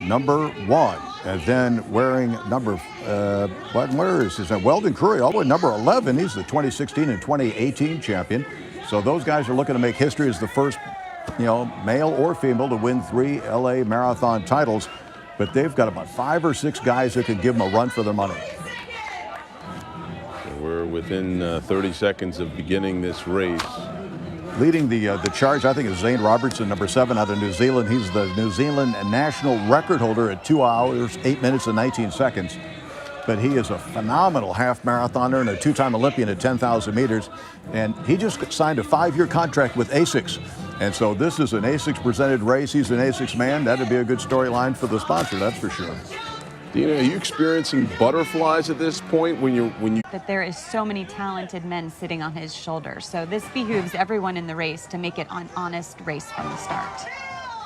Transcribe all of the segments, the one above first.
number 1. And then wearing number, where is this? Weldon Curry, all the way number 11. He's the 2016 and 2018 champion. So those guys are looking to make history as the first, male or female to win 3 LA Marathon titles. But they've got about 5 or 6 guys that could give them a run for their money. We're within 30 seconds of beginning this race. Leading the charge, I think, is Zane Robertson, number 7 out of New Zealand. He's the New Zealand national record holder at 2 hours, 8 minutes, and 19 seconds. But he is a phenomenal half marathoner and a 2-time Olympian at 10,000 meters. And he just signed a 5-year contract with ASICS. And so this is an ASICS presented race. He's an ASICS man. That'd be a good storyline for the sponsor, that's for sure. Dina, are you experiencing butterflies at this point when you? That there is so many talented men sitting on his shoulders. So this behooves everyone in the race to make it an honest race from the start.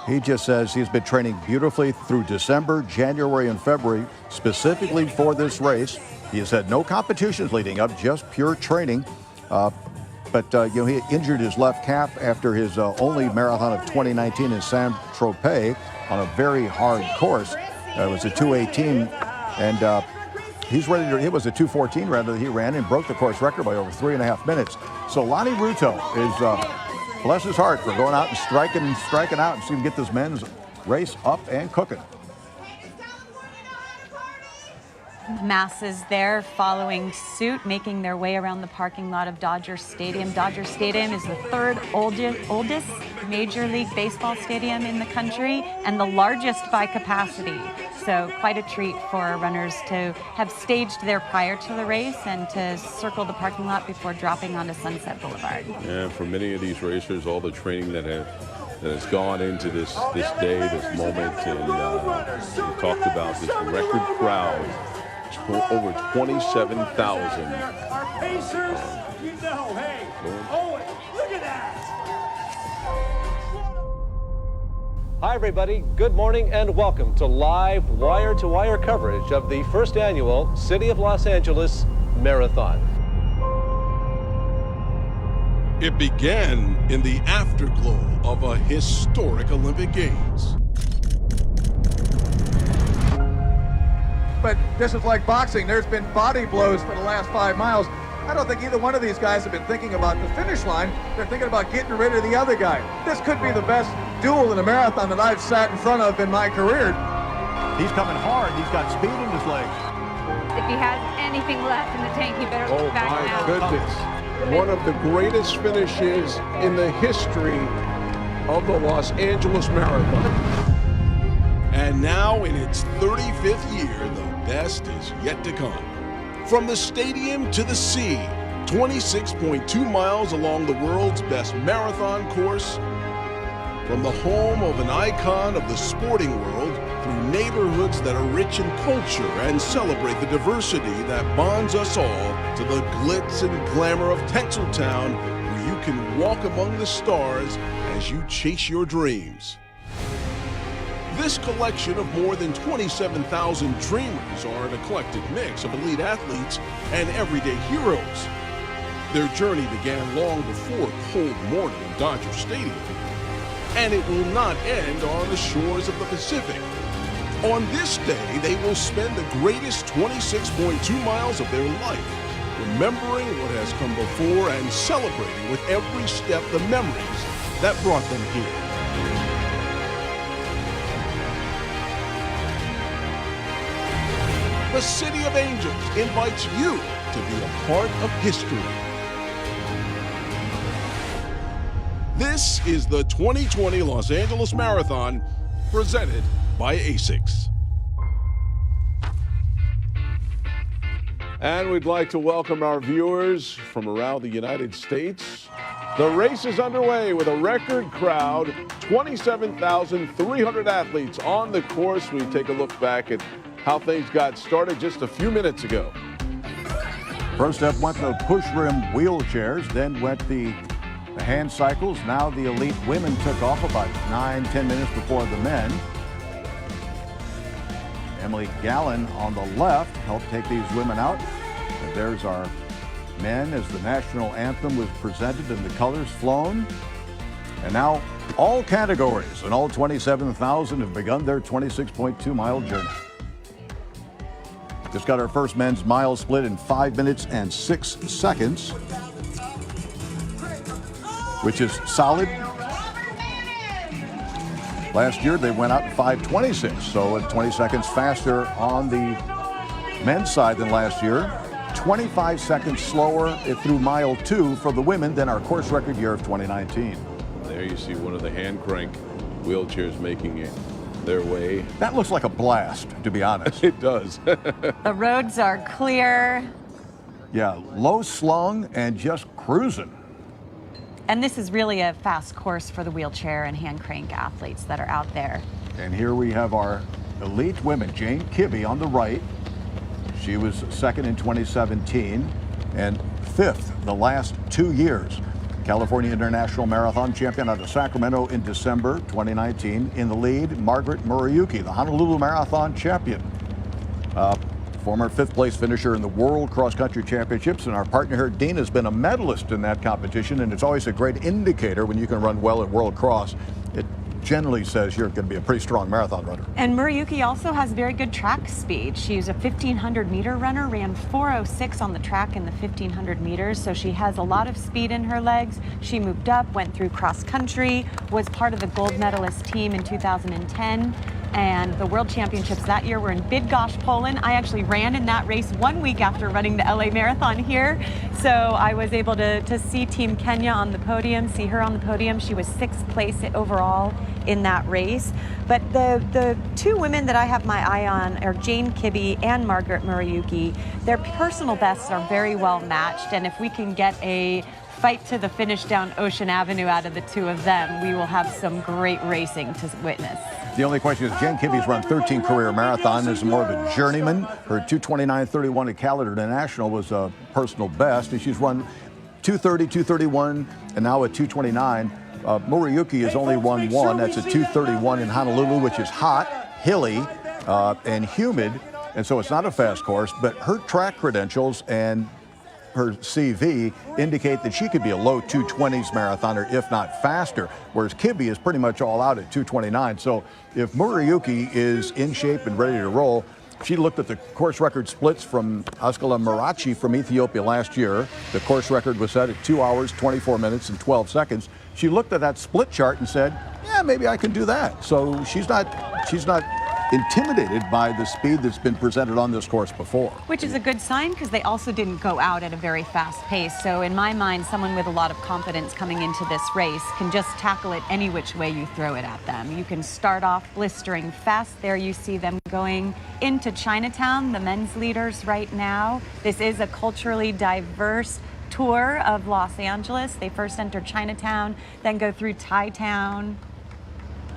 He just says he's been training beautifully through December, January, and February, specifically for this race. He has had no competitions leading up, just pure training. But he injured his left calf after his only marathon of 2019 in Saint-Tropez on a very hard course. It was a 2:18, and he's ready to. It was a 2:14 rather. He ran and broke the course record by over 3.5 minutes. So Lonnie Ruto is, bless his heart, for going out and striking out and see him get this men's race up and cooking. Masses there following suit, making their way around the parking lot of Dodger Stadium. Dodger Stadium is the 3rd oldest Major League Baseball stadium in the country and the largest by capacity. So quite a treat for runners to have staged there prior to the race and to circle the parking lot before dropping onto Sunset Boulevard. Yeah, for many of these racers, all the training that has gone into this day, this moment, and we talked about this record crowd. Over 27,000. Our Pacers, hey, Owen, look at that. Hi, everybody. Good morning and welcome to live wire-to-wire coverage of the first annual City of Los Angeles Marathon. It began in the afterglow of a historic Olympic Games. But this is like boxing. There's been body blows for the last 5 miles. I don't think either one of these guys have been thinking about the finish line. They're thinking about getting rid of the other guy. This could be the best duel in a marathon that I've sat in front of in my career. He's coming hard. He's got speed in his legs. If he has anything left in the tank, he better look back now. Oh, my goodness. One of the greatest finishes in the history of the Los Angeles Marathon. And now, in its 35th year, the best is yet to come. From the stadium to the sea, 26.2 miles along the world's best marathon course. From the home of an icon of the sporting world, through neighborhoods that are rich in culture and celebrate the diversity that bonds us all, to the glitz and glamour of Tinseltown, where you can walk among the stars as you chase your dreams. This collection of more than 27,000 dreamers are an eclectic mix of elite athletes and everyday heroes. Their journey began long before cold morning in Dodger Stadium, and it will not end on the shores of the Pacific. On this day, they will spend the greatest 26.2 miles of their life, remembering what has come before and celebrating with every step the memories that brought them here. The City of Angels invites you to be a part of history. This is the 2020 Los Angeles Marathon, presented by ASICS. And we'd like to welcome our viewers from around the United States. The race is underway with a record crowd, 27,300 athletes on the course. We take a look back at how things got started just a few minutes ago. First up went the push rim wheelchairs, then went the hand cycles. Now the elite women took off about 9-10 minutes before the men. Emily Gallen on the left helped take these women out. And there's our men as the national anthem was presented and the colors flown. And now All categories and all 27,000 have begun their 26.2-mile journey. Just got our first men's mile split in 5 minutes and 6 seconds, which is solid. Last year they went out in 5:26, so 20 seconds faster on the men's side than last year. 25 seconds slower through mile 2 for the women than our course record year of 2019. There you see one of the hand crank wheelchairs making it their way. That looks like a blast, to be honest. It does. The roads are clear. Yeah, low slung and just cruising. And this is really a fast course for the wheelchair and hand crank athletes that are out there. And here we have our elite women, Jane Kibbe on the right. She was second in 2017 and fifth the last 2 years. California International Marathon champion out of Sacramento in December 2019. In the lead, Margaret Murayuki, the Honolulu Marathon champion. Former 5th place finisher in the World Cross Country Championships, and our partner here, Dean, has been a medalist in that competition, and it's always a great indicator when you can run well at World Cross. It generally says you're going to be a pretty strong marathon runner. And Murayuki also has very good track speed. She's a 1,500-meter runner, ran 4:06 on the track in the 1,500 meters, so she has a lot of speed in her legs. She moved up, went through cross country, was part of the gold medalist team in 2010. And the World Championships that year were in Bydgoszcz, Poland. I actually ran in that race 1 week after running the LA Marathon here. So I was able to see Team Kenya on the podium, see her on the podium. She was 6th place overall in that race. But the two women that I have my eye on are Jane Kibbe and Margaret Murayuki. Their personal bests are very well matched. And if we can get a fight to the finish down Ocean Avenue out of the two of them, we will have some great racing to witness. The only question is Jane Kibbe's run 13 career marathons, is more of a journeyman. Her 2:29:31 at Caledon International was a personal best, and she's run 2:30, 2:31, and now at 2:29. Murayuki has only run one. That's a 2:31 in Honolulu, which is hot, hilly, and humid, and so it's not a fast course. But her track credentials and her CV indicate that she could be a low 220s marathoner, if not faster, whereas Kibbe is pretty much all out at 2:29. So if Murayuki is in shape and ready to roll, she looked at the course record splits from Askela Marachi from Ethiopia last year. The course record was set at 2 hours, 24 minutes, and 12 seconds. She looked at that split chart and said, yeah, maybe I can do that. So she's not intimidated by the speed that's been presented on this course before. Which is a good sign, because they also didn't go out at a very fast pace. So in my mind, someone with a lot of confidence coming into this race can just tackle it any which way you throw it at them. You can start off blistering fast. There you see them going into Chinatown, the men's leaders right now. This is a culturally diverse tour of Los Angeles. They first enter Chinatown, then go through Thai Town,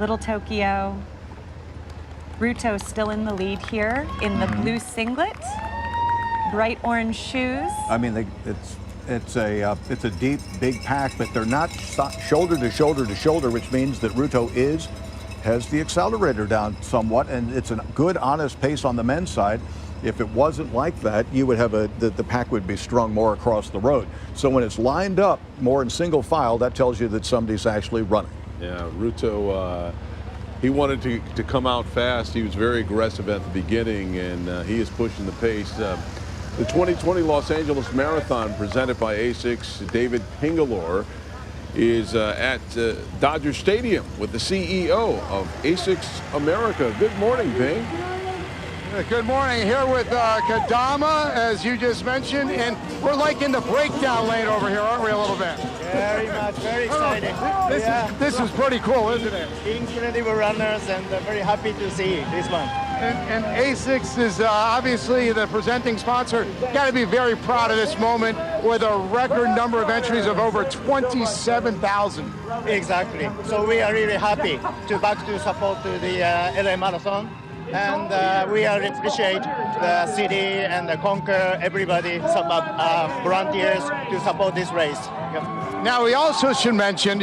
Little Tokyo. Ruto's still in the lead here in the blue singlet, bright orange shoes. I mean, it's a deep, big pack, but they're not shoulder to shoulder to shoulder, which means that Ruto has the accelerator down somewhat, and it's a good, honest pace on the men's side. If it wasn't like that, you would have the pack would be strung more across the road. So when it's lined up more in single file, that tells you that somebody's actually running. Yeah, Ruto, he wanted to come out fast. He was very aggressive at the beginning, and he is pushing the pace. The 2020 Los Angeles Marathon, presented by ASICS, David Pingalore, is at Dodger Stadium with the CEO of ASICS America. Good morning, Ping. Good morning. Here with Kadama, as you just mentioned, and we're like in the breakdown lane over here, aren't we, a little bit? Very much, very exciting. This is pretty cool, isn't it? Incredible runners, and very happy to see this one. And ASICS is obviously the presenting sponsor. Got to be very proud of this moment with a record number of entries of over 27,000. Exactly. So we are really happy to support the LA Marathon. And we appreciate the city and the Conquer, everybody, some volunteers to support this race. Yep. Now, we also should mention,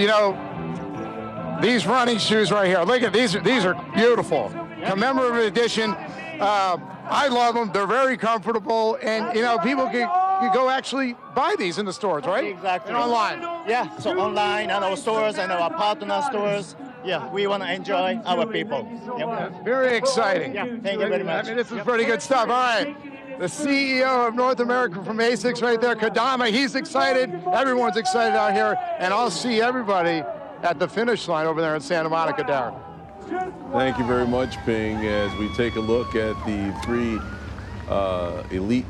these running shoes right here. Look at these are beautiful. Commemorative edition. I love them. They're very comfortable, and people can go actually buy these in the stores, right? Exactly. And online. yeah, so online and our stores and our partner stores. Yeah, we want to enjoy our people. Yep. Very exciting. Yeah, thank you very much. I mean, this is pretty good stuff. All right. The CEO of North America from ASICS right there, Kodama, he's excited. Everyone's excited out here. And I'll see everybody at the finish line over there in Santa Monica, Darren. Thank you very much, Ping, as we take a look at the three elite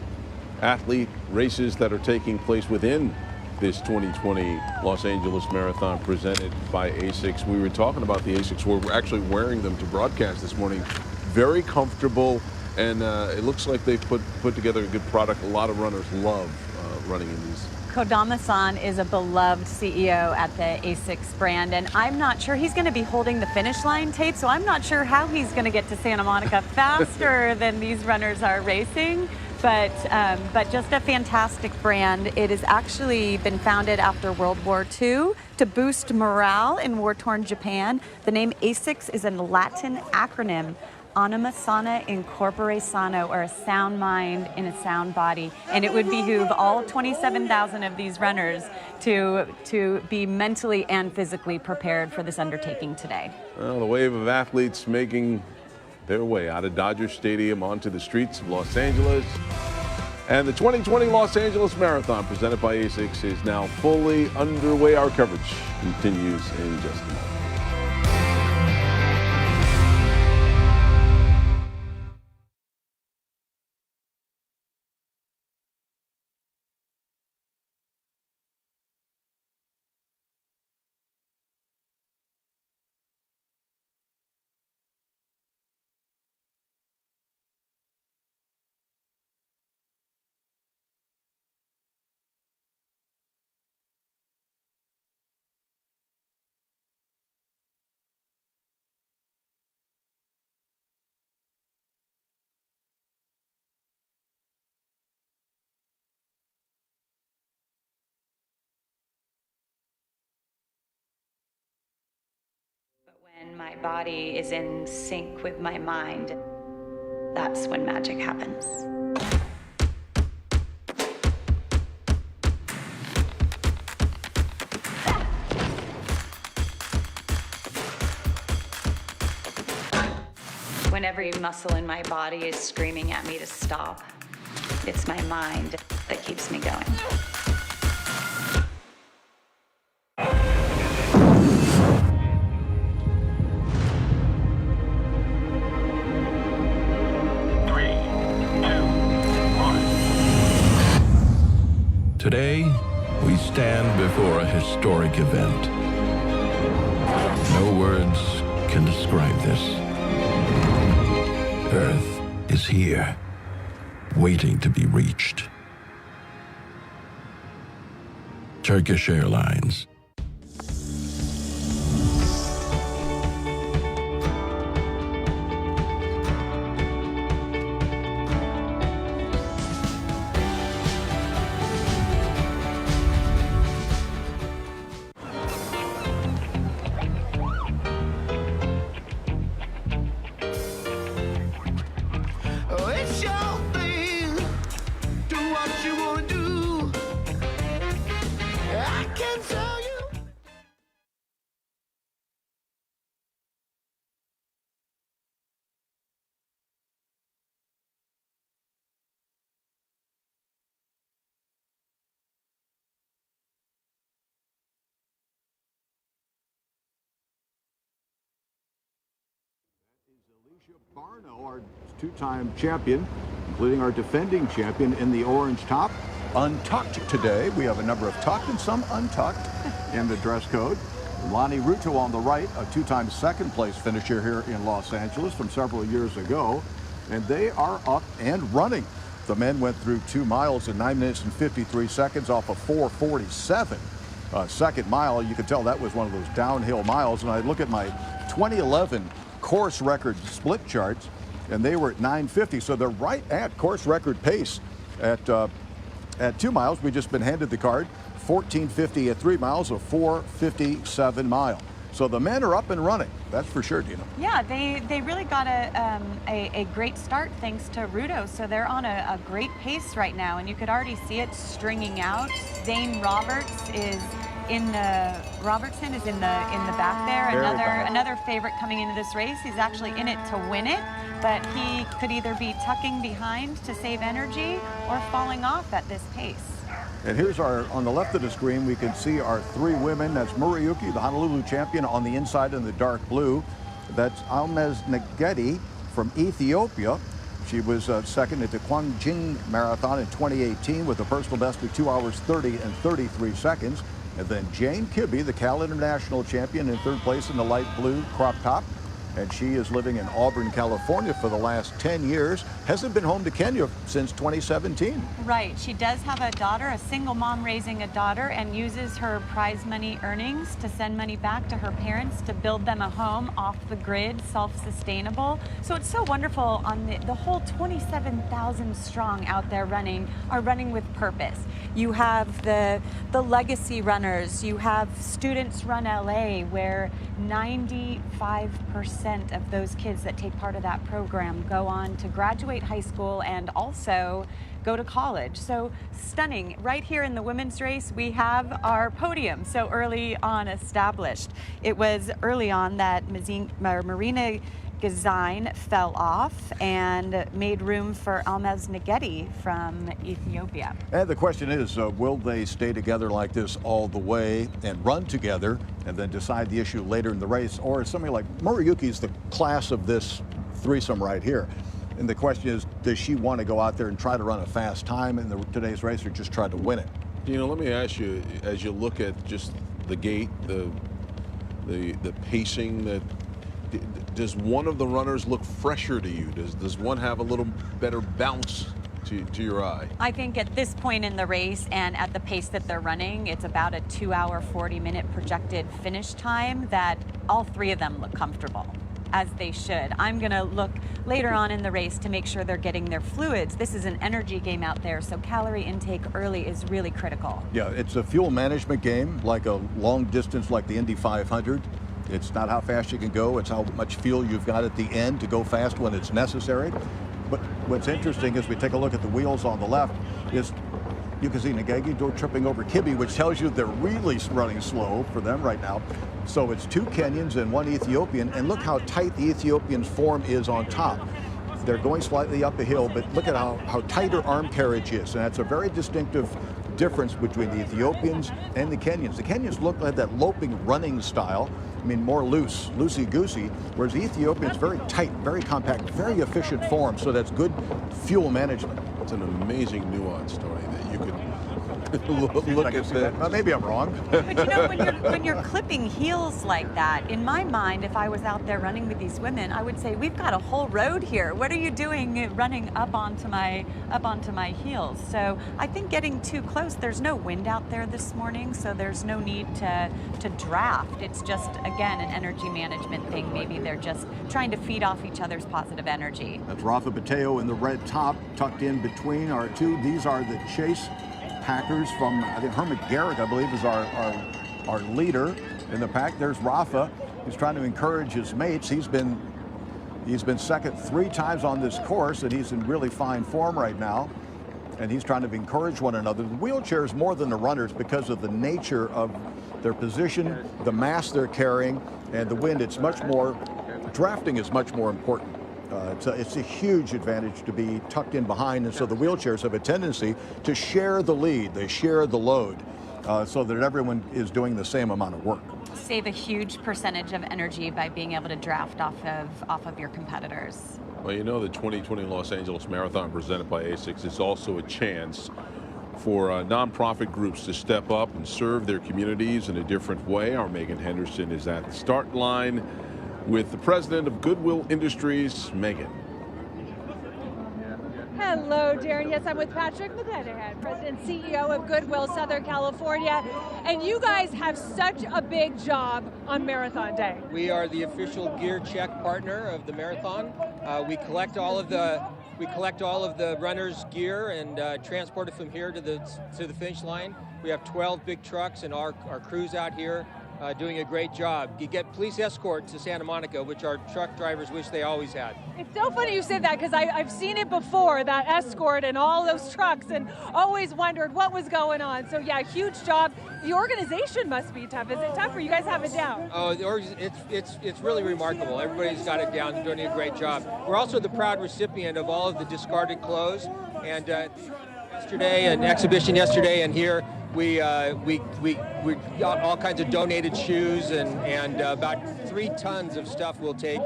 athlete races that are taking place within this 2020 Los Angeles Marathon presented by ASICS. We were talking about the ASICS. We're actually wearing them to broadcast this morning. Very comfortable, and it looks like they put together a good product. A lot of runners love running in these. Kodama-san is a beloved CEO at the ASICS brand, and I'm not sure he's going to be holding the finish line tape, so I'm not sure how he's going to get to Santa Monica faster than these runners are racing. But just a fantastic brand. It has actually been founded after World War II to boost morale in war-torn Japan. The name ASICS is a Latin acronym, Anima Sana in Corpore Sano, or a sound mind in a sound body. And it would behoove all 27,000 of these runners to be mentally and physically prepared for this undertaking today. Well, the wave of athletes making their way out of Dodger Stadium onto the streets of Los Angeles. And the 2020 Los Angeles Marathon presented by ASICS is now fully underway. Our coverage continues in just a moment. When my body is in sync with my mind, that's when magic happens. When every muscle in my body is screaming at me to stop, it's my mind that keeps me going. Today, we stand before a historic event. No words can describe this. Earth is here, waiting to be reached. Turkish Airlines. Alicia Barno, our two-time champion, including our defending champion in the orange top. Untucked today. We have a number of tucked and some untucked in the dress code. Lonnie Ruto on the right, a two-time second-place finisher here in Los Angeles from several years ago. And they are up and running. The men went through 2 miles in 9 minutes and 53 seconds off of 4:47. Second mile, you could tell that was one of those downhill miles. And I look at my 2011 course record split charts, and they were at 9:50, so they're right at course record pace at 2 miles. We've just been handed the card, 14:50 at 3 miles, a 4:57 mile. So the men are up and running, that's for sure, Dina. Yeah, they really got a great start thanks to Ruto, so they're on a great pace right now, and you could already see it stringing out. Zane Roberts is Robertson is in the back there. Very back. Another favorite coming into this race. He's actually in it to win it, but he could either be tucking behind to save energy or falling off at this pace. And here's on the left of the screen, we can see our three women. That's Murayuki, the Honolulu champion, on the inside in the dark blue. That's Almaz Negedi from Ethiopia. She was second at the Guangzhou Marathon in 2018 with a personal best of 2 hours 30 and 33 seconds. And then Jane Kibbe, the Cal International champion, in third place in the light blue crop top. And she is living in Auburn, California for the last 10 years. Hasn't been home to Kenya since 2017. Right. She does have a daughter, a single mom raising a daughter, and uses her prize money earnings to send money back to her parents to build them a home off the grid, self-sustainable. So it's so wonderful on the whole 27,000 strong out there are running with purpose. You have the legacy runners. You have Students Run LA, where 95% of those kids that take part of that program go on to graduate high school and also go to college. So stunning. Right here in the women's race, we have our podium so early on established. It was early on that Marina Gazine fell off and made room for Almaz Negedi from Ethiopia. And the question is, will they stay together like this all the way and run together and then decide the issue later in the race? Or is somebody like Murayuki's the class of this threesome right here? And the question is, does she want to go out there and try to run a fast time in today's race, or just try to win it? You know, let me ask you, as you look at just the gait, the pacing, does one of the runners look fresher to you? Does one have a little better bounce to your eye? I think at this point in the race and at the pace that they're running, it's about a 2 hour, 40-minute projected finish time that all three of them look comfortable, as they should. I'm going to look later on in the race to make sure they're getting their fluids. This is an energy game out there, so calorie intake early is really critical. Yeah, it's a fuel management game, like a long distance like the Indy 500. It's not how fast you can go, it's how much fuel you've got at the end to go fast when it's necessary. But what's interesting is we take a look at the wheels on the left is you can see Negedi tripping over Kibbe, which tells you they're really running slow for them right now. So it's two Kenyans and one Ethiopian, and look how tight the Ethiopian's form is on top. They're going slightly up a hill, but look at how tight her arm carriage is, and that's a very distinctive difference between the Ethiopians and the Kenyans. The Kenyans look like that loping running style. I mean, more loosey-goosey, whereas the Ethiopian's very tight, very compact, very efficient form, so that's good fuel management. It's an amazing nuance, Tony, that you could look at that. Maybe I'm wrong. But you know, when you're clipping heels like that, in my mind, if I was out there running with these women, I would say, we've got a whole road here. What are you doing running up onto my heels? So I think getting too close, there's no wind out there this morning, so there's no need to draft. It's just, again, an energy management thing. Maybe they're just trying to feed off each other's positive energy. That's Rafa Bateo in the red top, tucked in between our two. These are the Chase Packers from, I think, Hermit Garrick, I believe, is our leader in the pack. There's Rafa. He's trying to encourage his mates. He's been second 3 times on this course, and he's in really fine form right now. And he's trying to encourage one another. The wheelchairs more than the runners because of the nature of their position, the mass they're carrying, and the wind. It's much more, drafting is much more important. It's a huge advantage to be tucked in behind, and so the wheelchairs have a tendency to share the lead. They share the load so that everyone is doing the same amount of work. Save a huge percentage of energy by being able to draft off of your competitors. Well, you know, the 2020 Los Angeles Marathon presented by ASICS is also a chance for nonprofit groups to step up and serve their communities in a different way. Our Megan Henderson is at the start line with the president of Goodwill Industries, Megan. Hello, Darren. Yes, I'm with Patrick McClanahan, President and CEO of Goodwill Southern California. And you guys have such a big job on Marathon Day. We are the official gear check partner of the marathon. We collect all of the runners' gear and transport it from here to the finish line. We have 12 big trucks and our crews out here doing a great job. You get police escort to Santa Monica, which our truck drivers wish they always had. It's so funny you said that because I've seen it before, that escort and all those trucks, and always wondered what was going on. So yeah, huge job. The organization must be tough. Is it tough, or you guys have it down? Oh, it's really remarkable. Everybody's got it down. They're doing a great job. We're also the proud recipient of all of the discarded clothes. And yesterday, an exhibition yesterday, and here we got all kinds of donated shoes and about 3 tons of stuff we'll take,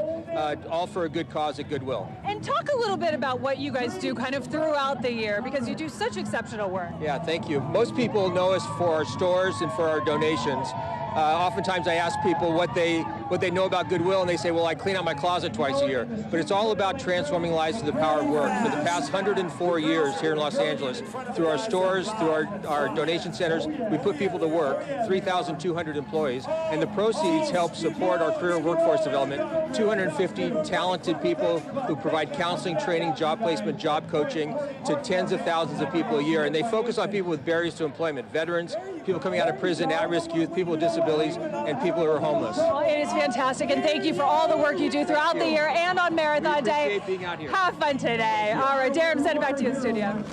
all for a good cause at Goodwill. And talk a little bit about what you guys do kind of throughout the year, because you do such exceptional work. Yeah, thank you. Most people know us for our stores and for our donations. Oftentimes I ask people what they know about Goodwill, and they say, well, I clean out my closet twice a year. But it's all about transforming lives through the power of work. For the past 104 years here in Los Angeles, through our stores, through our donation centers, we put people to work, 3,200 employees, and the proceeds help support our career workforce development, 250 talented people who provide counseling, training, job placement, job coaching to tens of thousands of people a year. And they focus on people with barriers to employment, veterans, people coming out of prison, at-risk youth, people with disabilities, and people who are homeless. Well, it is fantastic, and thank you for all the work you do throughout the year and on Marathon Day. Being out here. Have fun today. All right, Darren, send it back to you in the studio.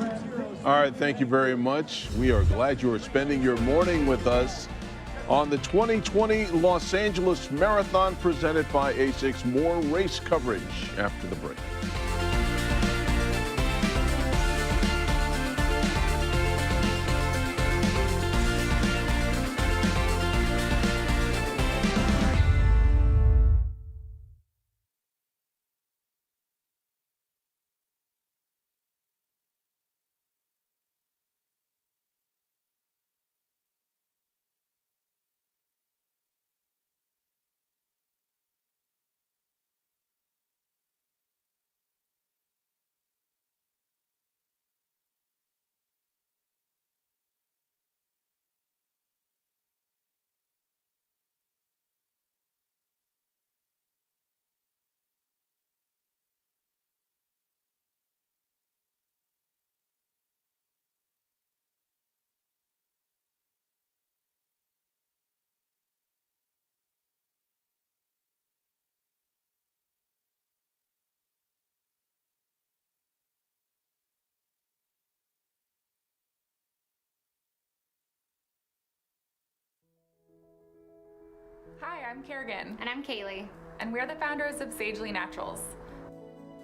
All right, thank you very much. We are glad you are spending your morning with us on the 2020 Los Angeles Marathon presented by ASICS. More race coverage after the break. Hi, I'm Kerrigan. And I'm Kaylee. And we're the founders of Sagely Naturals.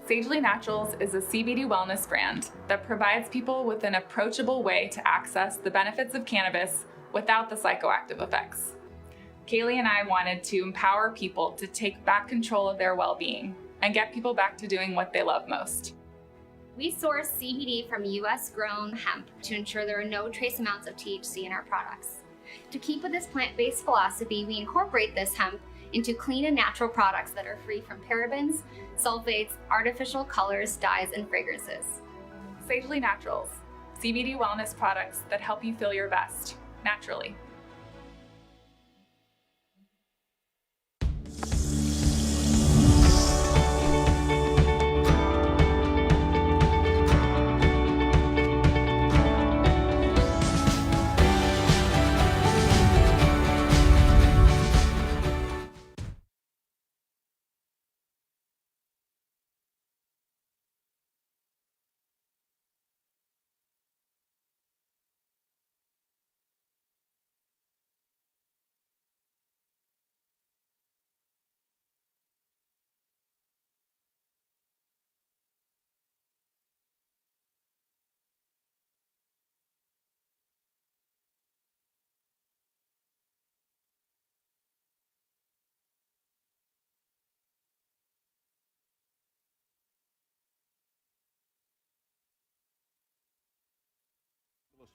Sagely Naturals is a CBD wellness brand that provides people with an approachable way to access the benefits of cannabis without the psychoactive effects. Kaylee and I wanted to empower people to take back control of their well-being and get people back to doing what they love most. We source CBD from US-grown hemp to ensure there are no trace amounts of THC in our products. To keep with this plant-based philosophy, we incorporate this hemp into clean and natural products that are free from parabens, sulfates, artificial colors, dyes, and fragrances. Sagely Naturals, CBD wellness products that help you feel your best, naturally.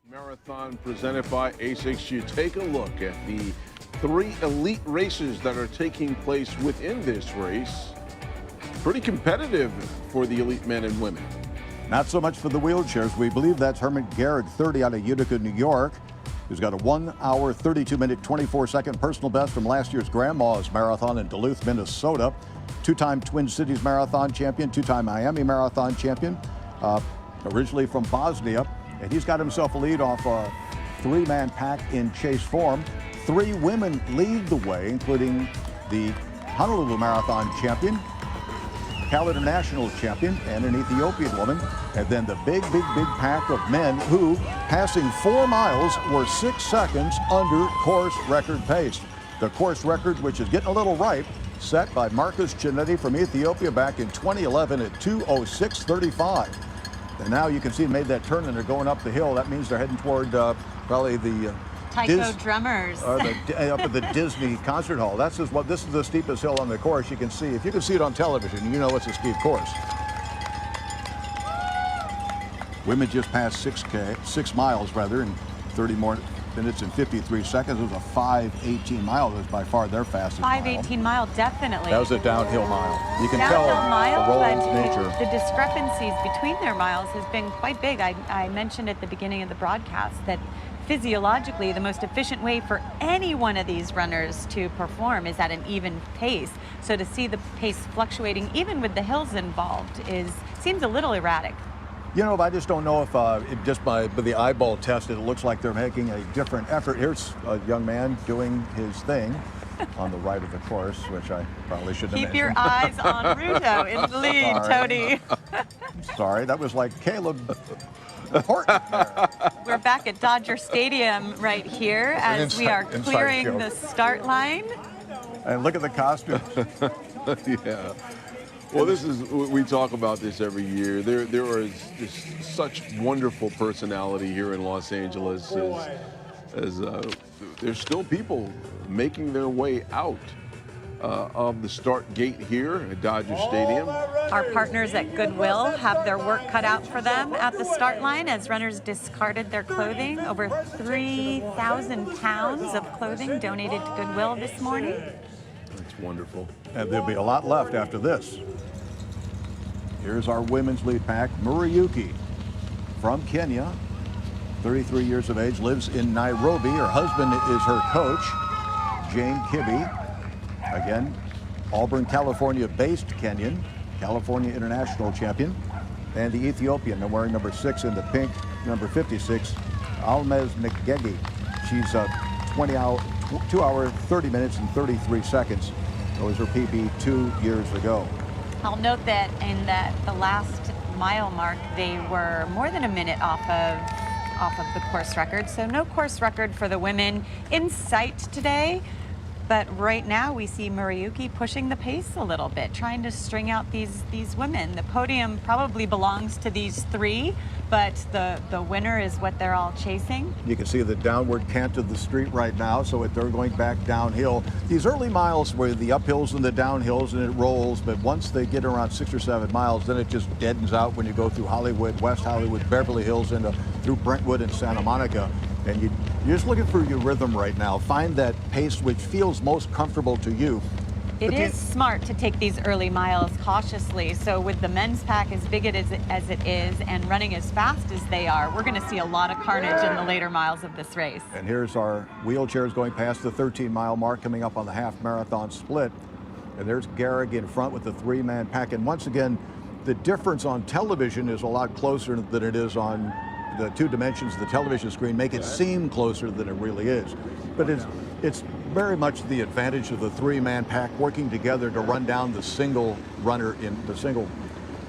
Marathon presented by ASICS. You take a look at the 3 elite races that are taking place within this race. Pretty competitive for the elite men and women. Not so much for the wheelchairs. We believe that's Herman Garrett, 30 out of Utica, New York, who's got a 1 hour, 32-minute, 24-second personal best from last year's Grandma's Marathon in Duluth, Minnesota. 2-time Twin Cities Marathon champion, 2-time Miami Marathon champion, originally from Bosnia. And he's got himself a lead off a 3-man pack in chase form. 3 women lead the way, including the Honolulu Marathon champion, Cal International champion, and an Ethiopian woman. And then the big pack of men who, passing 4 miles, were 6 seconds under course record pace. The course record, which is getting a little ripe, set by Marcus Chinetti from Ethiopia back in 2011 at 2:06:35. And now you can see they made that turn and they're going up the hill. That means they're heading toward probably the Taiko Drummers. up at the Disney Concert Hall. This is the steepest hill on the course. You can see, if you can see it on television, you know it's a steep course. Women just passed 6 miles rather, in 30 more minutes and 53 seconds. It was a 5:18 mile. It was by far their fastest 5:18 mile, definitely. That was a downhill mile. You can Downhill tell mile, the rolling but nature. the discrepancies between their miles has been quite big. I mentioned at the beginning of the broadcast that physiologically the most efficient way for any one of these runners to perform is at an even pace. So to see the pace fluctuating even with the hills involved seems a little erratic. You know, I just don't know if just by the eyeball test, it looks like they're making a different effort. Here's a young man doing his thing on the right of the course, which I probably shouldn't have Keep your mentioned. eyes on Ruto in the lead, Sorry. Tony. Sorry, that was like Caleb Horton there. We're back at Dodger Stadium right here as we are inside clearing joke. the start line. And look at the costumes. Yeah. Well, we talk about this every year. There is just such wonderful personality here in Los Angeles as there's still people making their way out of the start gate here at Dodger Stadium. Our partners at Goodwill have their work cut out for them at the start line as runners discarded their clothing. Over 3,000 pounds of clothing donated to Goodwill this morning. That's wonderful. And there'll be a lot left after this. Here's our women's lead pack. Murayuki from Kenya, 33 years of age, lives in Nairobi. Her husband is her coach, Jane Kibbe. Again, Auburn, California-based Kenyan, California International champion. And the Ethiopian, wearing number 6 in the pink, number 56, Almez Ngegi. She's 2 hours, 30 minutes, and 33 seconds. That was her PB 2 years ago. I'll note that in the last mile mark, they were more than a minute off of the course record. So no course record for the women in sight today. But right now we see Murayuki pushing the pace a little bit, trying to string out these women. The podium probably belongs to these 3, but the winner is what they're all chasing. You can see the downward cant of the street right now, so they're going back downhill. These early miles were the uphills and the downhills, and it rolls, but once they get around 6 or 7 miles, then it just deadens out when you go through Hollywood, West Hollywood, Beverly Hills, and through Brentwood and Santa Monica. And you're just looking for your rhythm right now. Find that pace which feels most comfortable to you. It is smart to take these early miles cautiously. So with the men's pack as big as it is and running as fast as they are, we're going to see a lot of carnage in the later miles of this race. And here's our wheelchairs going past the 13-mile mark, coming up on the half marathon split. And there's Garrig in front with the 3-man pack. And once again, the difference on television is a lot closer than it is on the 2 dimensions of the television screen, make it seem closer than it really is. But it's very much the advantage of the 3-man pack working together to run down the single runner,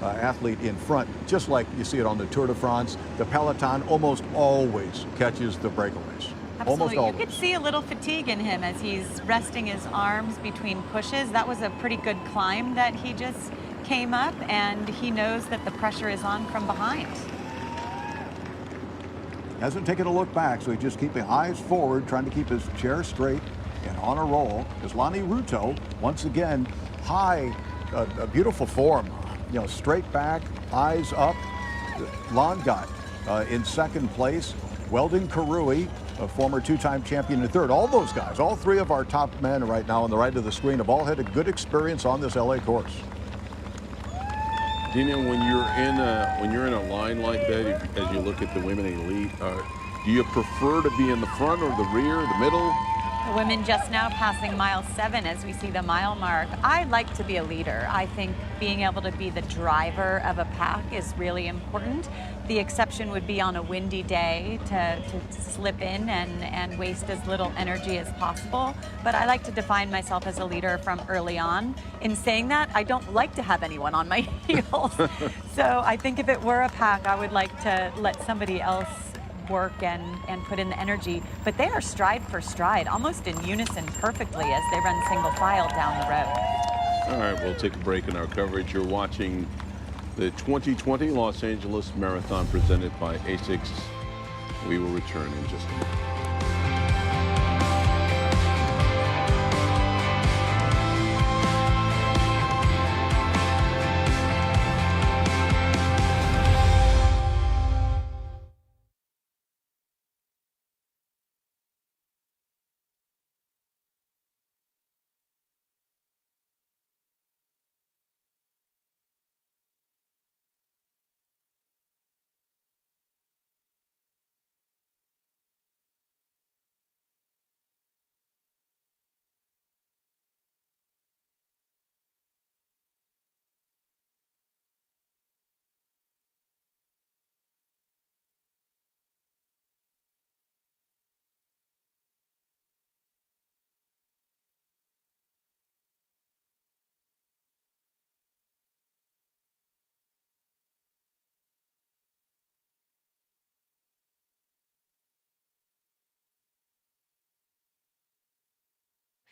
athlete in front, just like you see it on the Tour de France. The peloton almost always catches the breakaways. Absolutely. Almost always. You could see a little fatigue in him as he's resting his arms between pushes. That was a pretty good climb that he just came up, and he knows that the pressure is on from behind. Hasn't taken a look back, so he's just keeping eyes forward, trying to keep his chair straight and on a roll. Islani Ruto, once again, high, a beautiful form, straight back, eyes up. Longat in second place. Weldon Karui, a former 2-time champion, in third. All those guys, all 3 of our top men right now on the right of the screen have all had a good experience on this LA course. Dina, when you're in a line like that, as you look at the women elite, do you prefer to be in the front or the rear, the middle? The women just now passing mile 7 as we see the mile mark. I like to be a leader. I think being able to be the driver of a pack is really important. The exception would be on a windy day to slip in and waste as little energy as possible. But I like to define myself as a leader from early on. In saying that, I don't like to have anyone on my heels. So I think if it were a pack, I would like to let somebody else work and put in the energy. But they are stride for stride, almost in unison perfectly as they run single file down the road. All right, we'll take a break in our coverage. You're watching the 2020 Los Angeles Marathon presented by ASICS. We will return in just a minute.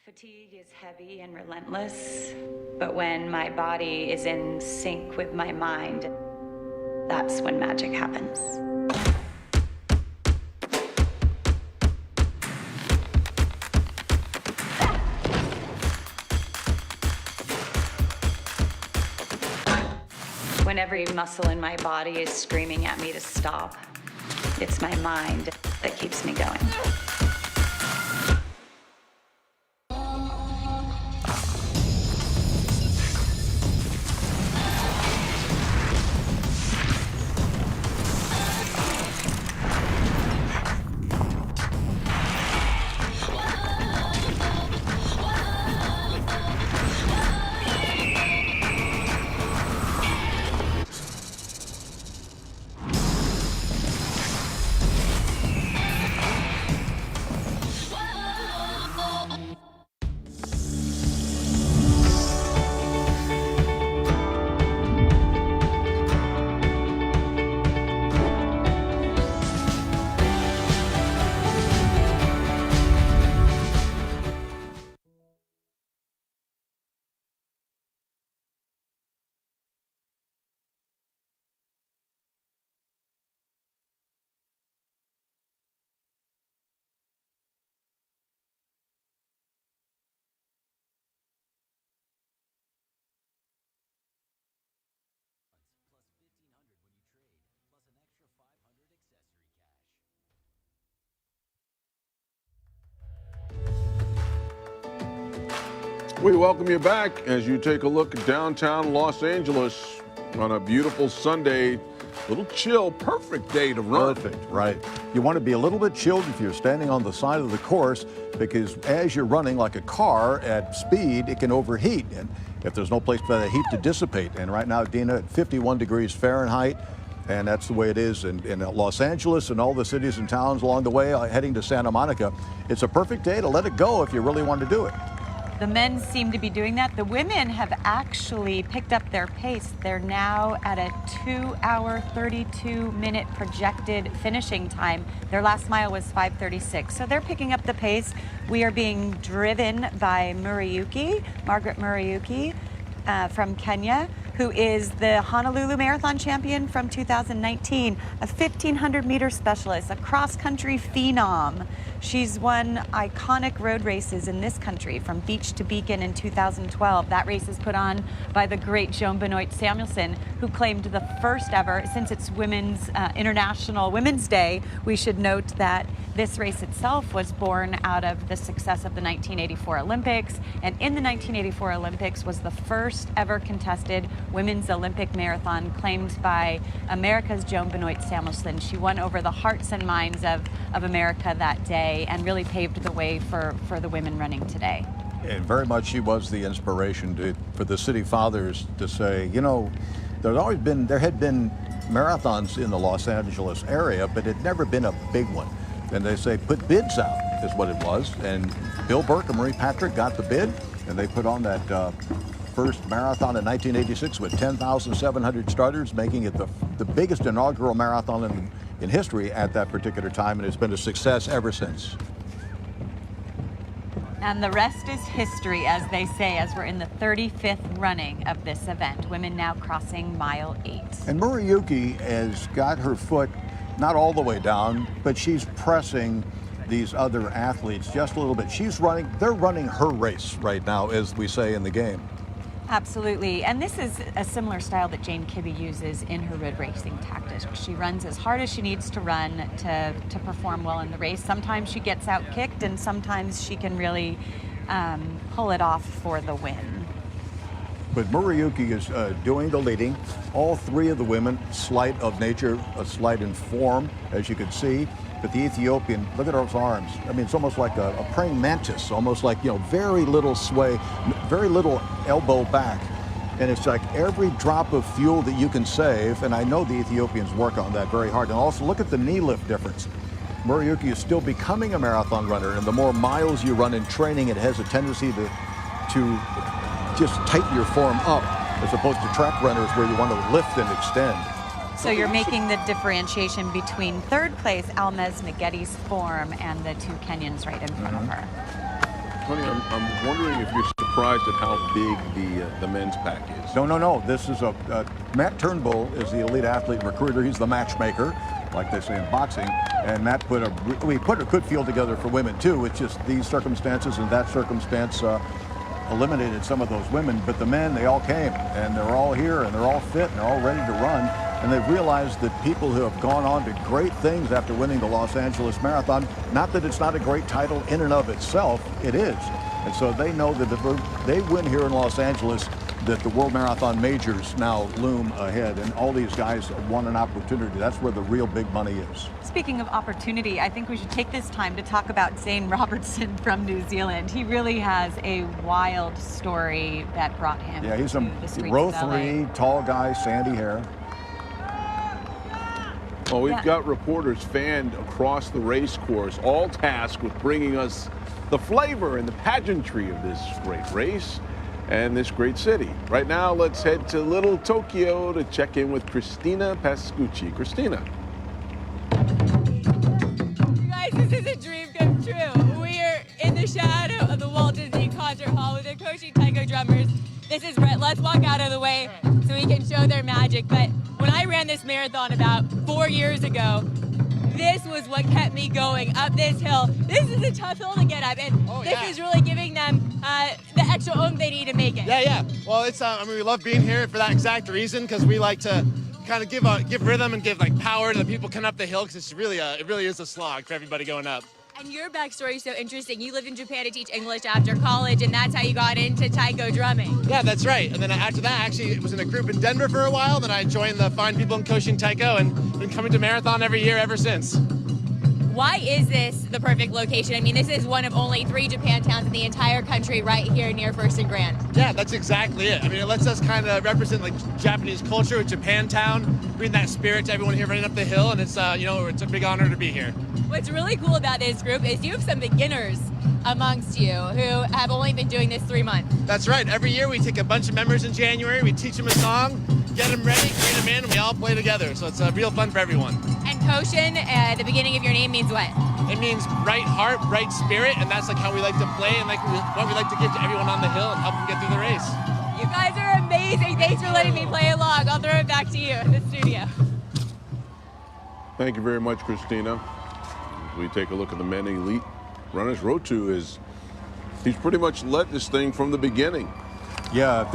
Fatigue is heavy and relentless, but when my body is in sync with my mind, that's when magic happens. When every muscle in my body is screaming at me to stop, it's my mind that keeps me going. We welcome you back as you take a look at downtown Los Angeles on a beautiful Sunday. A little chill, perfect day to run. Perfect, right. You want to be a little bit chilled if you're standing on the side of the course, because as you're running like a car at speed, it can overheat. And if there's no place for the heat to dissipate. And right now, Dina, at 51 degrees Fahrenheit, and that's the way it is in Los Angeles and all the cities and towns along the way, heading to Santa Monica. It's a perfect day to let it go if you really want to do it. The men seem to be doing that. The women have actually picked up their pace. They're now at a 2-hour, 32-minute projected finishing time. Their last mile was 5:36, so they're picking up the pace. We are being driven by Margaret Muriuki from Kenya, who is the Honolulu Marathon champion from 2019, a 1,500-meter specialist, a cross-country phenom. She's won iconic road races in this country, from Beach to Beacon in 2012. That race is put on by the great Joan Benoit Samuelson, who claimed the first ever, since it's International Women's Day, we should note that this race itself was born out of the success of the 1984 Olympics, and in the 1984 Olympics was the first ever contested women's Olympic marathon claimed by America's Joan Benoit Samuelson. She won over the hearts and minds of America that day and really paved the way for the women running today. And very much she was the inspiration for the city fathers to say, you know, there had been marathons in the Los Angeles area, but it had never been a big one. And they say, put bids out is what it was. And Bill Burke and Marie Patrick got the bid, and they put on that first marathon in 1986 with 10,700 starters, making it the biggest inaugural marathon in history at that particular time, and it's been a success ever since. And the rest is history, as they say, as we're in the 35th running of this event. Women now crossing mile 8. And Murayuki has got her foot not all the way down, but she's pressing these other athletes just a little bit. They're running her race right now, as we say in the game. Absolutely, and this is a similar style that Jane Kibbe uses in her road racing tactics. She runs as hard as she needs to run to perform well in the race. Sometimes she gets out kicked, and sometimes she can really pull it off for the win. But Murayuki is doing the leading. All three of the women, slight of nature, slight in form, as you can see. But the Ethiopian, look at those arms. I mean, it's almost like a praying mantis, almost like, you know, very little sway, very little elbow back. And it's like every drop of fuel that you can save, and I know the Ethiopians work on that very hard. And also look at the knee lift difference. Murayuki is still becoming a marathon runner, and the more miles you run in training, it has a tendency to just tighten your form up, as opposed to track runners where you want to lift and extend. So you're making the differentiation between third place Almaz Nageti's form and the two Kenyans right in front of her. Tony, I'm wondering if you're surprised at how big the men's pack is. No. This is Matt Turnbull is the elite athlete recruiter. He's the matchmaker, like they say in boxing. And Matt put a good field together for women too. It's just these circumstances and that circumstance eliminated some of those women. But the men, they all came, and they're all here, and they're all fit, and they're all ready to run. And they've realized that people who have gone on to great things after winning the Los Angeles Marathon, not that it's not a great title in and of itself, it is. And so they know that if they win here in Los Angeles, that the World Marathon Majors now loom ahead, and all these guys want an opportunity. That's where the real big money is. Speaking of opportunity, I think we should take this time to talk about Zane Robertson from New Zealand. He really has a wild story that brought him to the streets row of LA. 3, tall guy, sandy hair. Well, we've got reporters fanned across the race course, all tasked with bringing us the flavor and the pageantry of this great race and this great city. Right now, let's head to Little Tokyo to check in with Christina Pascucci. Christina. You guys, this is a dream come true. We are in the shadow of the Walt Disney Concert Hall with the Koshin Taiko drummers. This is Brett. Let's walk out of the way so we can show their magic. But when I ran this marathon about 4 years ago, this was what kept me going up this hill. This is a tough hill to get up, and this is really giving them the extra oomph they need to make it. Yeah. Well, it's we love being here for that exact reason, because we like to kind of give rhythm and give like power to the people coming up the hill, because it's really it really is a slog for everybody going up. And your backstory is so interesting. You lived in Japan to teach English after college, and that's how you got into taiko drumming. Yeah, that's right. And then after that, actually, it was in a group in Denver for a while. Then I joined the fine people in Koshin Taiko and been coming to Marathon every year ever since. Why is this the perfect location? I mean, this is one of only 3 Japan towns in the entire country right here near First and Grand. Yeah, that's exactly it. I mean, it lets us kind of represent like Japanese culture with Japantown, bring that spirit to everyone here running up the hill, and it's it's a big honor to be here. What's really cool about this group is you have some beginners amongst you who have only been doing this 3 months. That's right. Every year we take a bunch of members in January, we teach them a song, get them ready, bring them in, and we all play together. So it's real fun for everyone. And Koshin, the beginning of your name means what? It means bright heart, bright spirit, and that's like how we like to play and like what we like to give to everyone on the hill and help them get through the race. You guys are amazing. Thanks for letting me play along. I'll throw it back to you in the studio. Thank you very much, Christina. As we take a look at the men elite runners, Rotu he's pretty much led this thing from the beginning. Yeah, if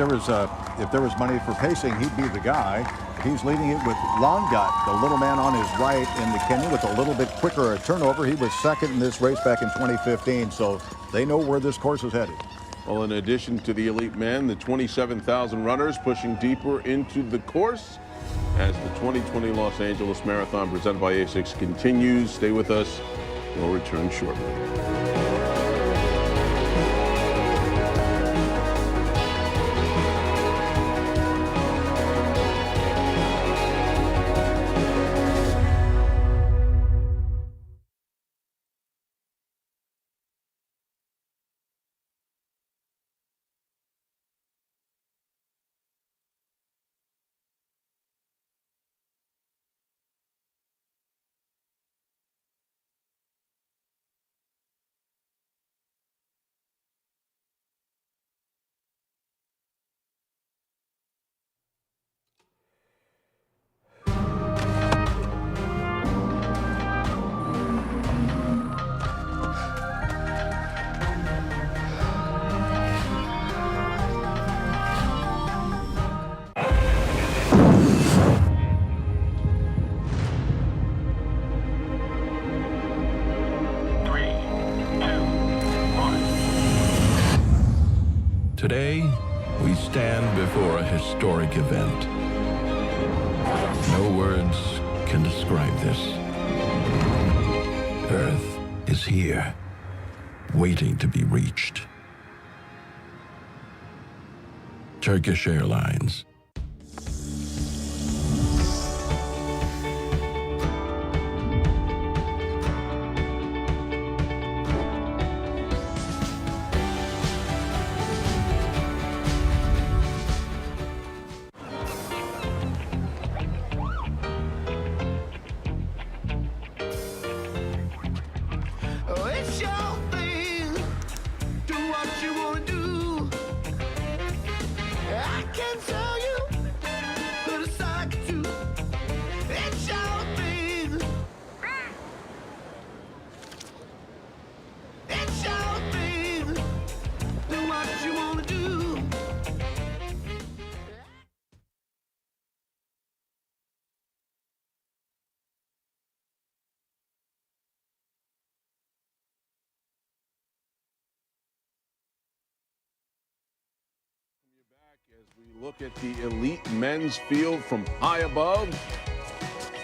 there was money for pacing, he'd be the guy. He's leading it with Longat, the little man on his right in the Kenyan with a little bit quicker a turnover. He was second in this race back in 2015, so they know where this course is headed. Well, in addition to the elite men, the 27,000 runners pushing deeper into the course as the 2020 Los Angeles Marathon presented by ASICS continues. Stay with us. We'll return shortly. Today, we stand before a historic event. No words can describe this. Earth is here, waiting to be reached. Turkish Airlines. As we look at the elite men's field from high above,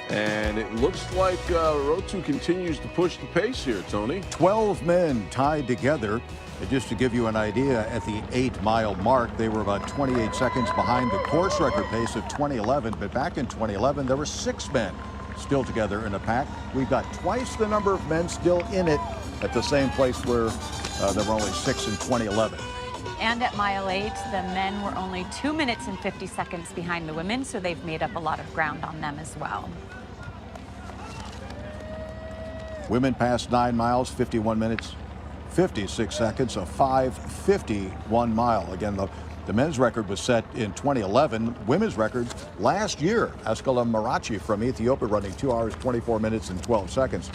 and it looks like Rotu continues to push the pace here, Tony. 12 men tied together. And just to give you an idea, at the 8-mile mark, they were about 28 seconds behind the course record pace of 2011. But back in 2011, there were 6 men still together in a pack. We've got twice the number of men still in it at the same place where there were only 6 in 2011. And at mile 8, the men were only 2 minutes and 50 seconds behind the women, so they've made up a lot of ground on them as well. Women passed 9 miles, 51 minutes, 56 seconds, a 5:51 mile. Again, the men's record was set in 2011. Women's record last year, Askala Marachi from Ethiopia running 2 hours, 24 minutes and 12 seconds.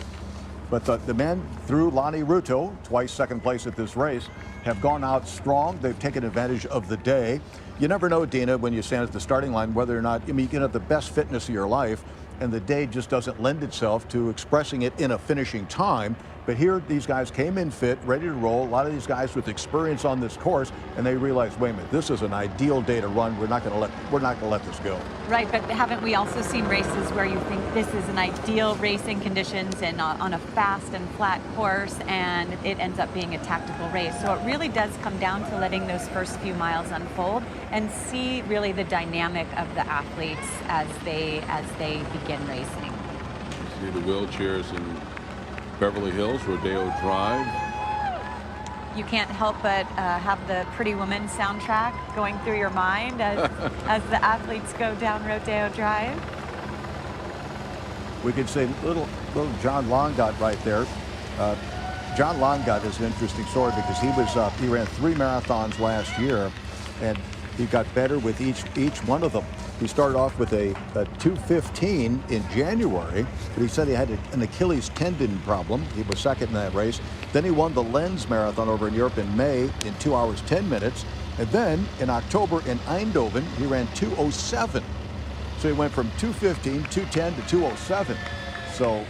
But the men, through Lonnie Ruto, twice second place at this race, have gone out strong. They've taken advantage of the day. You never know, Dina, when you stand at the starting line, whether or not, I mean, you can have the best fitness of your life, and the day just doesn't lend itself to expressing it in a finishing time. But here, these guys came in fit, ready to roll. A lot of these guys with experience on this course, and they realized, wait a minute, this is an ideal day to run. We're not going to let this go. Right, but haven't we also seen races where you think this is an ideal racing conditions and on a fast and flat course, and it ends up being a tactical race? So it really does come down to letting those first few miles unfold and see really the dynamic of the athletes as they begin racing. You see the wheelchairs in Beverly Hills, Rodeo Drive. You can't help but have the Pretty Woman soundtrack going through your mind as the athletes go down Rodeo Drive. We could say little John Longot right there. John Longot is an interesting story because he ran 3 marathons last year, and he got better with each one of them. He started off with a 2:15 in January, but he said he had an Achilles tendon problem. He was second in that race. Then he won the Lens Marathon over in Europe in May in 2 hours, 10 minutes. And then in October in Eindhoven, he ran 2:07. So he went from 2:15, 2:10 to 2:07. So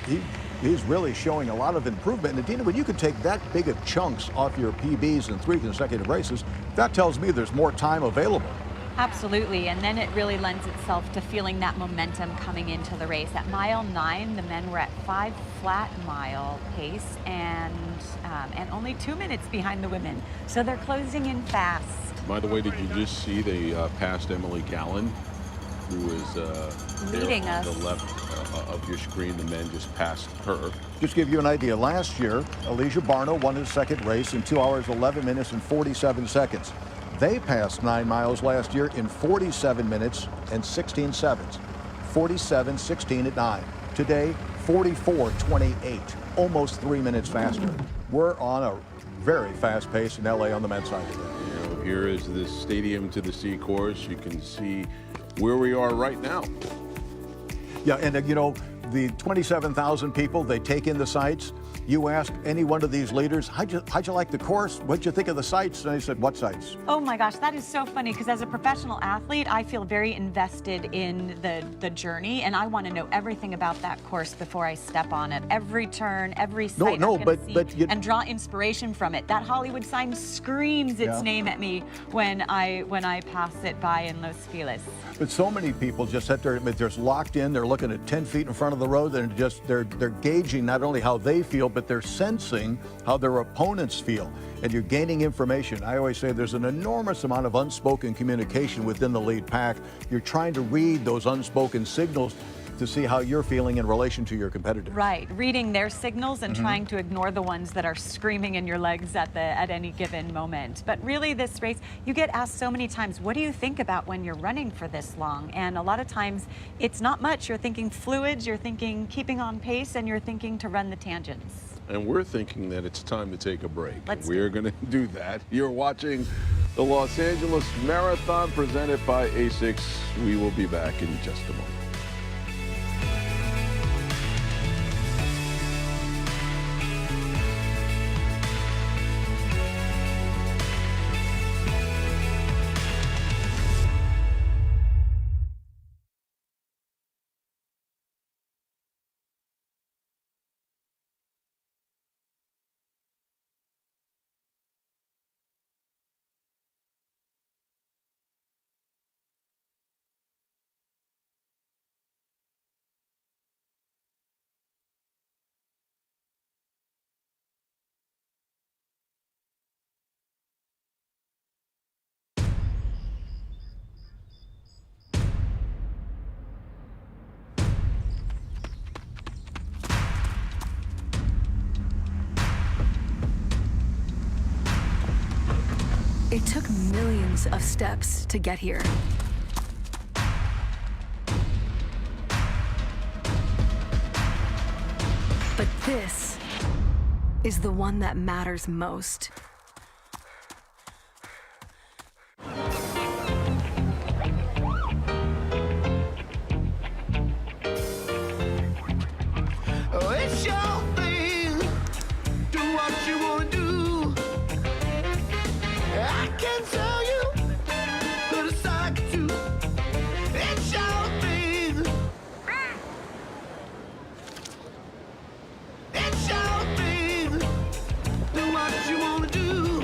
he's really showing a lot of improvement. And Dina, when you can take that big of chunks off your PBs in 3 consecutive races, that tells me there's more time available. Absolutely, and then it really lends itself to feeling that momentum coming into the race. At mile 9, the men were at 5 flat mile pace and only 2 minutes behind the women. So they're closing in fast. By the way, did you just see they passed Emily Gallen, who is leading there on us the left of your screen? The men just passed her. Just to give you an idea, last year, Alicia Barno won his second race in 2 hours, 11 minutes, and 47 seconds. They passed 9 miles last year in 47 minutes and 16 seconds. 47:16 at 9. Today, 44:28, almost 3 minutes faster. We're on a very fast pace in LA on the men's side today. You know, here is the Stadium to the Sea course. You can see where we are right now. Yeah, and you know, the 27,000 people, they take in the sights. You ask any one of these leaders, how'd you like the course? What'd you think of the sights? And they said, what sights? Oh my gosh, that is so funny, because as a professional athlete, I feel very invested in the journey, and I want to know everything about that course before I step on it. Every turn, every sight I'm gonna see, and draw inspiration from it. That Hollywood sign screams its name at me when I pass it by in Los Feliz. But so many people just sit there, they're just locked in, they're looking at 10 feet in front of the road, and they're gauging not only how they feel, but they're sensing how their opponents feel. And you're gaining information. I always say there's an enormous amount of unspoken communication within the lead pack. You're trying to read those unspoken signals to see how you're feeling in relation to your competitors. Right, reading their signals and trying to ignore the ones that are screaming in your legs at any given moment. But really, this race, you get asked so many times, what do you think about when you're running for this long? And a lot of times, it's not much. You're thinking fluids, you're thinking keeping on pace, and you're thinking to run the tangents. And we're thinking that it's time to take a break. We're going to do that. You're watching the Los Angeles Marathon presented by ASICS. We will be back in just a moment. It took millions of steps to get here. But this is the one that matters most. Oh, it's your thing. Do what you want to do. I can tell you that it's like you. It's your thing. It's your thing. Do what you want to do.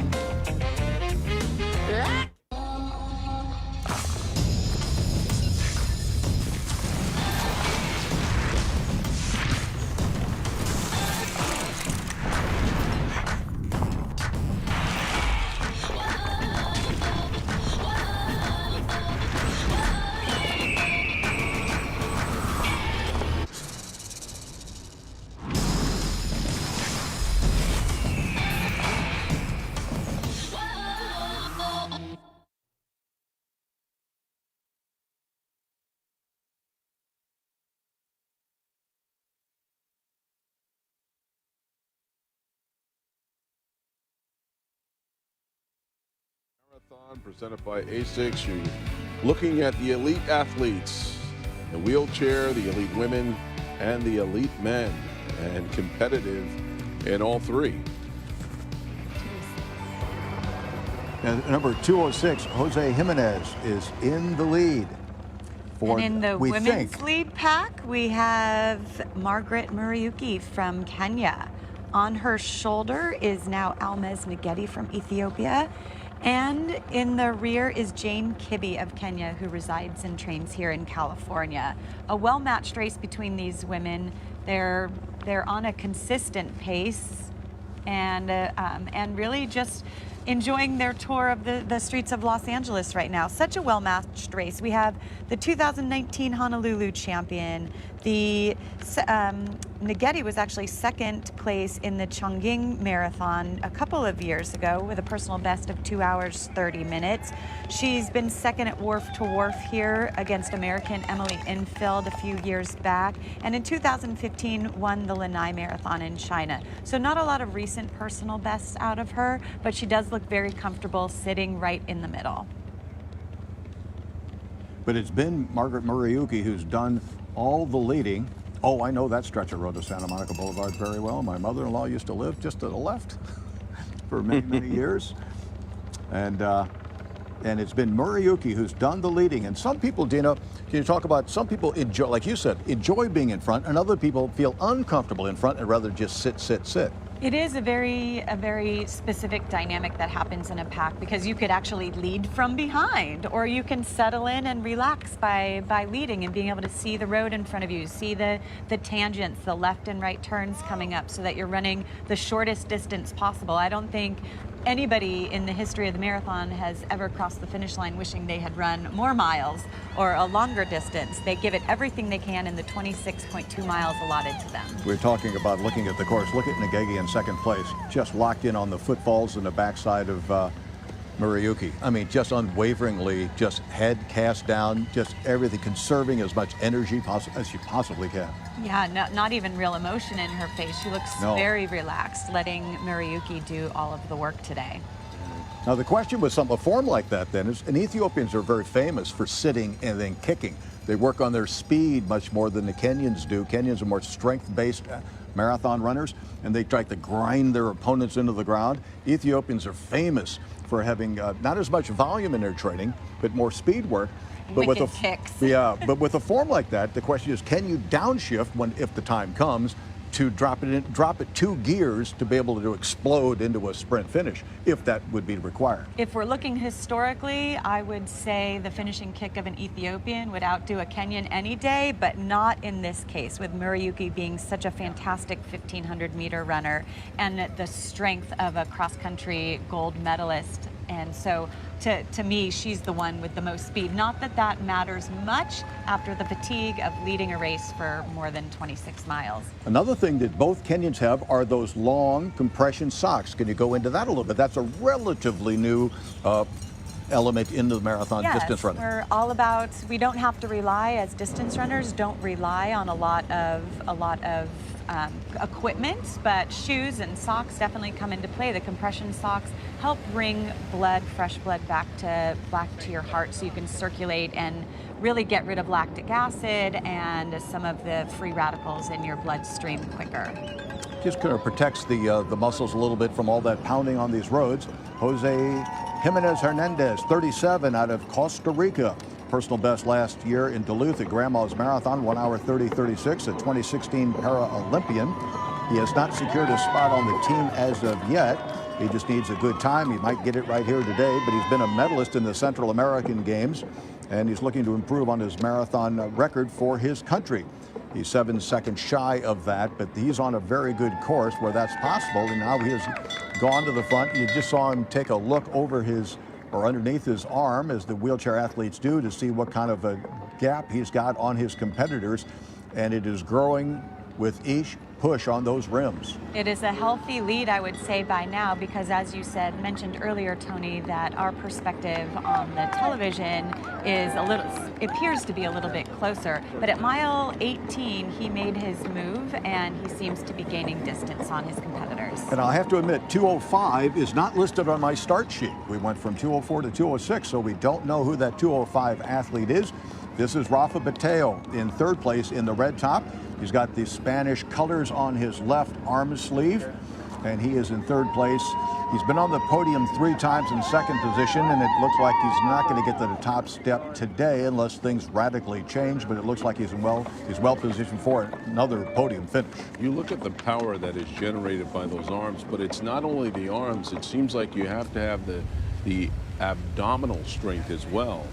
Marathon presented by ASICS. You're looking at the elite athletes, the wheelchair, the elite women, and the elite men, and competitive in all three. And number 206, Jose Jimenez, is in the lead. for, And in the we women's think. lead pack, we have Margaret Muriuki from Kenya. On her shoulder is now Almaz Ngeti from Ethiopia. And in the rear is Jane Kibbe of Kenya, who resides and trains here in California. A well-matched race between these women. They're on a consistent pace and really just enjoying their tour of the streets of Los Angeles right now. Such a well-matched race. We have the 2019 Honolulu champion. The Ngeti was actually second place in the Chongqing Marathon a couple of years ago with a personal best of 2 hours, 30 minutes. She's been second at Wharf to Wharf here against American Emily Infield a few years back. And in 2015 won the Lanai Marathon in China. So not a lot of recent personal bests out of her, but she does look very comfortable sitting right in the middle. But it's been Margaret Muriuki who's done all the leading. Oh, I know that stretch of road to Santa Monica Boulevard very well. My mother-in-law used to live just to the left for many, many years. And it's been Muriuki who's done the leading. And some people, Dina, can you talk about, some people enjoy, like you said, enjoy being in front, and other people feel uncomfortable in front and rather just sit. It is a very specific dynamic that happens in a pack, because you could actually lead from behind, or you can settle in and relax by leading and being able to see the road in front of you, see the tangents, the left and right turns coming up, so that you're running the shortest distance possible. I don't think anybody in the history of the marathon has ever crossed the finish line wishing they had run more miles or a longer distance. They give it everything they can in the 26.2 miles allotted to them. We're talking about looking at the course. Look at Ngeti in second place, just locked in on the footfalls and the backside of Muriuki. I mean, just unwaveringly, just head cast down, just everything, conserving as much energy as you possibly can. Yeah, not even real emotion in her face. She looks very relaxed, letting Muriuki do all of the work today. Now, the question with a form like that then is, and Ethiopians are very famous for sitting and then kicking. They work on their speed much more than the Kenyans do. Kenyans are more strength-based marathon runners, and they try to grind their opponents into the ground. Ethiopians are famous for having not as much volume in their training, but more speed work. But Wicked kicks. Yeah, but with a form like that, the question is, can you downshift if the time comes to drop it 2 gears to be able to explode into a sprint finish, if that would be required? If we're looking historically, I would say the finishing kick of an Ethiopian would outdo a Kenyan any day, but not in this case, with Muriuki being such a fantastic 1,500-meter runner and the strength of a cross-country gold medalist. And so to me, she's the one with the most speed. Not that that matters much after the fatigue of leading a race for more than 26 miles. Another thing that both Kenyans have are those long compression socks. Can you go into that a little bit? That's a relatively new element in the marathon distance running. We're all about, we don't have to rely, as distance runners, don't rely on a lot of equipment, but shoes and socks definitely come into play. The compression socks help bring fresh blood back to your heart, so you can circulate and really get rid of lactic acid and some of the free radicals in your bloodstream quicker. Just kind of protects the muscles a little bit from all that pounding on these roads. Jose Jimenez Hernandez, 37, out of Costa Rica. Personal best last year in Duluth at Grandma's Marathon, 1 hour 30:36, a 2016 Paralympian. He has not secured a spot on the team as of yet. He just needs a good time. He might get it right here today, but he's been a medalist in the Central American Games, and he's looking to improve on his marathon record for his country. He's 7 seconds shy of that, but he's on a very good course where that's possible, and now he has gone to the front. You just saw him take a look over or underneath his arm, as the wheelchair athletes do, to see what kind of a gap he's got on his competitors, and it is growing with each push on those rims. It is a healthy lead, I would say, by now, because as you mentioned earlier, Tony, that our perspective on the television is appears to be a little bit closer. But at mile 18, he made his move, and he seems to be gaining distance on his competitors. And I have to admit, 2:05 is not listed on my start sheet. We went from 2:04 to 2:06, so we don't know who that 2:05 athlete is. This is Rafa Bateo in third place in the red top. He's got the Spanish colors on his left arm sleeve. and he is in third place. He's been on the podium 3 times in second position, and it looks like he's not going to get to the top step today unless things radically change, but it looks like he's well positioned for another podium finish. You look at the power that is generated by those arms, but it's not only the arms. It seems like you have to have the abdominal strength as well.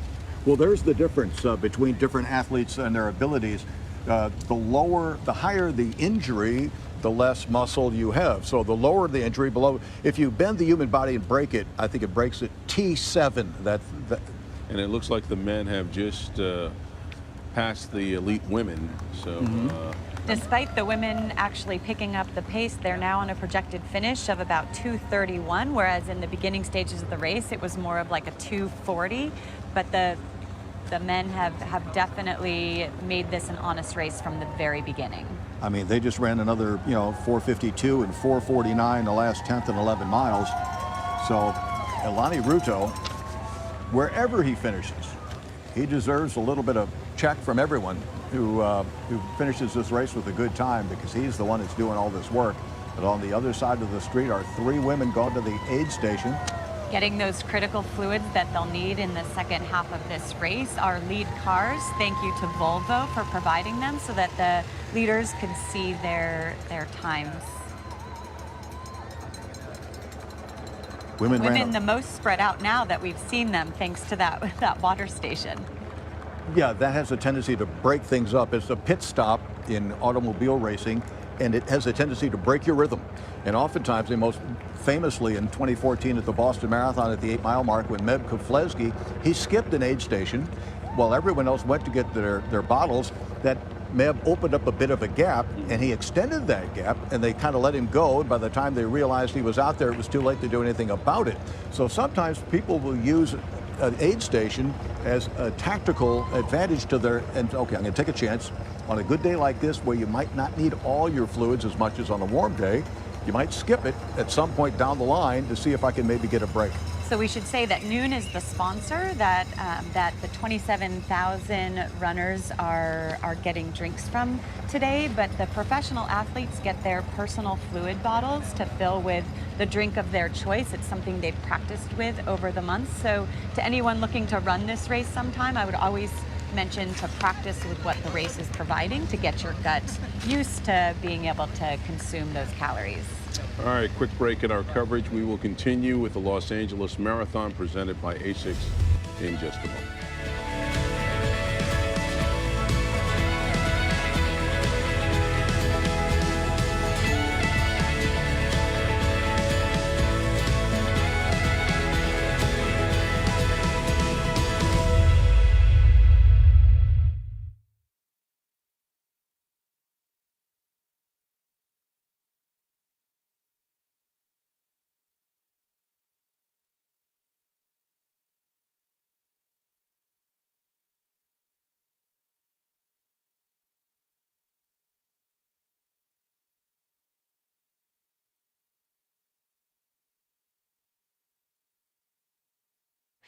Well, there's the difference between different athletes and their abilities. The higher the injury, the less muscle you have. So the lower the injury, if you bend the human body and break it, I think it breaks at T7. And it looks like the men have just passed the elite women. So. Despite the women actually picking up the pace, they're now on a projected finish of about 2:31, whereas in the beginning stages of the race, it was more of like a 2:40. But the men have definitely made this an honest race from the very beginning. I mean, they just ran another, 4:52 and 4:49 the last 10th and 11 miles. So Elani Ruto, wherever he finishes, he deserves a little bit of check from everyone who finishes this race with a good time, because he's the one that's doing all this work. But on the other side of the street are 3 women going to the aid station, getting those critical fluids that they'll need in the second half of this race. Our lead cars, thank you to Volvo for providing them so that the leaders can see their times. Women the most spread out now that we've seen them, thanks to that water station. Yeah, that has a tendency to break things up. It's a pit stop in automobile racing, and it has a tendency to break your rhythm. And oftentimes, and most famously in 2014 at the Boston Marathon at the 8-mile mark, when Meb Keflezighi, he skipped an aid station while everyone else went to get their bottles. That Meb opened up a bit of a gap, and he extended that gap, and they kind of let him go. And by the time they realized he was out there, it was too late to do anything about it. So sometimes people will use an aid station as a tactical advantage to okay, I'm going to take a chance. On a good day like this, where you might not need all your fluids as much as on a warm day, you might skip it at some point down the line to see if I can maybe get a break. So we should say that Noon is the sponsor, that the 27,000 runners are getting drinks from today, but the professional athletes get their personal fluid bottles to fill with the drink of their choice. It's something they've practiced with over the months. So to anyone looking to run this race sometime, I would always mention to practice with what the race is providing to get your gut used to being able to consume those calories. All right, quick break in our coverage. We will continue with the Los Angeles Marathon presented by ASICS in just a moment.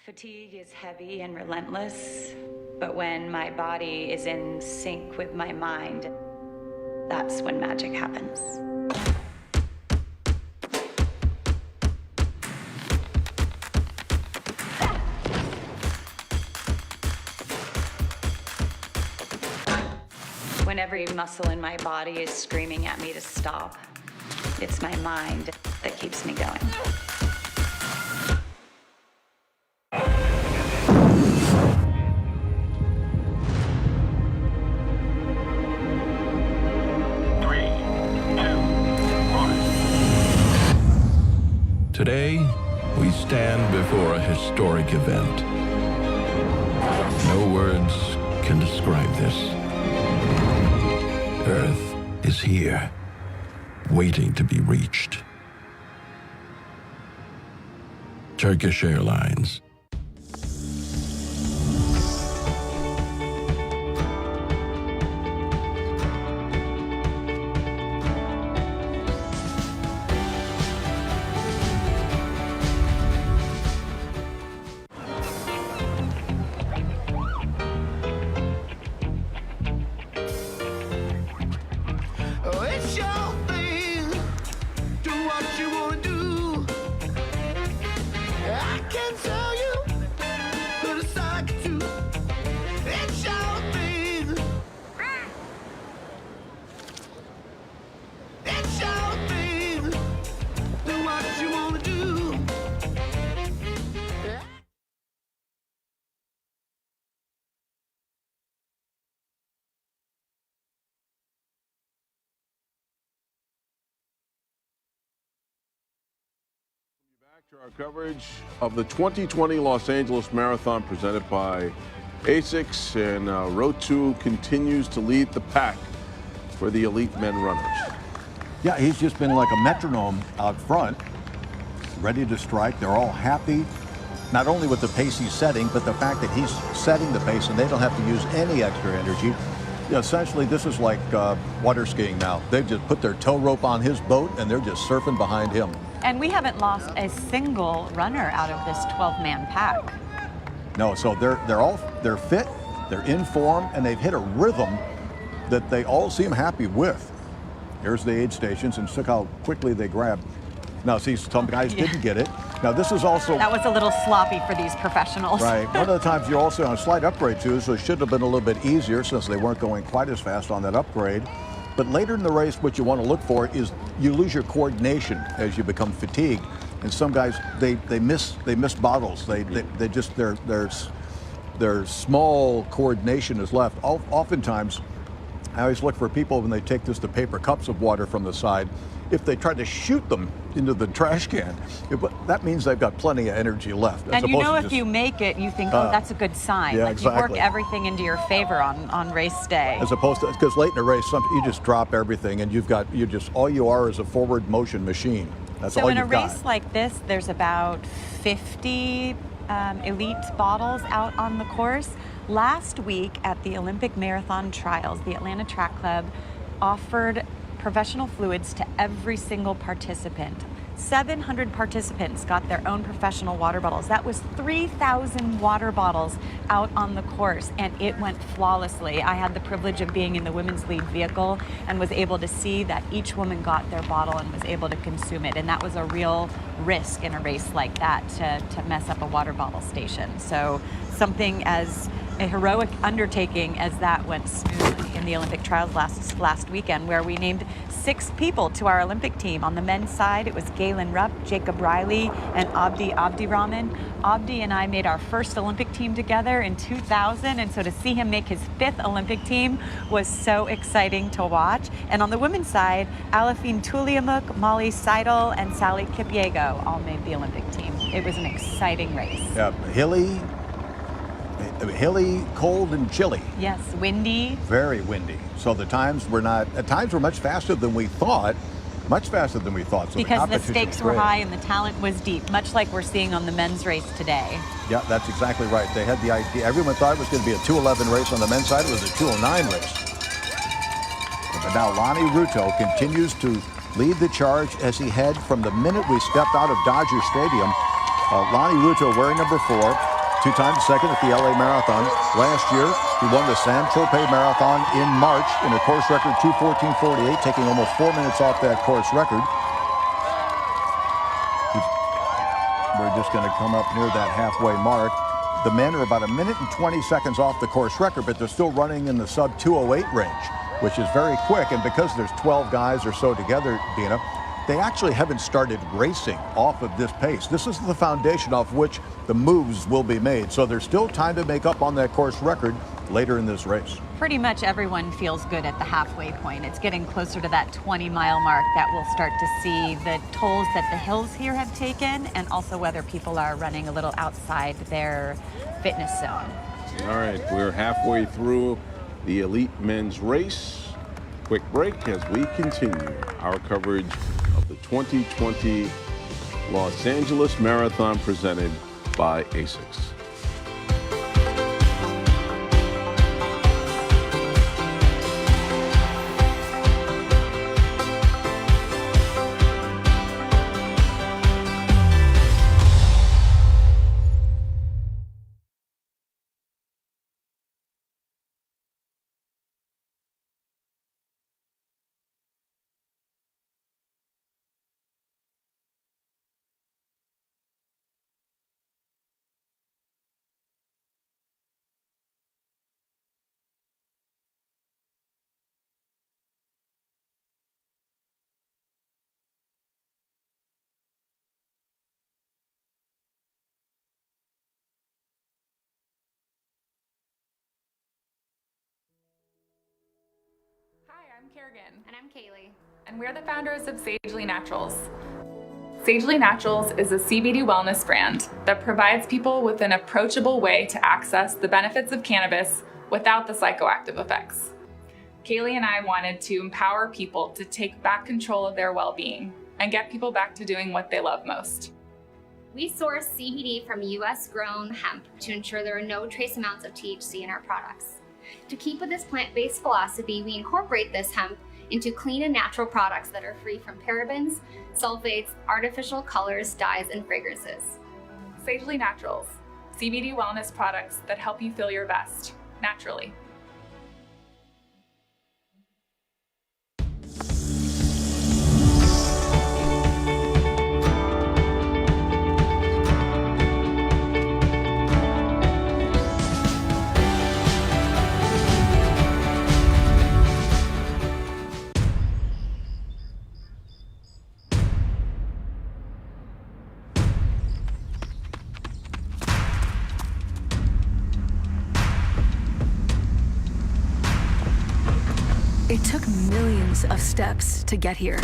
Fatigue is heavy and relentless, but when my body is in sync with my mind, that's when magic happens. When every muscle in my body is screaming at me to stop, it's my mind that keeps me going. Today, we stand before a historic event. No words can describe this. Earth is here, waiting to be reached. Turkish Airlines. It's your thing. Do what Our coverage of the 2020 Los Angeles Marathon presented by ASICS, and Rotu continues to lead the pack for the elite men runners. Yeah, he's just been like a metronome out front, ready to strike. They're all happy, not only with the pace he's setting, but the fact that he's setting the pace and they don't have to use any extra energy. Yeah, essentially, this is like water skiing now. They've just put their tow rope on his boat and they're just surfing behind him. And we haven't lost a single runner out of this 12-man pack. No, so they're fit, they're in form, and they've hit a rhythm that they all seem happy with. Here's the aid stations, and look how quickly they grab. Now, see, some guys didn't get it. Now, this is also... That was a little sloppy for these professionals. Right. One of the times you're also on a slight upgrade, too, so it should have been a little bit easier since they weren't going quite as fast on that upgrade. But later in the race, what you want to look for is you lose your coordination as you become fatigued. And some guys, they miss bottles. They just, their small coordination is left. Oftentimes, I always look for people when they take just the paper cups of water from the side. If they try to shoot them into the trash can, that means they've got plenty of energy left. And you know, if you make it, you think, oh, that's a good sign. Yeah, like exactly. You work everything into your favor on race day. As opposed to, because late in a race, you just drop everything and all you are is a forward motion machine. That's all you've got. So in a race like this, there's about 50 elite bottles out on the course. Last week at the Olympic Marathon Trials, the Atlanta Track Club offered professional fluids to every single participant. 700 participants got their own professional water bottles. That was 3,000 water bottles out on the course, and it went flawlessly. I had the privilege of being in the women's lead vehicle and was able to see that each woman got their bottle and was able to consume it. And that was a real risk in a race like that, to mess up a water bottle station. So something as a heroic undertaking as that went smoothly in the Olympic trials last weekend, where we named 6 people to our Olympic team. On the men's side, it was Galen Rupp, Jacob Riley, and Abdi Abdirahman. Abdi and I made our first Olympic team together in 2000, and so to see him make his 5th Olympic team was so exciting to watch. And on the women's side, Alafine Tuliamuk, Molly Seidel, and Sally Kipyego all made the Olympic team. It was an exciting race. Yeah, hilly, cold, and chilly. Yes, windy. Very windy. So the times were much faster than we thought. So because the stakes were high and the talent was deep, much like we're seeing on the men's race today. Yeah, that's exactly right. They had the idea. Everyone thought it was going to be a 2:11 race on the men's side. It was a 2:09 race. But now Lonnie Ruto continues to lead the charge as he had from the minute we stepped out of Dodger Stadium. Lonnie Ruto wearing number 4. 2 times second at the LA Marathon. Last year, he won the San Tropez Marathon in March in a course record 2:14:48, taking almost 4 minutes off that course record. We're just going to come up near that halfway mark. The men are about 1 minute and 20 seconds off the course record, but they're still running in the sub 2:08 range, which is very quick. And because there's 12 guys or so together, Dina, they actually haven't started racing off of this pace. This is the foundation off which the moves will be made. So there's still time to make up on that course record later in this race. Pretty much everyone feels good at the halfway point. It's getting closer to that 20-mile mark that we'll start to see the tolls that the hills here have taken, and also whether people are running a little outside their fitness zone. All right, we're halfway through the elite men's race. Quick break as we continue our coverage of the 2020 Los Angeles Marathon presented by ASICS. Hi, I'm Kerrigan. And I'm Kaylee. And we're the founders of Sagely Naturals. Sagely Naturals is a CBD wellness brand that provides people with an approachable way to access the benefits of cannabis without the psychoactive effects. Kaylee and I wanted to empower people to take back control of their well-being and get people back to doing what they love most. We source CBD from US-grown hemp to ensure there are no trace amounts of THC in our products. To keep with this plant-based philosophy, we incorporate this hemp into clean and natural products that are free from parabens, sulfates, artificial colors, dyes, and fragrances. Sagely Naturals, CBD wellness products that help you feel your best, naturally. It took millions of steps to get here.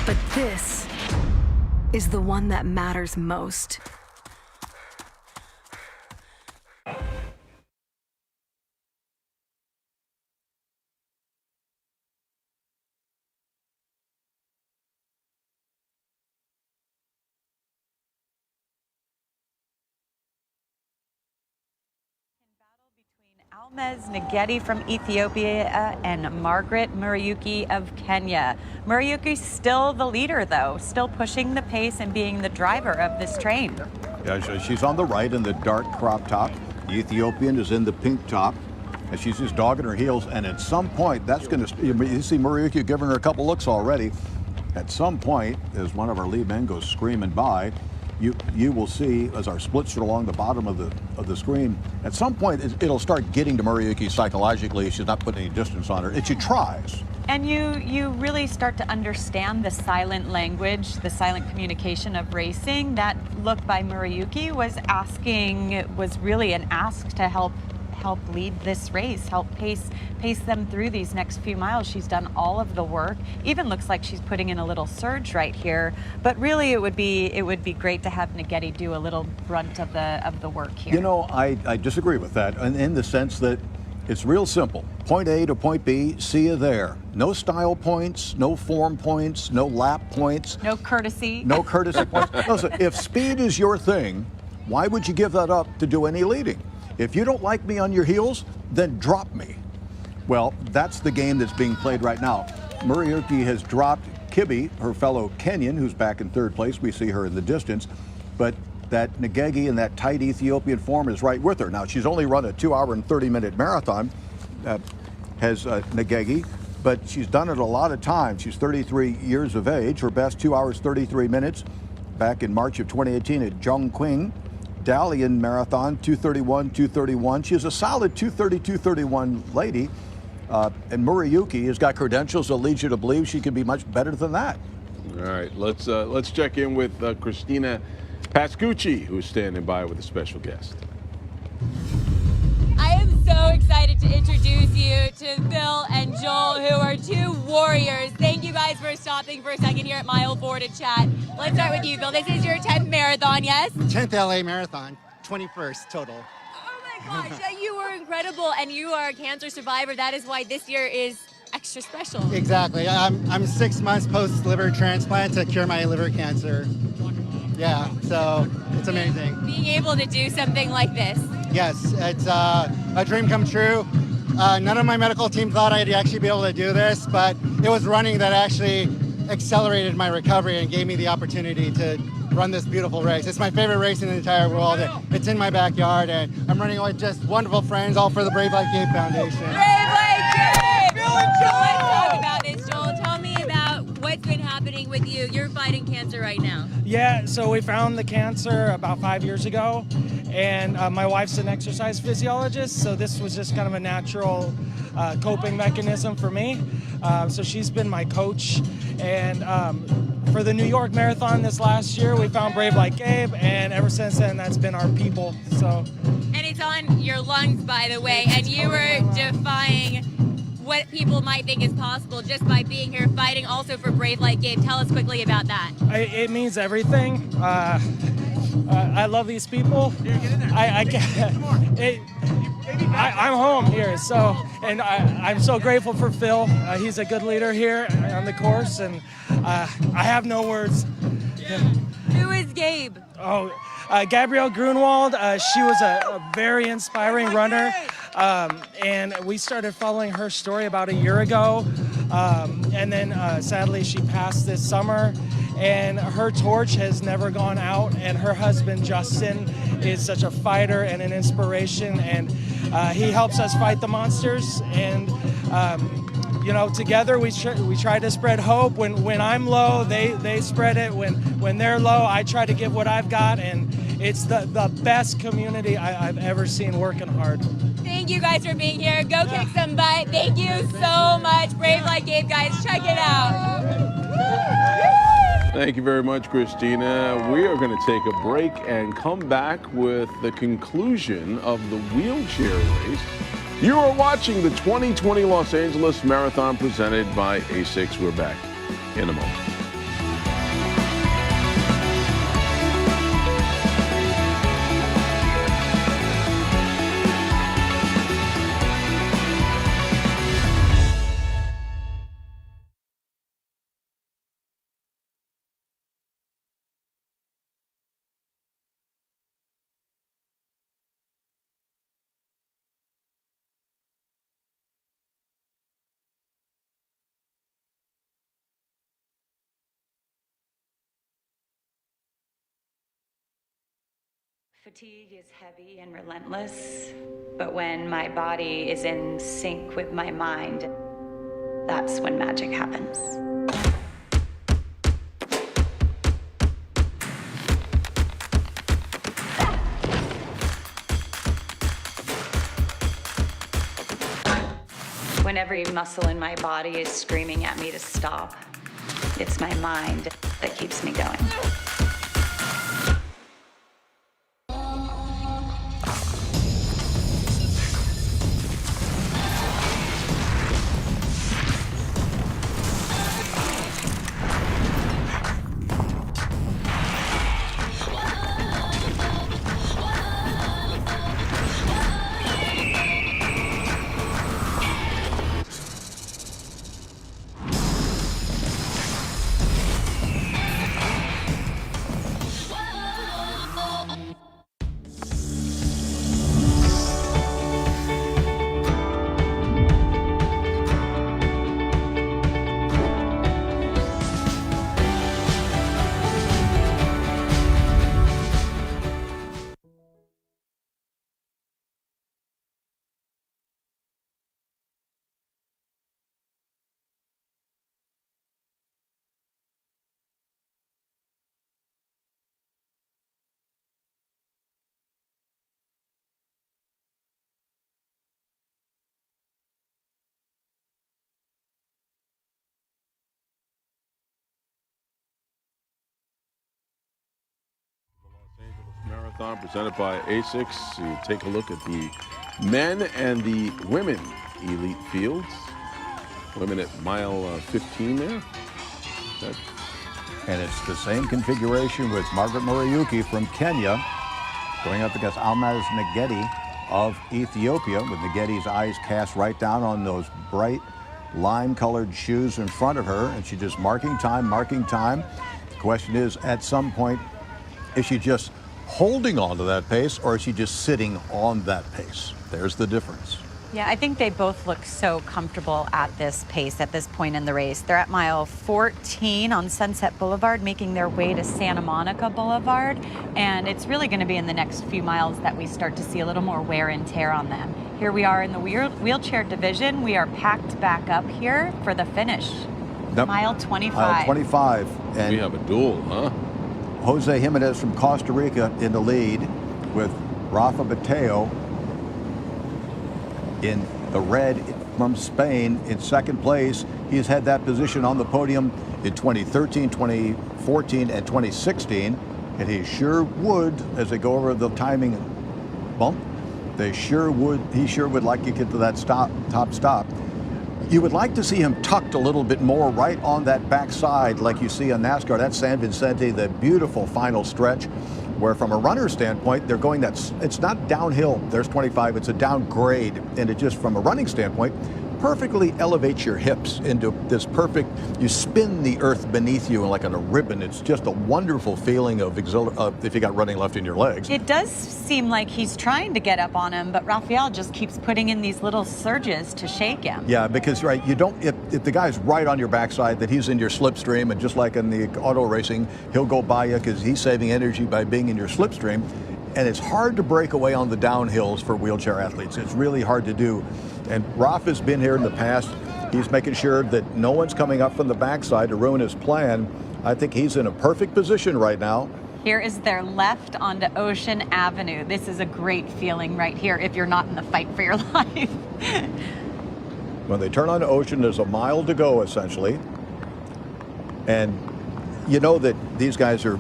But this is the one that matters most. Almaz Negedi from Ethiopia and Margaret Muriuki of Kenya. Muriuki's still the leader, though, still pushing the pace and being the driver of this train. Yeah, she's on the right in the dark crop top. The Ethiopian is in the pink top. And she's just dogging her heels. And at some point, that's going to, you see Muriuki giving her a couple looks already. At some point, as one of our lead men goes screaming by, you will see as our splits are along the bottom of the screen. At some point, it'll start getting to Muriuki psychologically. She's not putting any distance on her. She tries. And you really start to understand the silent language, the silent communication of racing. That look by Muriuki was really an ask to help lead this race, help pace them through these next few miles. She's done all of the work. Even looks like she's putting in a little surge right here. But really, it would be great to have Negedi do a little brunt of the work here. You know, I disagree with that, in the sense that it's real simple. Point A to point B, see you there. No style points, no form points, no lap points. No courtesy. No courtesy points. Listen, if speed is your thing, why would you give that up to do any leading? If you don't like me on your heels, then drop me. Well, that's the game that's being played right now. Muriuki has dropped Kibi, her fellow Kenyan, who's back in third place. We see her in the distance. But that Negedi in that tight Ethiopian form is right with her. Now, she's only run a 2-hour and 30-minute marathon, has Negedi, but she's done it a lot of times. She's 33 years of age. Her best 2 hours, 33 minutes back in March of 2018 at Zhongqing. Dalian Marathon, 2:31. She's a solid 2:30, 2:31 lady. And Muriuki has got credentials that lead you to believe she can be much better than that. All right, let's check in with Christina Pascucci, who's standing by with a special guest. I am so excited to introduce you to Bill and Joel, who are two warriors. Thank you guys for stopping for a second here at Mile 4 to chat. Let's start with you, Bill. This is your 10th marathon, yes? 10th LA Marathon, 21st total. Oh my gosh, you were incredible, and you are a cancer survivor. That is why this year is extra special. Exactly. I'm 6 months post liver transplant to cure my liver cancer. Yeah, so it's amazing. Being able to do something like this. Yes, it's a dream come true. None of my medical team thought I'd actually be able to do this, but it was running that actually accelerated my recovery and gave me the opportunity to run this beautiful race. It's my favorite race in the entire world. It's in my backyard, and I'm running with just wonderful friends, all for the Brave Like Gabe Foundation. Brave Like Gabe! Let's talk about this, Joel. Tell me about what's been happening with you. You're fighting cancer right now. Yeah, so we found the cancer about 5 years ago, and my wife's an exercise physiologist, so this was just kind of a natural coping mechanism for me. So she's been my coach, and for the New York Marathon this last year, we found Brave Like Gabe, and ever since then, that's been our people. So. And it's on your lungs, by the way, and you were defying what people might think is possible just by being here fighting also for Brave Like Gabe. Tell us quickly about that. It means everything. I love these people. I'm home here, so, and I'm so grateful for Phil. He's a good leader here on the course, and I have no words. Who is Gabe? Gabrielle Grunwald. She was a very inspiring runner, and we started following her story about a year ago, and then sadly she passed this summer, and her torch has never gone out, and her husband Justin is such a fighter and an inspiration, and he helps us fight the monsters, and you know, together we try to spread hope. When I'm low, they spread it. When they're low, I try to give what I've got, and it's the best community I've ever seen working hard. Thank you guys for being here. Go kick some butt. Thank you so much. Brave Like Gabe, guys. Check it out. Thank you very much, Christina. We are going to take a break and come back with the conclusion of the wheelchair race. You are watching the 2020 Los Angeles Marathon presented by ASICS. We're back in a moment. Fatigue is heavy and relentless, but when my body is in sync with my mind, that's when magic happens. When every muscle in my body is screaming at me to stop, it's my mind that keeps me going. Marathon presented by ASICS. You take a look at the men and the women elite fields. Women at mile 15 there. And it's the same configuration with Margaret Murayuki from Kenya going up against Almaz Negedi of Ethiopia, with Negedi's eyes cast right down on those bright lime-colored shoes in front of her, and she's just marking time. The question is, at some point, is she just holding on to that pace, or is she just sitting on that pace? There's the difference. Yeah, I think they both look so comfortable at this pace at this point in the race. They're at mile 14 on Sunset Boulevard, making their way to Santa Monica Boulevard. And it's really going to be in the next few miles that we start to see a little more wear and tear on them. Here we are in the wheelchair division. We are packed back up here for the finish. Yep. Mile 25. Mile 25. And we have a duel, huh? Jose Jimenez from Costa Rica in the lead, with Rafa Mateo in the red from Spain in second place. He's had that position on the podium in 2013, 2014, and 2016. And he sure would, as they go over the timing bump, he sure would like to get to that top stop. You would like to see him tucked a little bit more right on that backside like you see on NASCAR. That's San Vicente, the beautiful final stretch, where from a runner standpoint, they're going it's not downhill. There's 25, it's a downgrade. And it just, from a running standpoint, perfectly elevates your hips into this perfect, you spin the earth beneath you like on a ribbon. It's just a wonderful feeling of if you got running left in your legs. It does seem like he's trying to get up on him, but Rafael just keeps putting in these little surges to shake him. Yeah, because you don't, if the guy's right on your backside, that he's in your slipstream, and just like in the auto racing, he'll go by you because he's saving energy by being in your slipstream. And it's hard to break away on the downhills for wheelchair athletes. It's really hard to do. And Rafa's been here in the past. He's making sure that no one's coming up from the backside to ruin his plan. I think he's in a perfect position right now. Here is their left onto Ocean Avenue. This is a great feeling right here if you're not in the fight for your life. When they turn on Ocean, there's a mile to go, essentially. And you know that these guys are,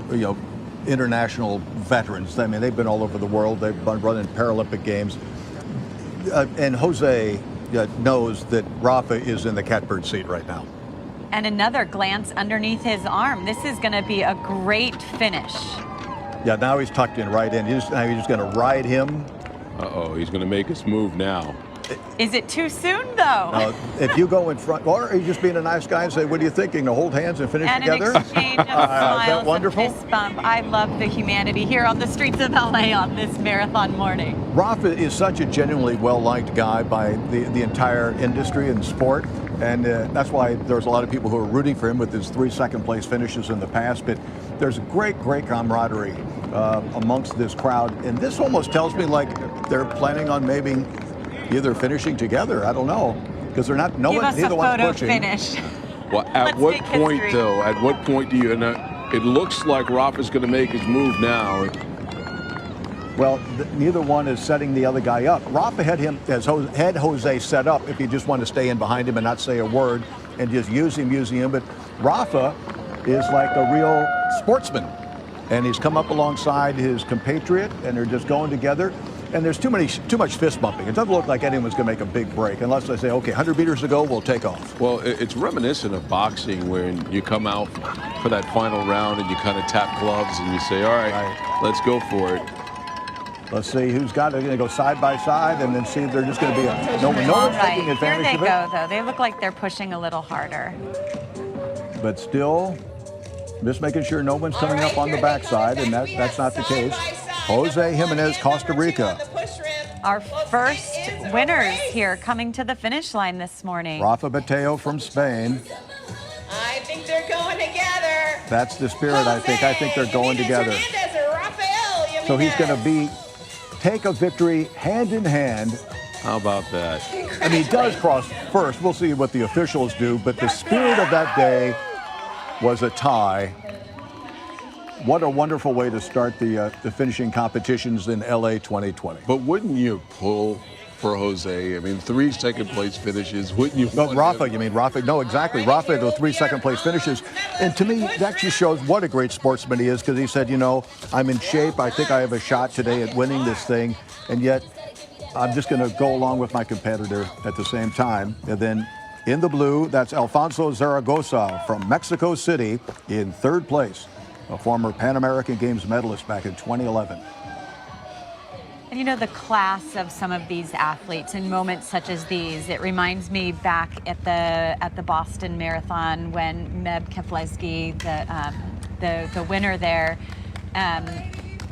international veterans. I mean, they've been all over the world. They've been running Paralympic Games. And Jose knows that Rafa is in the catbird seat right now. And another glance underneath his arm. This is going to be a great finish. Yeah, now he's tucked in right in. Now he's just going to ride him. Uh-oh, he's going to make his move now. Is it too soon, though? Now, if you go in front, or are you just being a nice guy and say, what are you thinking, to hold hands and finish and together? An exchange of smiles, is that wonderful? A fist bump. I love the humanity here on the streets of LA on this marathon morning. Rafa is such a genuinely well-liked guy by the entire industry and sport. And that's why there's a lot of people who are rooting for him with his 3 second-place finishes in the past. But there's great camaraderie amongst this crowd. And this almost tells me like they're planning on maybe either finishing together. I don't know, because they're not. Neither one's pushing. Finish. Well, at what point, though? At what point do you? It looks like Rafa's going to make his move now. Well, neither one is setting the other guy up. Rafa had Jose set up if he just wanted to stay in behind him and not say a word and just using him. But Rafa is like a real sportsman, and he's come up alongside his compatriot, and they're just going together. And there's too much fist bumping. It doesn't look like anyone's going to make a big break unless they say, okay, 100 meters to go, we'll take off. Well, it's reminiscent of boxing when you come out for that final round and you kind of tap gloves and you say, all right. Let's go for it. Let's see who's got it. They're going to go side by side and then see if they're just going to be no one's taking advantage Here of they it. go, though. They look like they're pushing a little harder. But still, just making sure no one's coming up on the backside, and that's not the case. Jose Jimenez, Costa Rica. Our first winners here coming to the finish line this morning. Rafa Mateo from Spain. I think they're going together. That's the spirit, I think. I think they're going together. So he's going to take a victory hand in hand. How about that? I mean, he does cross first. We'll see what the officials do, but the spirit of that day was a tie. What a wonderful way to start the finishing competitions in LA 2020. But wouldn't you pull for Jose? I mean, 3 second-place finishes. Wouldn't you? No, Rafa. You mean Rafa? No, exactly. Rafa, the 3 second-place finishes. And to me, that just shows what a great sportsman he is, because he said, I'm in shape. I think I have a shot today at winning this thing. And yet, I'm just going to go along with my competitor at the same time. And then in the blue, that's Alfonso Zaragoza from Mexico City in 3rd place. A former Pan American Games medalist back in 2011. And the class of some of these athletes in moments such as these, it reminds me back at the Boston Marathon when Meb Keflezighi, the winner there,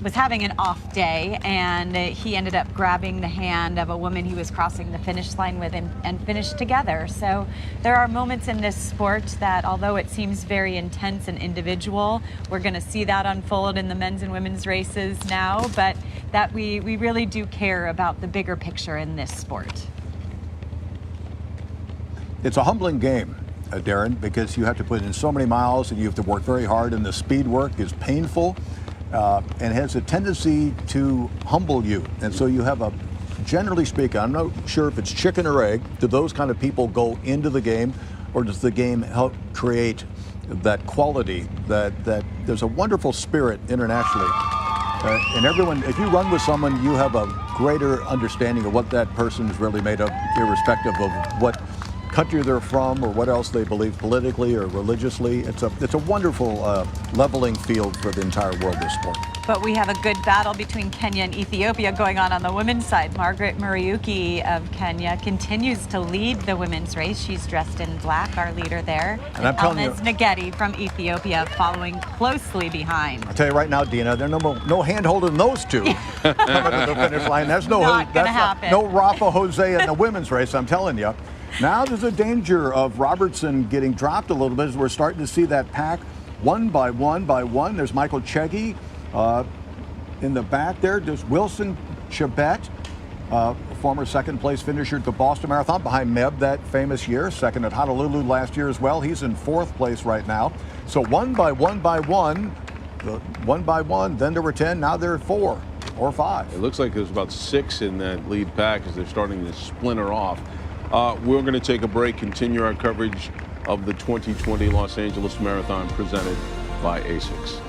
was having an off day, and he ended up grabbing the hand of a woman he was crossing the finish line with and finished together. So there are moments in this sport that, although it seems very intense and individual, we're going to see that unfold in the men's and women's races now, but that we really do care about the bigger picture in this sport. It's a humbling game, Darren, because you have to put in so many miles and you have to work very hard, and the speed work is painful. And has a tendency to humble you. And so you have generally speaking, I'm not sure if it's chicken or egg, do those kind of people go into the game, or does the game help create that quality, that there's a wonderful spirit internationally. And everyone, if you run with someone, you have a greater understanding of what that person is really made of, irrespective of what country they're from or what else they believe politically or religiously. It's a wonderful leveling field for the entire world this sport. But we have a good battle between Kenya and Ethiopia going on the women's side. Margaret Muriuki of Kenya continues to lead the women's race. She's dressed in black, our leader there. And I'm telling you, Elmas Negedi from Ethiopia following closely behind. I'll tell you right now, Dina, there's no hand holding those two coming to the finish line. That's no Rafa Jose in the women's race, I'm telling you. Now there's a danger of Robertson getting dropped a little bit as we're starting to see that pack one by one. There's Michael Chege in the back there. There's Wilson Chebet, former second place finisher at the Boston Marathon behind Meb that famous year, second at Honolulu last year as well. He's in fourth place right now. So one by one, then there were 10, now there are 4 or 5. It looks like there's about 6 in that lead pack as they're starting to splinter off. We're going to take a break, continue our coverage of the 2020 Los Angeles Marathon presented by ASICS.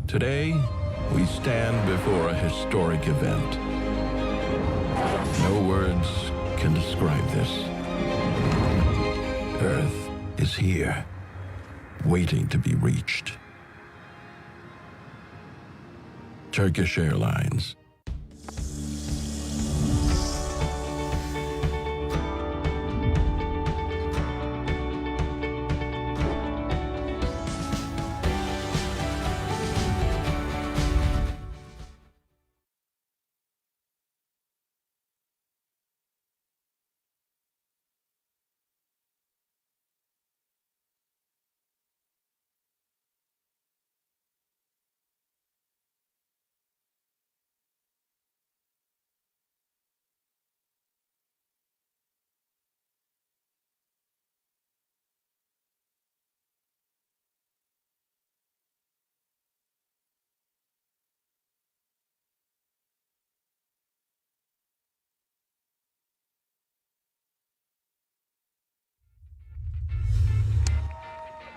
Today, we stand before a historic event. No words can describe this. Earth is here, waiting to be reached. Turkish Airlines.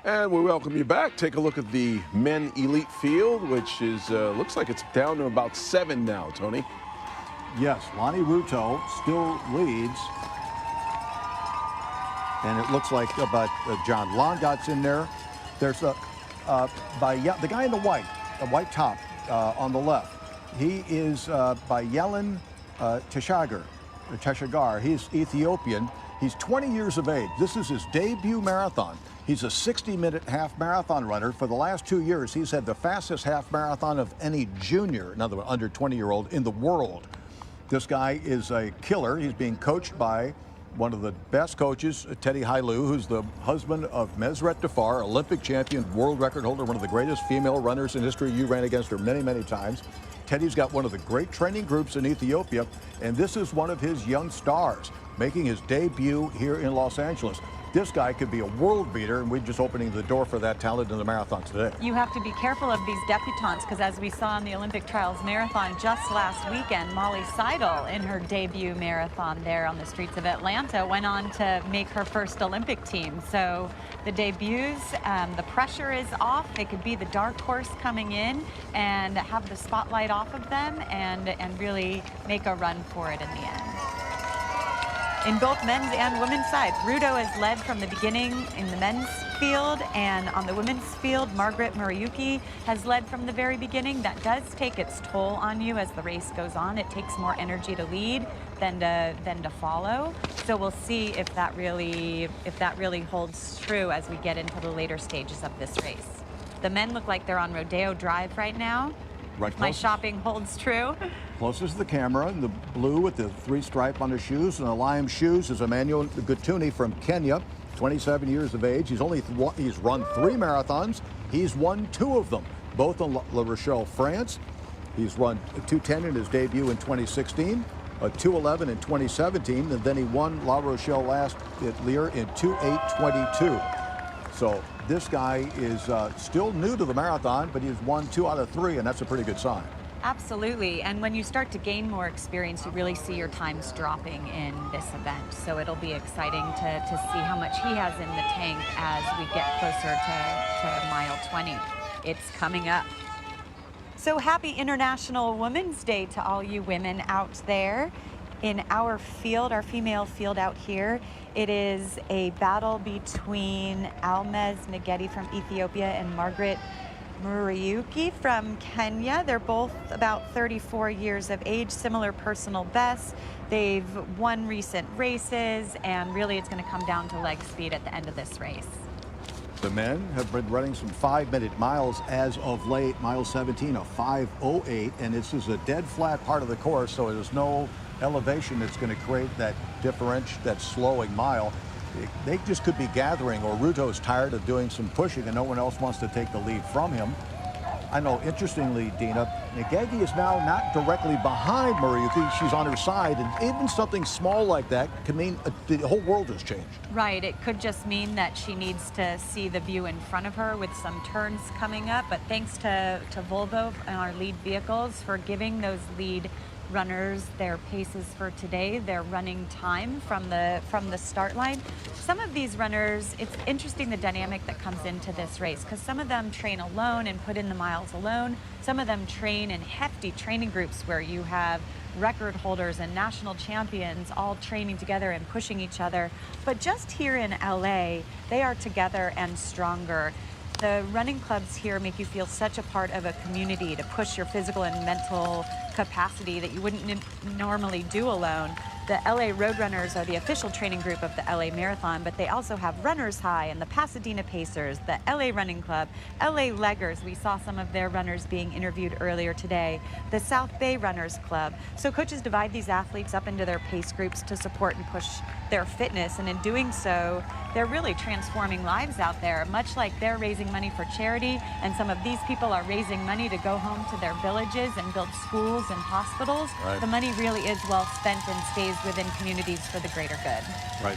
And we welcome you back. Take a look at the men elite field, which is looks like it's down to about 7 now, Tony. Yes, Lonnie Ruto still leads. And it looks like about John Longot's in there. There's the guy in the white top on the left. He is by Yelen Teshagar. He's Ethiopian. He's 20 years of age. This is his debut marathon. He's a 60-minute half marathon runner. For the last 2 years, he's had the fastest half marathon of any junior, in other words, under 20-year-old in the world. This guy is a killer. He's being coached by one of the best coaches, Teddy Hailu, who's the husband of Mesret Defar, Olympic champion, world record holder, one of the greatest female runners in history. You ran against her many, many times. Teddy's got one of the great training groups in Ethiopia, and this is one of his young stars making his debut here in Los Angeles. This guy could be a world beater, and we're just opening the door for that talent in the marathon today. You have to be careful of these debutantes because as we saw in the Olympic Trials Marathon just last weekend, Molly Seidel in her debut marathon there on the streets of Atlanta went on to make her first Olympic team. So the debuts, the pressure is off. They could be the dark horse coming in and have the spotlight off of them and really make a run for it in the end. in both men's and women's sides. Rudo has led from the beginning in the men's field, and on the women's field, Margaret Murayuki has led from the very beginning. That does take its toll on you as the race goes on. It takes more energy to lead than to follow. So we'll see if that really holds true as we get into the later stages of this race. The men look like they're on Rodeo Drive right now. Right, My closest. shopping holds true. Closest to the camera, in the blue with the 3 stripe on the shoes and the lime shoes is Emmanuel Gutuni from Kenya, 27 years of age. He's run 3 marathons. He's won 2 of them, both in La Rochelle, France. He's run 2:10 in his debut in 2016, a 2:11 in 2017, and then he won La Rochelle last at Lier in 2:8:22. So this guy is still new to the marathon, but he's won 2 out of 3, and that's a pretty good sign. Absolutely, and when you start to gain more experience, you really see your times dropping in this event. So it'll be exciting to see how much he has in the tank as we get closer to mile 20. It's coming up. So happy International Women's Day to all you women out there. In our field, our female field out here, it is a battle between Almez Negedi from Ethiopia and Margaret Murayuki from Kenya. They're both about 34 years of age, similar personal bests. They've won recent races, and really it's going to come down to leg speed at the end of this race. The men have been running some 5-minute miles as of late. Mile 17, a 5:08, and this is a dead flat part of the course, so there's no elevation that's going to create that differential, that slowing mile. They just could be gathering, or Rudo's tired of doing some pushing and no one else wants to take the lead from him. I know, interestingly, Dina, Ngegi is now not directly behind Murayuki. She's on her side, and even something small like that can mean the whole world has changed. Right, it could just mean that she needs to see the view in front of her with some turns coming up, but thanks to Volvo and our lead vehicles for giving those lead runners their paces for today, their running time from the start line. Some of these runners, it's interesting the dynamic that comes into this race, because some of them train alone and put in the miles alone. Some of them train in hefty training groups where you have record holders and national champions all training together and pushing each other. But just here in LA, they are together and stronger. The running clubs here make you feel such a part of a community to push your physical and mental capacity that you wouldn't normally do alone. The LA Roadrunners are the official training group of the LA Marathon, but they also have Runners High and the Pasadena Pacers, the LA Running Club, LA Leggers. We saw some of their runners being interviewed earlier today. The South Bay Runners Club. So coaches divide these athletes up into their pace groups to support and push their fitness, and in doing so, they're really transforming lives out there, much like they're raising money for charity, and some of these people are raising money to go home to their villages and build schools and hospitals. Right. The money really is well spent and stays within communities for the greater good. Right.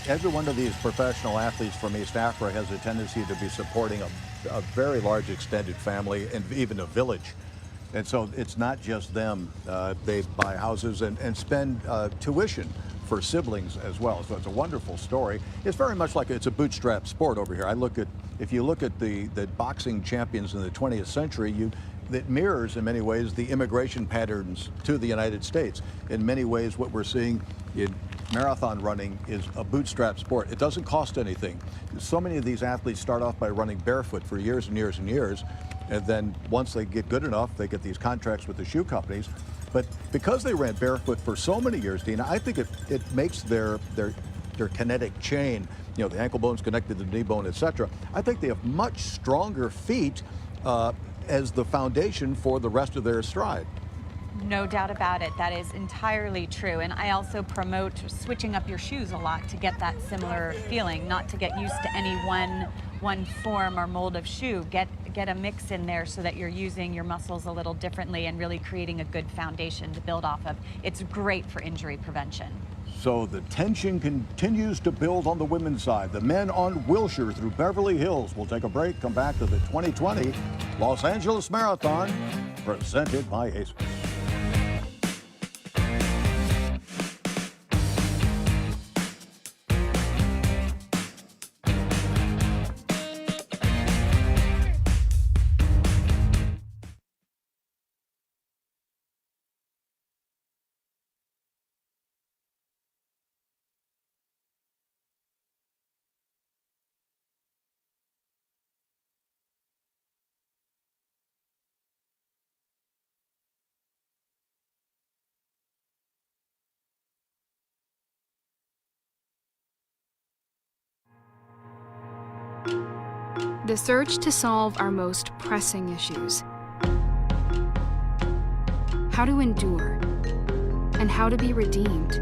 Every one of these professional athletes from East Africa has a tendency to be supporting a very large extended family and even a village. And so it's not just them. They buy houses and spend tuition for siblings as well. So it's a wonderful story. It's very much like it's a bootstrap sport over here. If you look at the boxing champions in the 20th century, that mirrors in many ways the immigration patterns to the United States. In many ways, what we're seeing in marathon running is a bootstrap sport. It doesn't cost anything. So many of these athletes start off by running barefoot for years and years and years, and then once they get good enough, they get these contracts with the shoe companies. But because they ran barefoot for so many years, Dina, I think it makes their kinetic chain, you know, the ankle bone's connected to the knee bone, etc. I think they have much stronger feet as the foundation for the rest of their stride. No doubt about it. That is entirely true. And I also promote switching up your shoes a lot to get that similar feeling, not to get used to any one form or mold of shoe. Get a mix in there so that you're using your muscles a little differently and really creating a good foundation to build off of. It's great for injury prevention. So the tension continues to build on the women's side. The men on Wilshire through Beverly Hills. We'll take a break, come back to the 2020 Los Angeles Marathon, presented by ASICS. The search to solve our most pressing issues. How to endure, and how to be redeemed.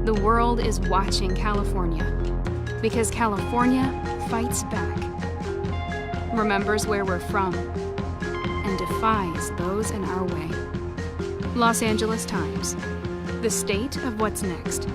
The world is watching California, because California fights back, remembers where we're from, and defies those in our way. Los Angeles Times, the state of what's next.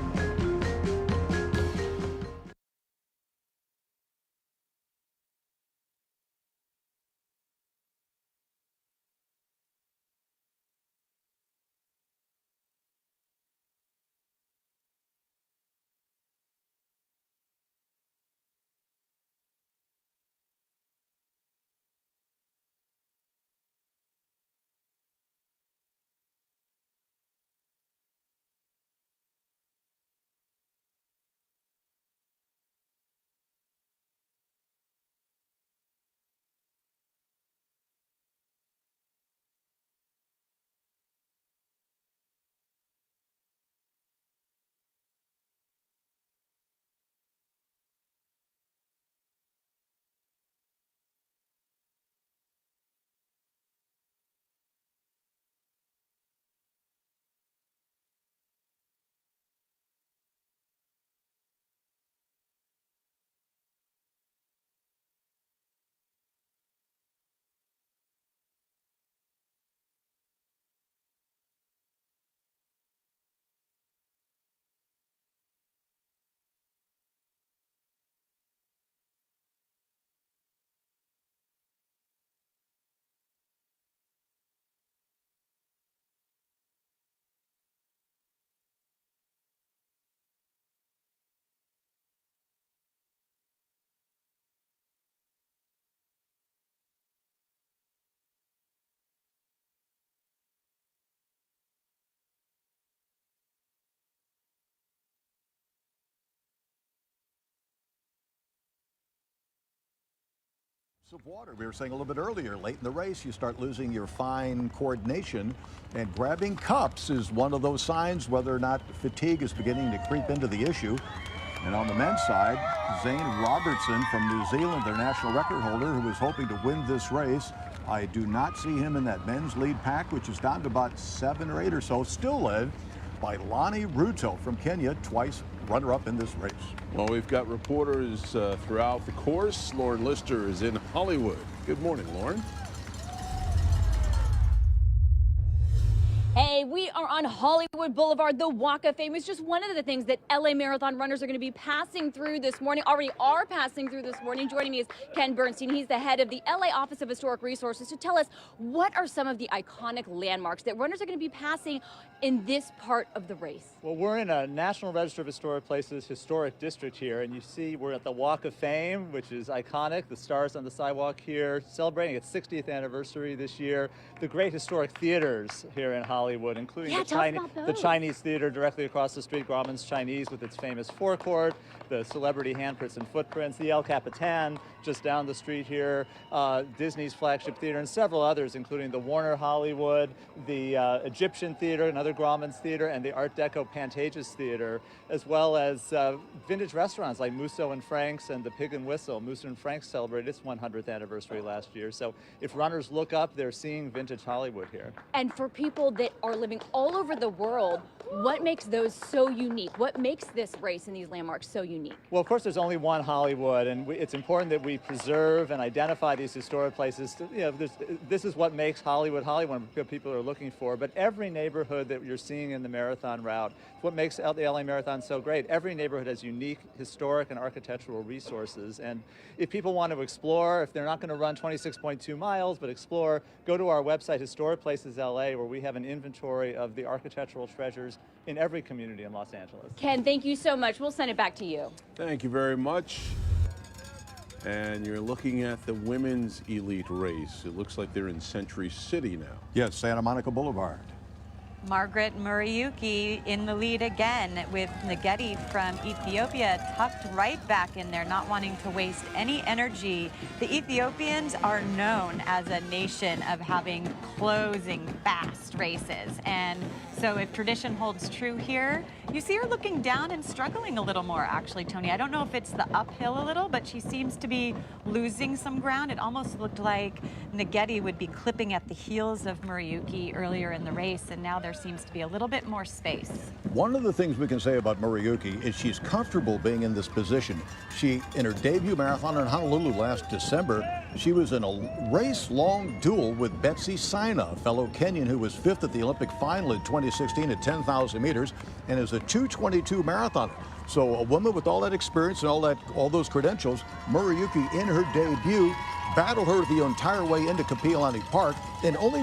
Of water. We were saying a little bit earlier, late in the race, you start losing your fine coordination, and grabbing cups is one of those signs whether or not fatigue is beginning to creep into the issue. And on the men's side, Zane Robertson from New Zealand, their national record holder, who was hoping to win this race. I do not see him in that men's lead pack, which is down to about 7 or 8 or so, still led by Lonnie Ruto from Kenya, twice runner-up in this race. Well, we've got reporters throughout the course. Lauren Lister is in Hollywood. Good morning, Lauren. Hey, we are on Hollywood Boulevard. The Walk of Fame is just one of the things that LA Marathon runners are going to be passing through this morning, already are passing through this morning. Joining me is Ken Bernstein. He's the head of the LA Office of Historic Resources to tell us what are some of the iconic landmarks that runners are going to be passing in this part of the race. Well, we're in a National Register of Historic Places historic district here, and you see we're at the Walk of Fame, which is iconic. The stars on the sidewalk here, celebrating its 60th anniversary this year. The great historic theaters here in Hollywood, including the Chinese Theater directly across the street, Grauman's Chinese with its famous forecourt, the celebrity handprints and footprints, the El Capitan just down the street here, Disney's flagship theater, and several others, including the Warner Hollywood, the Egyptian Theater, another Grauman's Theater, and the Art Deco Pantages Theater, as well as vintage restaurants like Musso and Frank's and the Pig and Whistle. Musso and Frank's celebrated its 100th anniversary last year. So if runners look up, they're seeing vintage Hollywood here. And for people that are living all over the world, what makes those so unique? What makes this race and these landmarks so unique? Well, of course, there's only one Hollywood, and it's important that we preserve and identify these historic places. This is what makes Hollywood Hollywood, what people are looking for. But every neighborhood that you're seeing in the marathon route, what makes the LA Marathon so great, every neighborhood has unique historic and architectural resources. And if people want to explore, if they're not going to run 26.2 miles, but explore, go to our website, Historic Places LA, where we have an inventory of the architectural treasures in every community in Los Angeles. Ken, thank you so much. We'll send it back to you. Thank you very much. And you're looking at the women's elite race. It looks like they're in Century City now. Yes, Santa Monica Boulevard. Margaret Muriuki in the lead again, with Ngeti from Ethiopia tucked right back in there, not wanting to waste any energy. The Ethiopians are known as a nation of having closing fast races, and So if tradition holds true here, you see her looking down and struggling a little more, actually, Tony. I don't know if it's the uphill a little, but she seems to be losing some ground. It almost looked like Nageti would be clipping at the heels of Murayuki earlier in the race, and now there seems to be a little bit more space. One of the things we can say about Murayuki is she's comfortable being in this position. She, in her debut marathon in Honolulu last December, she was in a race-long duel with Betsy Saina, a fellow Kenyan who was 5th at the Olympic final in 2016 at 10,000 meters and is a 2:22 marathoner. So a woman with all that experience and all those credentials, Murayuki in her debut battled her the entire way into Kapiolani Park and only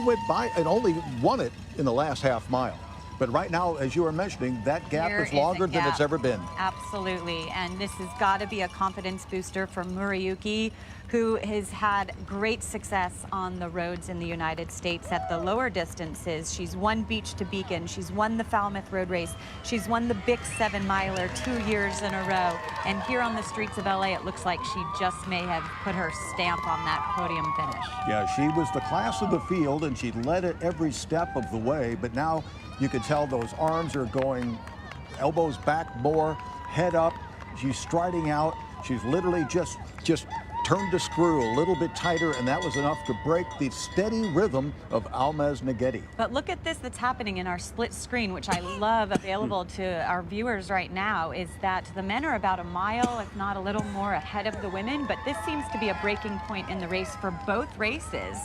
won it in the last half mile. But right now, as you were mentioning, that gap is longer than it's ever been. Absolutely, and this has got to be a confidence booster for Murayuki, who has had great success on the roads in the United States at the lower distances. She's won Beach to Beacon, she's won the Falmouth Road Race, she's won the Bic 7-miler 2 years in a row, and here on the streets of LA, it looks like she just may have put her stamp on that podium finish. Yeah, she was the class of the field, and she led it every step of the way, but now you can tell those arms are going elbows back more, head up. She's striding out. She's literally just turned the screw a little bit tighter, and that was enough to break the steady rhythm of Almaz Nageti. But look at this that's happening in our split screen, which I love available to our viewers right now, is that the men are about a mile, if not a little more, ahead of the women, but this seems to be a breaking point in the race for both races.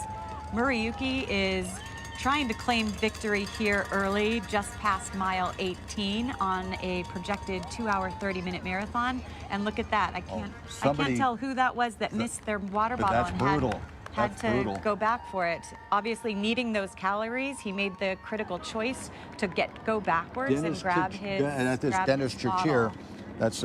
Murayuki is trying to claim victory here early, just past mile 18 on a projected 2-hour 30-minute marathon. And look at that. I can't tell who that was that missed their water bottle. That's and brutal. had to go back for it. Obviously needing those calories, he made the critical choice to go backwards and grab his Dennis Churchier. That's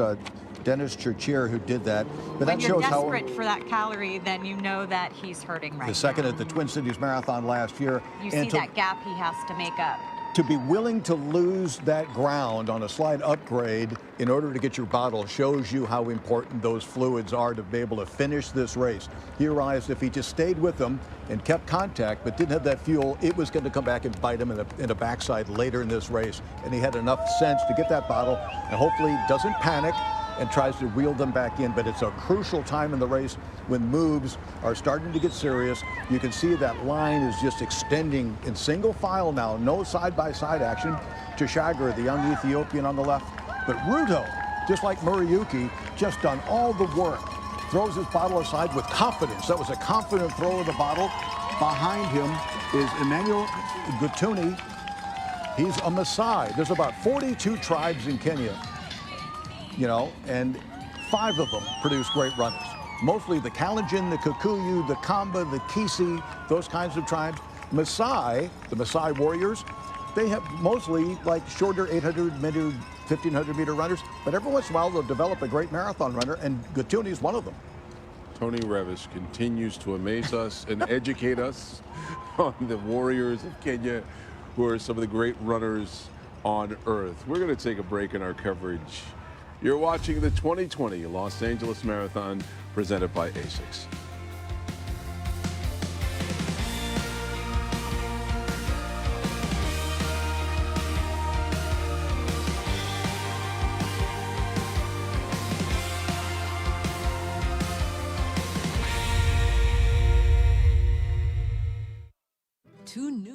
Dennis Churchier who did that. But when that you're shows how desperate for that calorie, then you know that he's hurting right the second now. at the Twin Cities Marathon last year. You see that gap he has to make up. To be willing to lose that ground on a slight upgrade in order to get your bottle shows you how important those fluids are to be able to finish this race. He realized if he just stayed with them and kept contact but didn't have that fuel, it was going to come back and bite him in the backside later in this race. And he had enough sense to get that bottle and hopefully doesn't panic and tries to reel them back in. But it's a crucial time in the race when moves are starting to get serious. You can see that line is just extending in single file now, no side-by-side action. Cheshire, the young Ethiopian on the left. But Ruto, just like Murayuki, just done all the work. Throws his bottle aside with confidence. That was a confident throw of the bottle. Behind him is Emmanuel Gutuni. He's a Maasai. There's about 42 tribes in Kenya, and 5 of them produce great runners. Mostly the Kalenjin, the Kikuyu, the Kamba, the Kisi, those kinds of tribes. Maasai, the Maasai warriors, they have mostly like shorter 800-meter, 1,500-meter runners, but every once in a while they'll develop a great marathon runner, and Gutuni is one of them. Tony Revis continues to amaze us and educate us on the warriors of Kenya, who are some of the great runners on earth. We're going to take a break in our coverage. You're watching the 2020 Los Angeles Marathon presented by ASICS. Two new.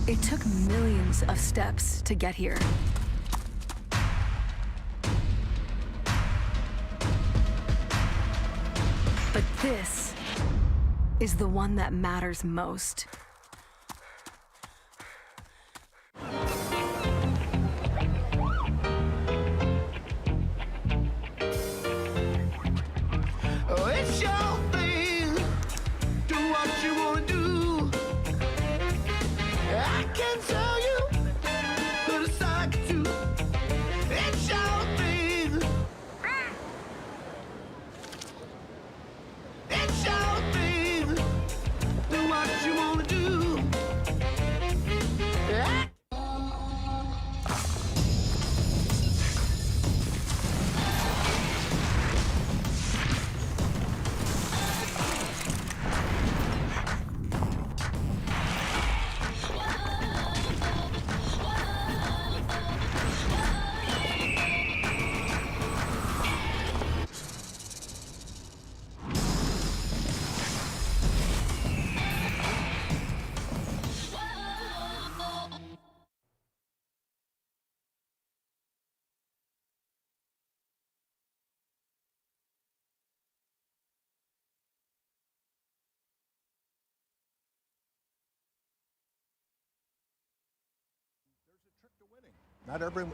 It took millions of steps to get here. But this is the one that matters most. Oh, it's your thing. Do what you wanna do. I can tell you that it's like to. It's your thing. It's your thing. Do what you wanna do.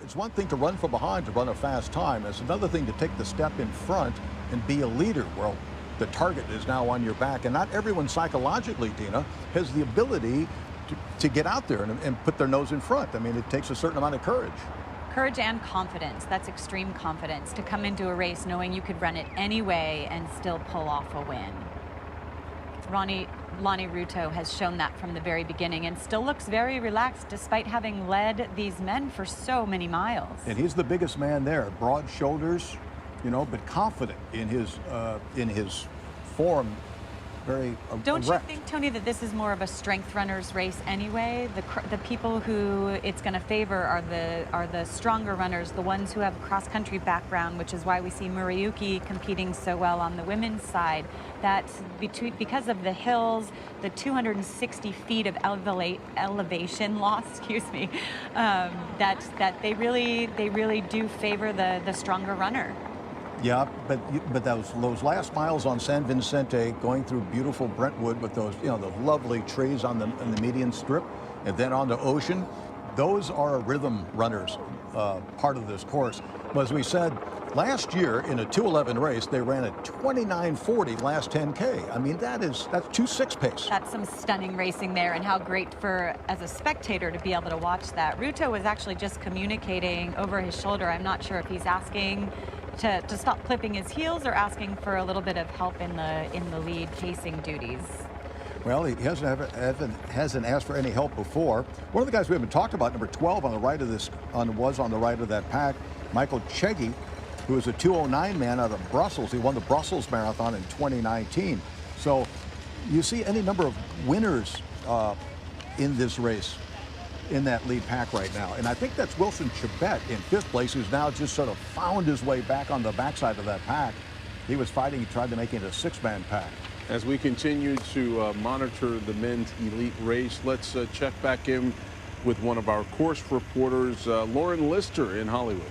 It's one thing to run from behind, to run a fast time. It's another thing to take the step in front and be a leader. Well, the target is now on your back, and not everyone psychologically, Dina, has the ability to get out there and put their nose in front. I mean, it takes a certain amount of courage. Courage and confidence. That's extreme confidence, to come into a race knowing you could run it anyway and still pull off a win. Lonnie Ruto has shown that from the very beginning and still looks very relaxed despite having led these men for so many miles. And he's the biggest man there, broad shoulders, you know, but confident in his form, very Don't erect. you think, Tony, that this is more of a strength runner's race anyway? The people who it's going to favor are the stronger runners, the ones who have cross-country background, which is why we see Murayuki competing so well on the women's side. That because of the hills, the 260 feet of elevation loss, excuse me, that they really do favor the stronger runner. Yeah, but those last miles on San Vicente, going through beautiful Brentwood with those, you know, the lovely trees on the median strip, and then on the ocean, those are rhythm runners, part of this course. But as we said, last year in a 2:11 race, they ran a 29:40 last 10K. I mean, that's 2:06 pace. That's some stunning racing there, and how great as a spectator to be able to watch that. Ruto was actually just communicating over his shoulder. I'm not sure if he's asking to stop clipping his heels or asking for a little bit of help in the lead pacing duties. Well, he hasn't asked for any help before. One of the guys we haven't talked about, number 12 on the right of was on the right of that pack, Michael Cheggy, who is a 2:09 man out of Brussels. He won the Brussels Marathon in 2019. So you see any number of winners in this race in that lead pack right now. And I think that's Wilson Chibet in 5th place, who's now just sort of found his way back on the backside of that pack. He was fighting, he tried to make it a 6-man pack. As we continue to monitor the men's elite race, let's check back in with one of our course reporters, Lauren Lister in Hollywood.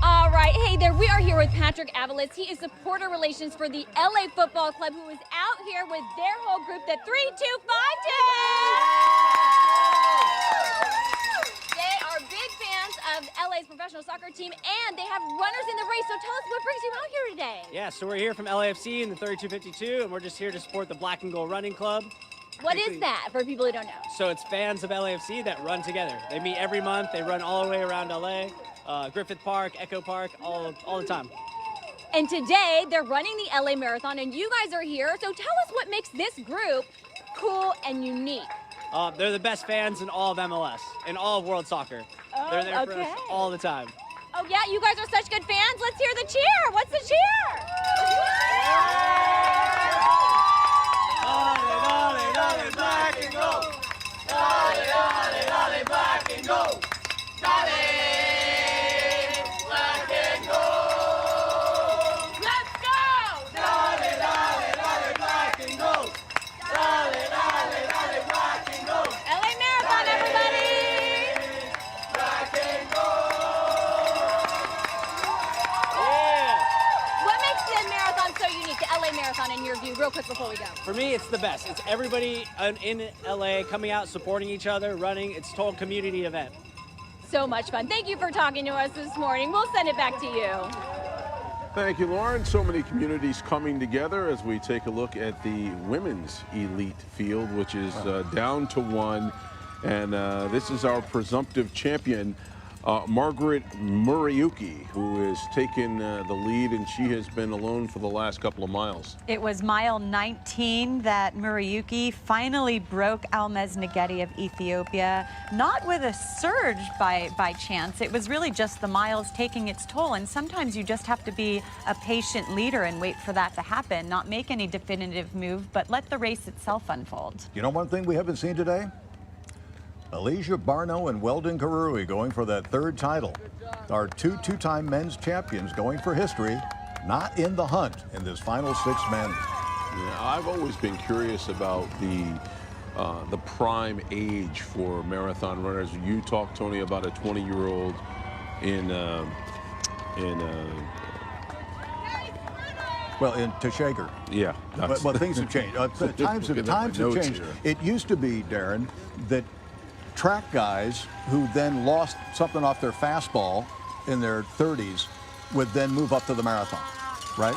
All right, hey there, we are here with Patrick Avalos. He is supporter relations for the LA Football Club, who is out here with their whole group, the 3-2-5 team. They are big fans of LA's professional soccer team, and they have runners in the race. So tell us, what brings you out here today? Yeah, so we're here from LAFC in the 3252, and we're just here to support the Black and Gold Running Club. What is that, for people who don't know? So it's fans of LAFC that run together. They meet every month. They run all the way around LA. Griffith Park, Echo Park, all the time. And today, they're running the LA Marathon, and you guys are here. So tell us what makes this group cool and unique. They're the best fans in all of MLS, in all of world soccer. They're there for us all the time. Oh, yeah? You guys are such good fans? Let's hear the cheer. What's the cheer? Dale, dale, black and gold. Dale, dale, dale, black and gold. Dale. For me, it's the best. It's everybody in LA coming out, supporting each other, running. It's a total community event. So much fun. Thank you for talking to us this morning. We'll send it back to you. Thank you, Lauren. So many communities coming together as we take a look at the women's elite field, which is down to one. And this is our presumptive champion, Margaret Murayuki, who has taken the lead, and she has been alone for the last couple of miles. It was mile 19 that Murayuki finally broke Almaz Negedi of Ethiopia, not with a surge by chance. It was really just the miles taking its toll, and sometimes you just have to be a patient leader and wait for that to happen, not make any definitive move, but let the race itself unfold. You know one thing we haven't seen today? Elijah Barno and Weldon Karui going for that third title. Our two-time men's champions going for history, not in the hunt in this final 6 men. Yeah, I've always been curious about the prime age for marathon runners. You talked, Tony, about a 20-year-old Well, in Teshager. Yeah. Well, things have changed. Times have changed. It used to be, Darren, that track guys who then lost something off their fastball in their 30s would then move up to the marathon, right?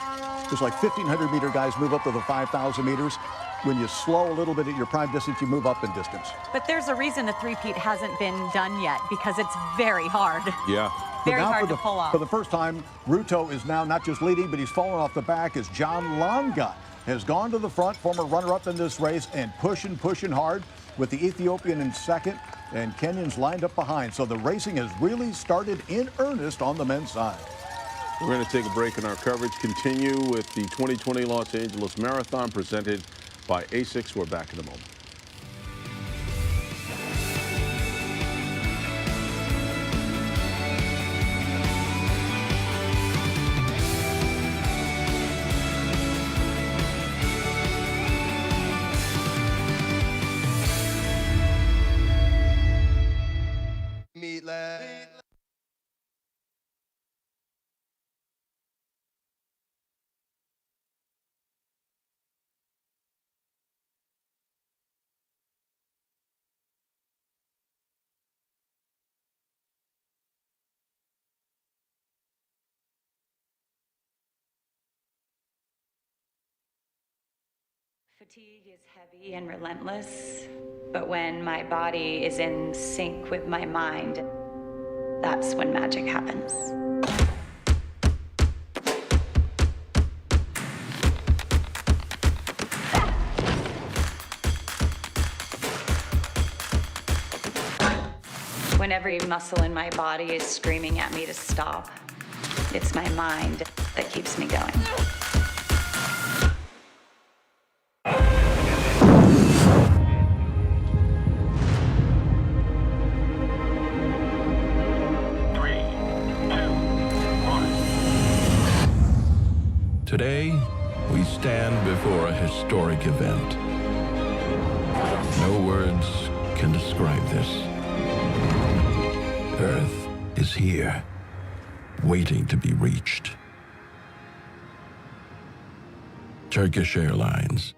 There's like 1,500-meter guys move up to the 5,000 meters. When you slow a little bit at your prime distance, you move up in distance. But there's a reason a three-peat hasn't been done yet, because it's very hard. Yeah. Very hard to pull off. For the first time, Ruto is now not just leading, but he's fallen off the back as John Langa has gone to the front, former runner-up in this race, and pushing hard with the Ethiopian in second and Kenyans lined up behind. So the racing has really started in earnest on the men's side. We're going to take a break in our coverage, continue with the 2020 Los Angeles Marathon presented by ASICS. We're back in a moment. Fatigue is heavy and relentless, but when my body is in sync with my mind, that's when magic happens. When every muscle in my body is screaming at me to stop, it's my mind that keeps me going. Today, we stand before a historic event. No words can describe this. Earth is here, waiting to be reached. Turkish Airlines.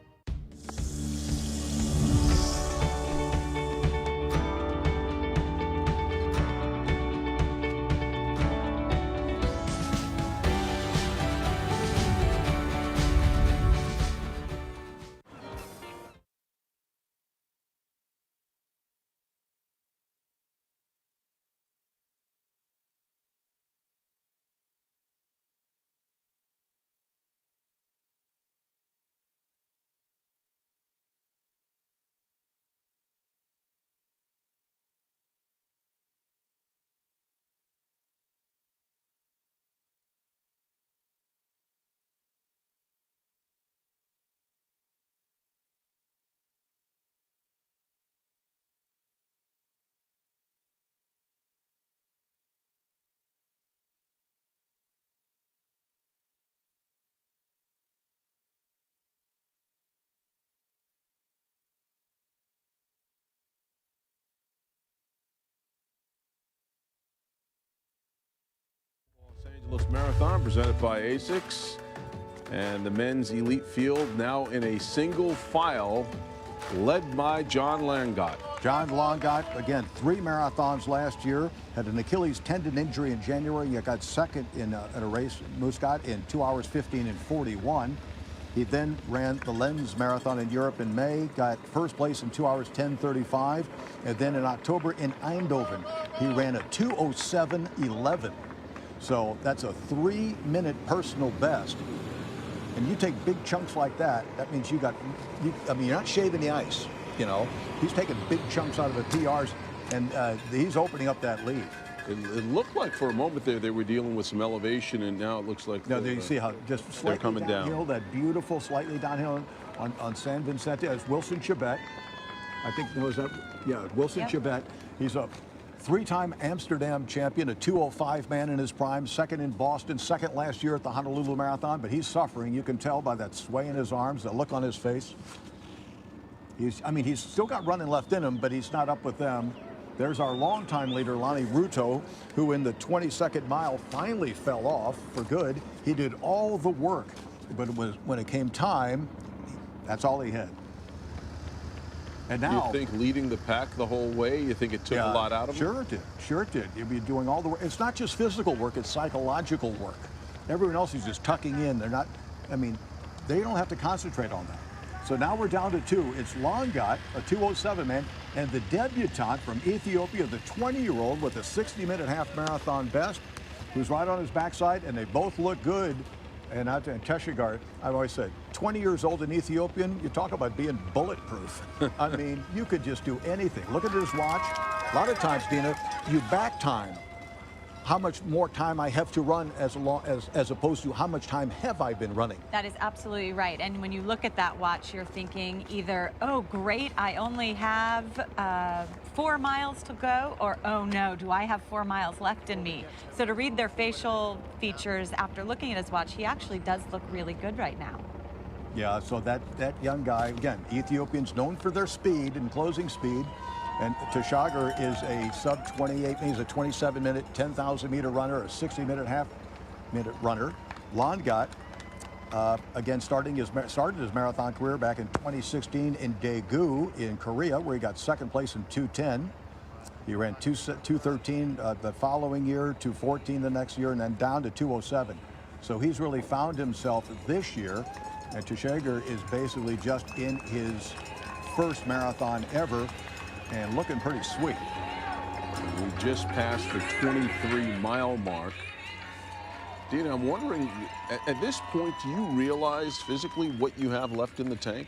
Los Angeles Marathon presented by ASICS. And the men's elite field now in a single file, led by John Langat. John Langat, again, 3 marathons last year, had an Achilles tendon injury in January. He got second in a race, Muscat, in 2 hours 15 and 41. He then ran the Lens Marathon in Europe in May, got first place in 2 hours 10:35, and then in October in Eindhoven, he ran a 2:07:11. So that's a 3-minute personal best. And you take big chunks like that, that means you're not shaving the ice, you know. He's taking big chunks out of the PRs, and he's opening up that lead. It looked like for a moment there they were dealing with some elevation, and now it looks like now you see how just slightly they're coming down. That beautiful slightly downhill on San Vicente. It's Wilson Chebet. I think it was Wilson Chebet. He's a 3-time Amsterdam champion, a 2:05 man in his prime, second in Boston, second last year at the Honolulu Marathon, but he's suffering. You can tell by that sway in his arms, the look on his face. He's still got running left in him, but he's not up with them. There's our longtime leader, Lonnie Ruto, who in the 22nd mile finally fell off for good. He did all the work, but when it came time, that's all he had. And now, you think leading the pack the whole way, you think it took a lot out of him? Sure it did. You'll be doing all the work. It's not just physical work, it's psychological work. Everyone else is just tucking in. They're not, they don't have to concentrate on that. So now we're down to 2. It's Langat, a 2:07 man, and the debutant from Ethiopia, the 20-year-old with a 60-minute half marathon best, who's right on his backside, and they both look good. And Teshagar, I've always said, 20 years old in Ethiopian, you talk about being bulletproof. You could just do anything. Look at his watch. A lot of times, Dina, you back time how much more time I have to run as opposed to how much time have I been running. That is absolutely right. And when you look at that watch, you're thinking either, oh, great, I only have 4 miles to go, or oh no, do I have 4 miles left in me? So to read their facial features after looking at his watch, he actually does look really good right now. Yeah, so that young guy, again, Ethiopians known for their speed and closing speed. And Teshagar is a sub-28, he's a 27-minute, 10,000-meter runner, a 60-minute half-minute runner. Langat, again, started his marathon career back in 2016 in Daegu in Korea, where he got second place in 2:10. He ran 2:13 the following year, 2:14 the next year, and then down to 2:07. So he's really found himself this year, and Teshagar is basically just in his first marathon ever, and looking pretty sweet. We just passed the 23-mile mark. Dina, I'm wondering, at this point, do you realize physically what you have left in the tank?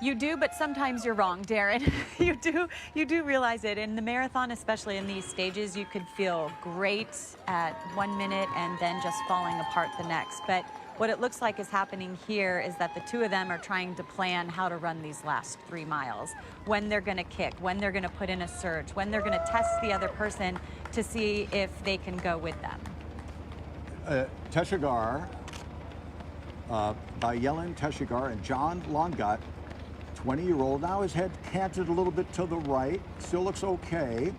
You do, but sometimes you're wrong, Darren. You do realize it. In the marathon, especially in these stages, you could feel great at 1 minute and then just falling apart the next. But what it looks like is happening here is that the two of them are trying to plan how to run these last 3 miles, when they're going to kick, when they're going to put in a surge, when they're going to test the other person to see if they can go with them. Teshagar, by Yelen Teshagar and John Langat, 20-year-old, now his head canted a little bit to the right, still looks okay.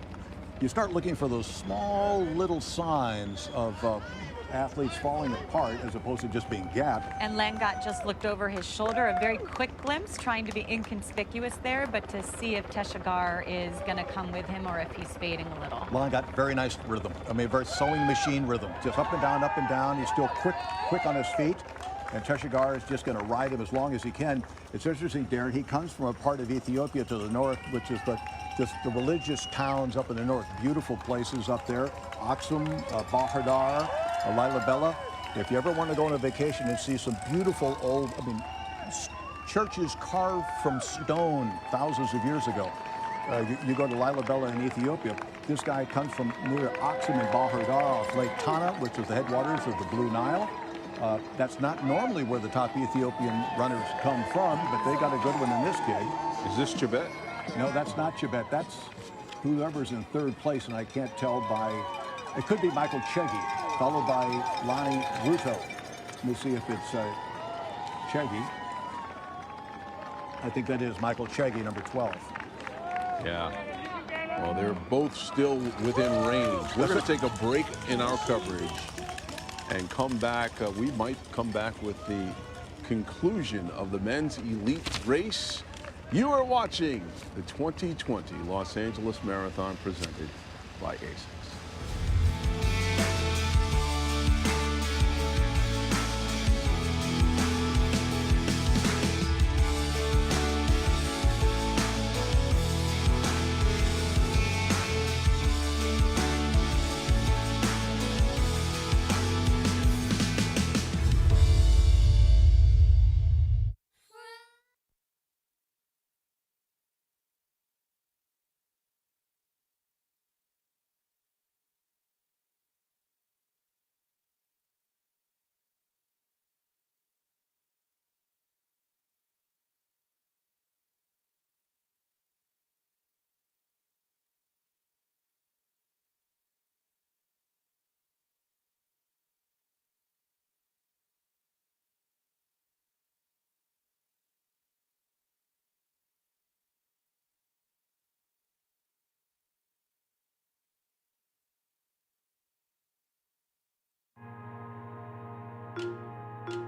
You start looking for those small little signs of athletes falling apart as opposed to just being gapped. And Langat just looked over his shoulder, a very quick glimpse, trying to be inconspicuous there, but to see if Teshagar is going to come with him or if he's fading a little. Langat, very nice rhythm. Very sewing machine rhythm. Just up and down, up and down. He's still quick on his feet. And Teshagar is just going to ride him as long as he can. It's interesting, Darren, he comes from a part of Ethiopia to the north, which is the religious towns up in the north. Beautiful places up there. Aksum, Bahir Dar, Lalibela. If you ever want to go on a vacation and see some beautiful old, churches carved from stone thousands of years ago, you go to Lalibela in Ethiopia. This guy comes from near Aksum and Bahir Dar off Lake Tana, which is the headwaters of the Blue Nile. That's not normally where the top Ethiopian runners come from, but they got a good one in this kid. Is this Chebet? No, that's not Chebet. That's whoever's in third place, and I can't tell by... It could be Michael Chegi, followed by Lonnie Ruto. Let me see if it's Chegi. I think that is Michael Chegi, number 12. Yeah. Well, they're both still within range. We're going to take a break in our coverage. and come back. We might come back with the conclusion of the men's elite race. You are watching the 2020 Los Angeles Marathon presented by ASICS.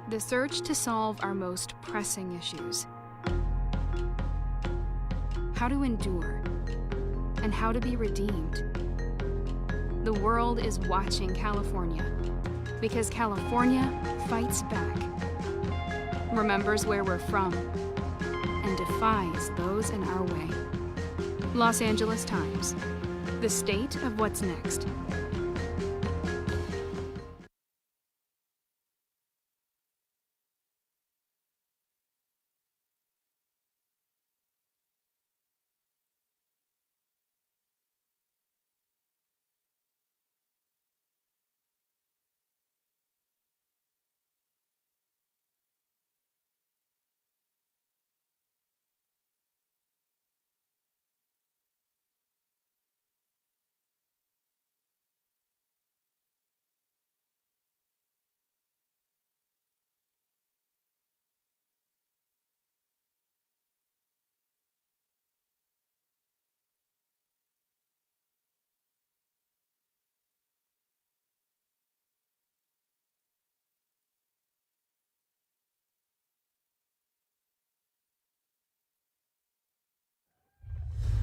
The search to solve our most pressing issues. How to endure, and how to be redeemed. The world is watching California, because California fights back, remembers where we're from, and defies those in our way. Los Angeles Times, the state of what's next.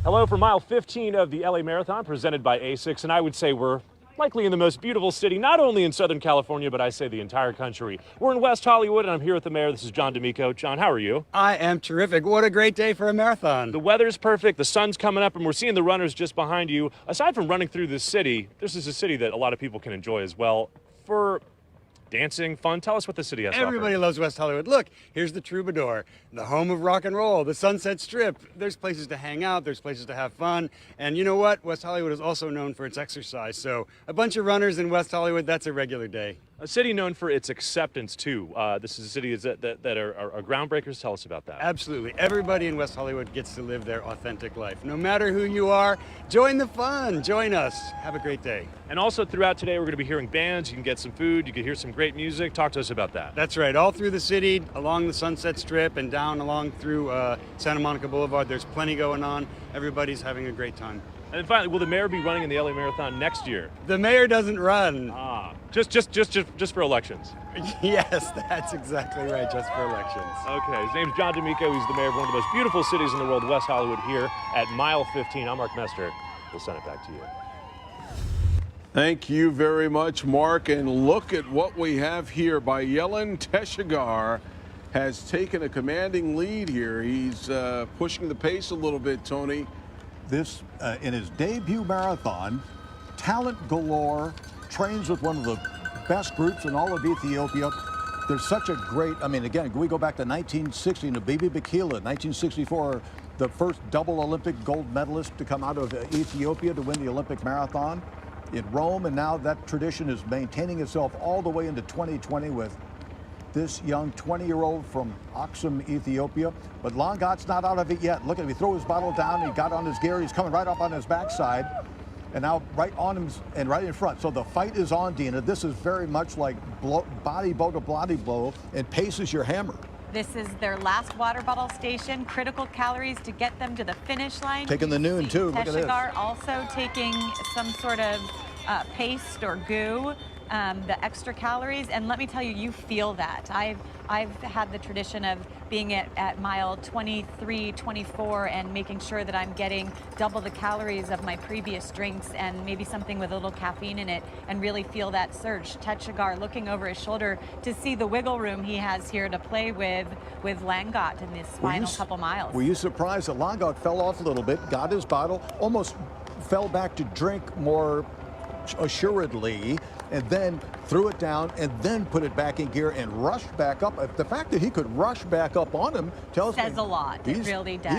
Hello from mile 15 of the LA Marathon presented by ASICS, and I would say we're likely in the most beautiful city, not only in Southern California, but I say the entire country. We're in West Hollywood, and I'm here with the mayor. This is John D'Amico. John, how are you? I am terrific. What a great day for a marathon. The weather's perfect, the sun's coming up, and we're seeing the runners just behind you. Aside from running through this city, this is a city that a lot of people can enjoy as well for dancing, fun. Tell us what the city has to offer. Everybody loves West Hollywood. Look, here's the Troubadour, the home of rock and roll, the Sunset Strip. There's places to hang out, there's places to have fun. And you know what? West Hollywood is also known for its exercise. So a bunch of runners in West Hollywood, that's a regular day. A city known for its acceptance, too. This is a city that are groundbreakers. Tell us about that. Absolutely. Everybody in West Hollywood gets to live their authentic life. No matter who you are, join the fun. Join us. Have a great day. And also throughout today, we're going to be hearing bands. You can get some food. You can hear some great music. Talk to us about that. That's right. All through the city, along the Sunset Strip, and down along through Santa Monica Boulevard. There's plenty going on. Everybody's having a great time. And then finally, will the mayor be running in the LA Marathon next year? The mayor doesn't run. Just for elections. Yes, that's exactly right, just for elections. Okay, his name's John D'Amico. He's the mayor of one of the most beautiful cities in the world, West Hollywood, here at mile 15. I'm Mark Mester. We'll send it back to you. Thank you very much, Mark. And look at what we have here. Bayelen Teshagar has taken a commanding lead here. He's pushing the pace a little bit, Tony. This, in his debut marathon, talent galore, trains with one of the best groups in all of Ethiopia. There's such a great, I mean, again, we go back to 1960, Nabibi Bikila, 1964, the first double Olympic gold medalist to come out of Ethiopia to win the Olympic marathon in Rome. And now that tradition is maintaining itself all the way into 2020 with this young 20-year-old from Aksum, Ethiopia. But Longat's not out of it yet. Look at him, he threw his bottle down, he got on his gear, he's coming right up on his backside. And now right on him and right in front. So the fight is on, Dina. This is very much like body blow to body blow, and pace is your hammer. This is their last water bottle station. Critical calories to get them to the finish line. Taking the noon, too. Look at this. Teshagar also taking some sort of paste or goo the extra calories, and let me tell you, you feel that. I've had the tradition of being at mile 23, 24, and making sure that I'm getting double the calories of my previous drinks and maybe something with a little caffeine in it, and really feel that surge. Techagar looking over his shoulder to see the wiggle room he has here to play with Langot in this final couple miles. Were you surprised that Langot fell off a little bit, got his bottle, almost fell back to drink more assuredly, and then threw it down and then put it back in gear and rushed back up? The fact that he could rush back up on him tells me says a lot. It really does.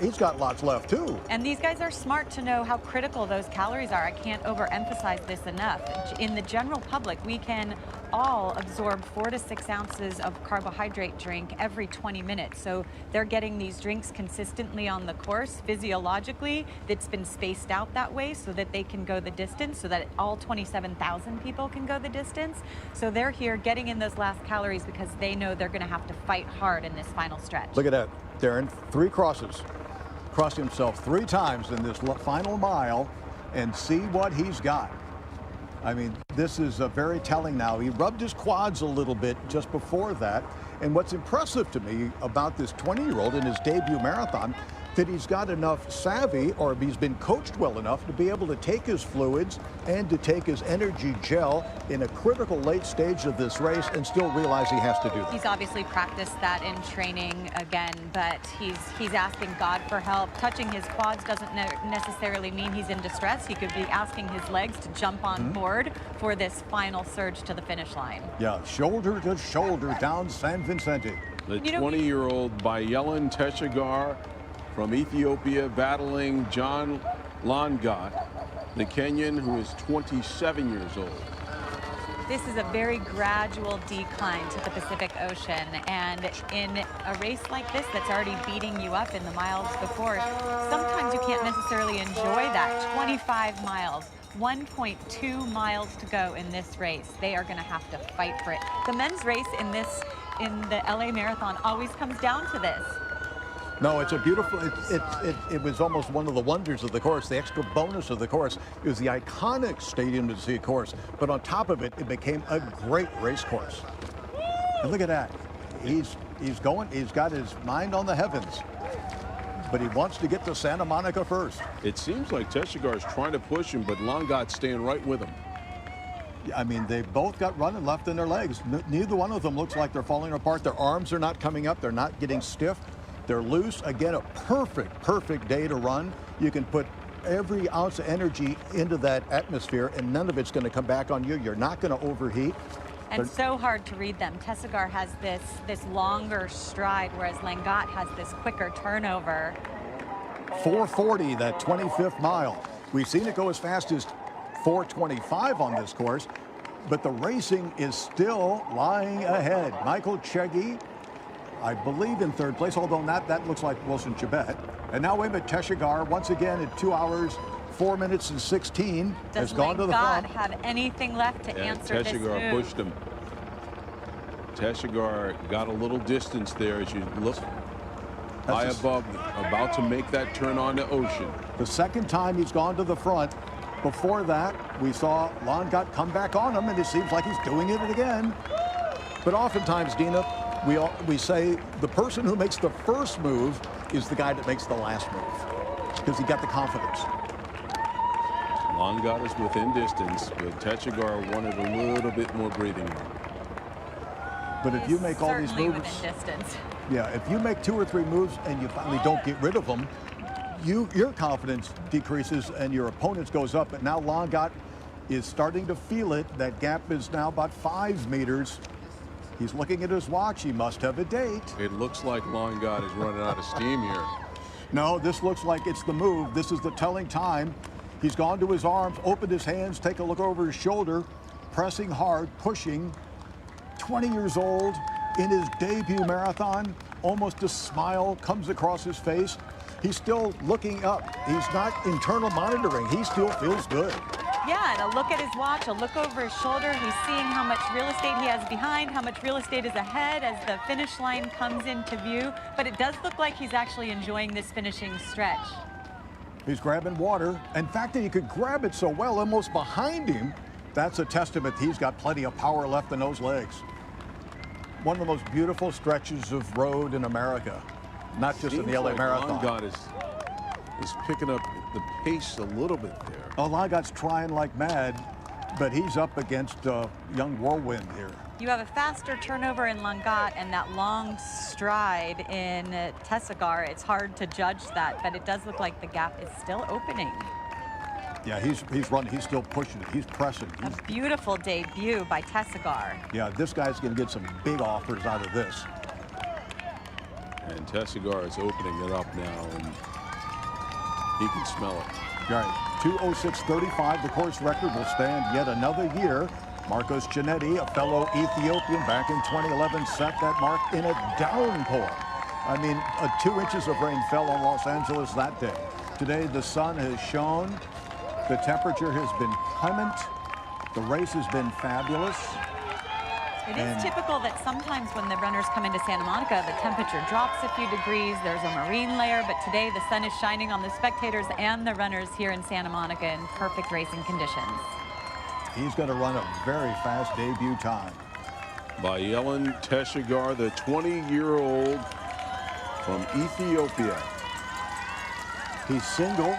He's got lots left too. And these guys are smart to know how critical those calories are. I can't overemphasize this enough. In the general public, we can all absorb 4 to 6 ounces of carbohydrate drink every 20 minutes. So they're getting these drinks consistently on the course. Physiologically, it's been spaced out that way so that they can go the distance, so that all 27,000 people can go the distance. So they're here getting in those last calories because they know they're going to have to fight hard in this final stretch. Look at that, Darren, 3 crosses. Crossed himself 3 times in this final mile, and see what he's got. I mean, this is very telling now. He rubbed his quads a little bit just before that. And what's impressive to me about this 20-year-old in his debut marathon, that he's got enough savvy, or he's been coached well enough to be able to take his fluids and to take his energy gel in a critical late stage of this race and still realize he has to do that. He's obviously practiced that in training again, but he's asking God for help. Touching his quads doesn't necessarily mean he's in distress. He could be asking his legs to jump on board for this final surge to the finish line. Yeah, shoulder to shoulder down San Vicente. The 20-year-old Bayelen Techagar from Ethiopia battling John Langot, the Kenyan, who is 27 years old. This is a very gradual decline to the Pacific Ocean, and in a race like this that's already beating you up in the miles before, sometimes you can't necessarily enjoy that. 25 miles, 1.2 miles to go in this race. They are going to have to fight for it. The men's race in the LA Marathon always comes down to this. No, it's a beautiful, it was almost one of the wonders of the course. The extra bonus of the course is the iconic Stadium to Sea course, but on top of it, it became a great race course. And look at that. He's got his mind on the heavens, but he wants to get to Santa Monica first. It seems like Techagar is trying to push him, but Langot's staying right with him. I mean, they both got running left in their legs. Neither one of them looks like they're falling apart. Their arms are not coming up. They're not getting stiff. They're loose. Again, a perfect day to run. You can put every ounce of energy into that atmosphere, and none of it's going to come back on you. You're not going to overheat. And so hard to read them. Techagar has this longer stride, whereas Langot has this quicker turnover. 4:40, that 25th mile. We've seen it go as fast as 4:25 on this course, but the racing is still lying ahead. Michael Chege, I believe, in 3rd place, although that looks like Wilson Chebet. And now Emmett Techagar, once again at 2 hours, 4 minutes and 16, has gone to the front. Does Langot have anything left to answer this move? Techagar pushed him. Techagar got a little distance there as you look high above, about to make that turn on the ocean. The second time he's gone to the front. Before that, we saw Langot come back on him, and it seems like he's doing it again. But oftentimes, Dina, we say the person who makes the first move is the guy that makes the last move, because he got the confidence. Langot is within distance, but Techagar wanted a little bit more breathing room. But if you make all these moves, within distance. Yeah, if you make 2 or 3 moves and you finally don't get rid of them, your confidence decreases and your opponent's goes up. But now Langot is starting to feel it. That gap is now about 5 meters. He's looking at his watch. He must have a date. It looks like Langot is running out of steam here. No, this looks like it's the move. This is the telling time. He's gone to his arms, opened his hands, take a look over his shoulder, pressing hard, pushing. 20 years old in his debut marathon. Almost a smile comes across his face. He's still looking up. He's not internal monitoring. He still feels good. Yeah, and a look at his watch, a look over his shoulder. He's seeing how much real estate he has behind, how much real estate is ahead as the finish line comes into view. But it does look like he's actually enjoying this finishing stretch. He's grabbing water. In fact, he could grab it so well, almost behind him, That's a testament. He's got plenty of power left in those legs. One of the most beautiful stretches of road in America, not just in the LA Marathon. Longot is picking up the pace a little bit there. Oh, Longot's trying like mad, but he's up against young Whirlwind here. You have a faster turnover in Longot and that long stride in Tessigar. It's hard to judge that, but it does look like the gap is still opening. Yeah, he's running. He's still pushing it. He's pressing. A beautiful debut by Tessigar. Yeah, this guy's going to get some big offers out of this. And Tessigar is opening it up now, and he can smell it. Right. 2:06:35, the course record will stand yet another year. Marcos Giannetti, a fellow Ethiopian back in 2011, set that mark in a downpour. I mean, 2 inches of rain fell on Los Angeles that day. Today, the sun has shone. The temperature has been clement. The race has been fabulous. It is typical that sometimes when the runners come into Santa Monica, the temperature drops a few degrees. There's a marine layer, but today the sun is shining on the spectators and the runners here in Santa Monica in perfect racing conditions. He's going to run a very fast debut time. By Yelen Tessigar, the 20-year-old from Ethiopia. He's single.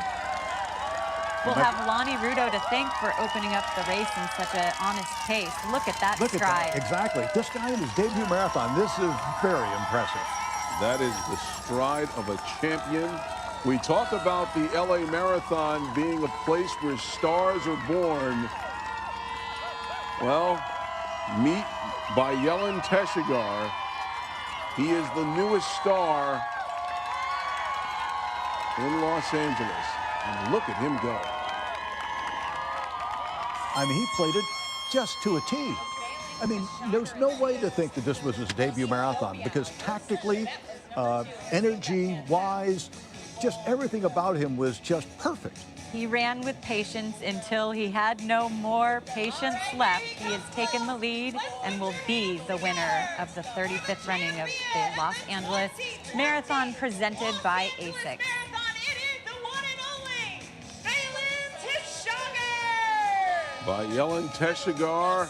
We'll have Lonnie Rudo to thank for opening up the race in such an honest pace. Look at that stride. At that. Exactly. This guy in his debut marathon, this is very impressive. That is the stride of a champion. We talk about the LA Marathon being a place where stars are born. Well, meet by Yelen Tessigar. He is the newest star in Los Angeles. And look at him go. I mean, he played it just to a T. I mean, there's no way to think that this was his debut marathon because tactically, energy-wise, just everything about him was just perfect. He ran with patience until he had no more patience left. He has taken the lead and will be the winner of the 35th running of the Los Angeles Marathon presented by ASICS. By Yelen Tessigar,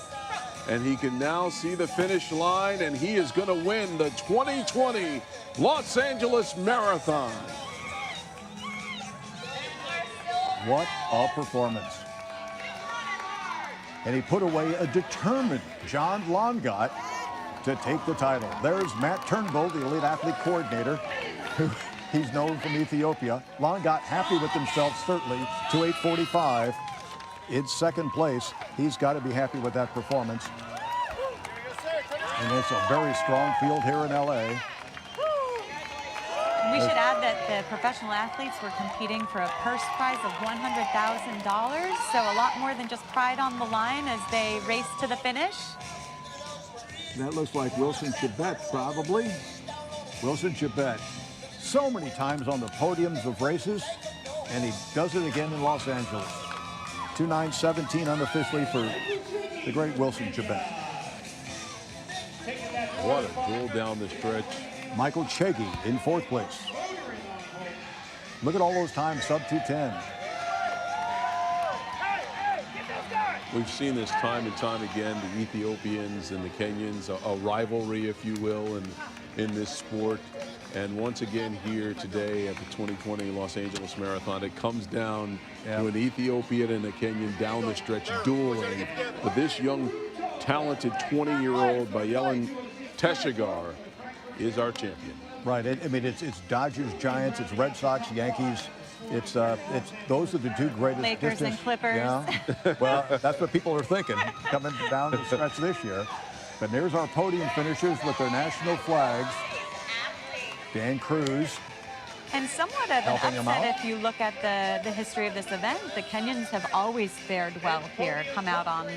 and he can now see the finish line, and he is going to win the 2020 Los Angeles Marathon. What a performance. And he put away a determined John Longot to take the title. There's Matt Turnbull, the elite athlete coordinator, who he's known from Ethiopia. Longot happy with himself, certainly, 2:08:45. In second place. He's got to be happy with that performance. And it's a very strong field here in LA. We should add that the professional athletes were competing for a purse prize of $100,000, so a lot more than just pride on the line as they race to the finish. That looks like Wilson Chebet, probably. Wilson Chebet, so many times on the podiums of races, and he does it again in Los Angeles. 2:09:17 unofficially for the great Wilson Chebet. What a goal down the stretch. Michael Chegi in fourth place. Look at all those times, sub 2:10. We've seen this time and time again, the Ethiopians and the Kenyans, a rivalry, if you will, in this sport. And once again here today at the 2020 Los Angeles Marathon, it comes down to an Ethiopian and a Kenyan down the stretch dueling. But this young, talented 20-year-old by Yelen Tessigar is our champion. Right. I mean, it's Dodgers, Giants, it's Red Sox, Yankees. It's those are the two greatest. Lakers and Clippers. Yeah. Well, that's what people are thinking coming down the stretch this year. But there's our podium finishers with their national flags. Dan Cruz. And somewhat of an upset if you look at the history of this event. The Kenyans have always fared well here, come out on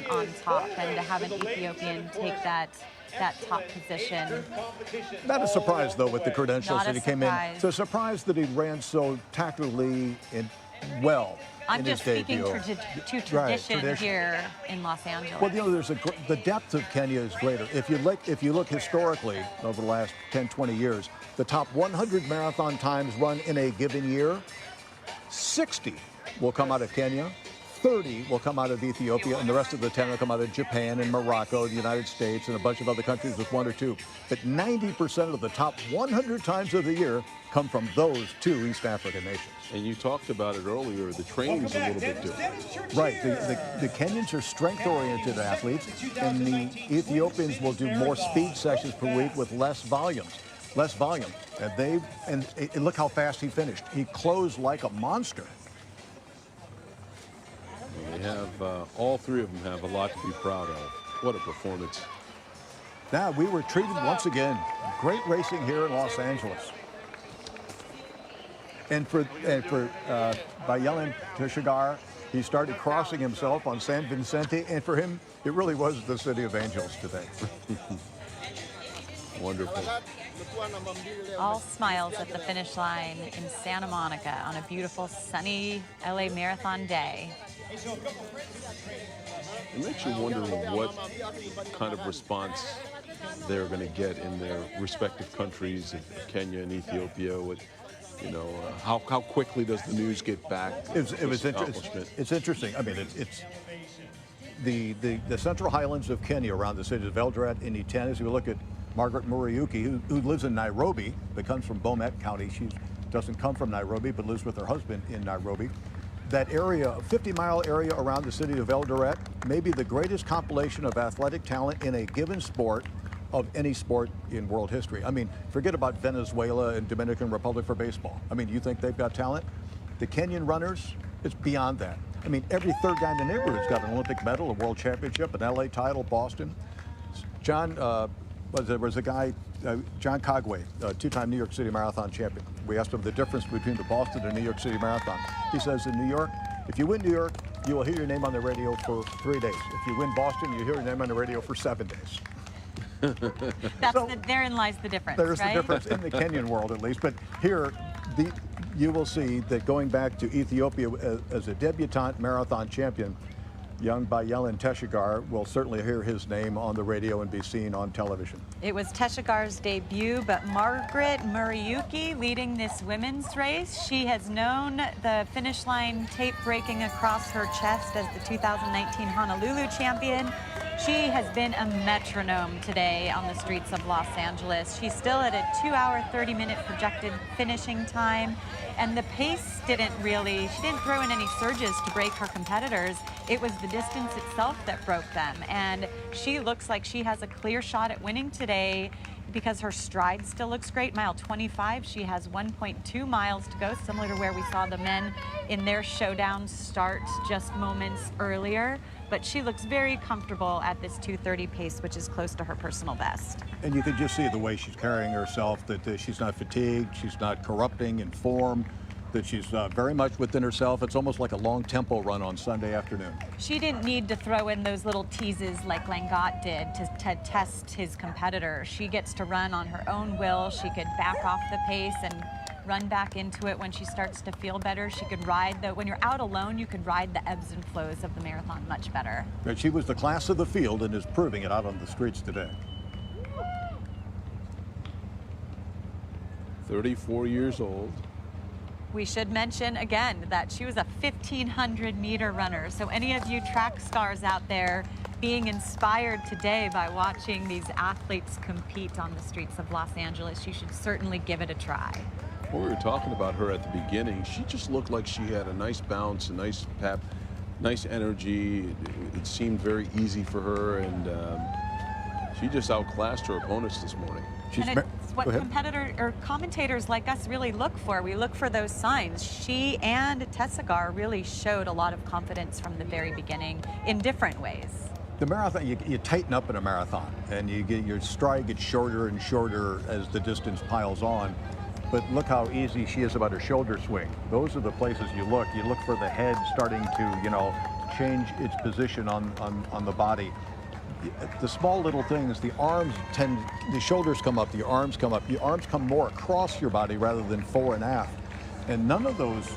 top, and to have an Ethiopian take that top position. Not a surprise, though, with the credentials that he came in. Surprise. It's a surprise that he ran so tactically and well. I'm in just his speaking debut. to tradition here in Los Angeles. Well, you know, the depth of Kenya is greater. If you look historically over the last 10, 20 years, the top 100 marathon times run in a given year, 60 will come out of Kenya, 30 will come out of Ethiopia, and the rest of the 10 will come out of Japan and Morocco, the United States, and a bunch of other countries with 1 or 2. But 90% of the top 100 times of the year come from those 2 East African nations. And you talked about it earlier, the training's a little bit different. Right. The Kenyans are strength-oriented athletes, and the Ethiopians will do more speed sessions per week with less volume. And look how fast he finished. He closed like a monster. They have, all 3 of them have a lot to be proud of. What a performance. Now, we were treated once again. Great racing here in Los Angeles. And for Bayelen Teshagar, he started crossing himself on San Vicente, and for him, it really was the city of angels today. Wonderful. All smiles at the finish line in Santa Monica on a beautiful, sunny LA Marathon day. It makes you wonder what kind of response they're going to get in their respective countries, Kenya and Ethiopia. With, you know, how quickly does the news get back? It's interesting. I mean, it's the Central Highlands of Kenya around the cities of Eldoret and Iten. As we look at Margaret Muriuki, who lives in Nairobi, but comes from Bomet County. She doesn't come from Nairobi, but lives with her husband in Nairobi. That area, a 50-mile area around the city of Eldoret, may be the greatest compilation of athletic talent in a given sport of any sport in world history. I mean, forget about Venezuela and Dominican Republic for baseball. I mean, you think they've got talent? The Kenyan runners, it's beyond that. I mean, every 3rd guy in the neighborhood's got an Olympic medal, a world championship, an LA title, Boston. John, was a guy, John Cogway, 2-time New York City Marathon champion. We asked him the difference between the Boston and New York City Marathon. He says in New York, if you win New York, you will hear your name on the radio for 3 days. If you win Boston, you hear your name on the radio for 7 days. Therein lies the difference, There's right? the difference in the Kenyan world, at least. But here, you will see that going back to Ethiopia as a debutante marathon champion, young Bayelen Teshagar will certainly hear his name on the radio and be seen on television. It was Teshagar's debut, but Margaret Muriuki leading this women's race. She has known the finish line tape breaking across her chest as the 2019 Honolulu champion. She has been a metronome today on the streets of Los Angeles. She's still at a 2-hour, 30-minute projected finishing time. And the pace she didn't throw in any surges to break her competitors. It was the distance itself that broke them. And she looks like she has a clear shot at winning today because her stride still looks great. Mile 25, she has 1.2 miles to go, similar to where we saw the men in their showdown start just moments earlier. But she looks very comfortable at this 2:30 pace, which is close to her personal best. And you can just see the way she's carrying herself, that she's not fatigued, she's not corrupting in form, that she's very much within herself. It's almost like a long tempo run on Sunday afternoon. She didn't need to throw in those little teases like Langot did to test his competitor. She gets to run on her own will. She could back off the pace and run back into it when she starts to feel better. She could ride when you're out alone, you could ride the ebbs and flows of the marathon much better. But she was the class of the field and is proving it out on the streets today. 34 years old. We should mention again that she was a 1,500-meter runner. So any of you track stars out there being inspired today by watching these athletes compete on the streets of Los Angeles, you should certainly give it a try. When we were talking about her at the beginning, she just looked like she had a nice bounce, a nice pep, nice energy. It seemed very easy for her, and she just outclassed her opponents this morning. And it's what commentators like us really look for. We look for those signs. She and Teshagar really showed a lot of confidence from the very beginning in different ways. The marathon, you tighten up in a marathon, and your stride gets shorter and shorter as the distance piles on. But look how easy she is about her shoulder swing. Those are the places you look. You look for the head starting to, change its position on the body. The small little things, the shoulders come up, the arms come up. The arms come more across your body rather than fore and aft. And none of those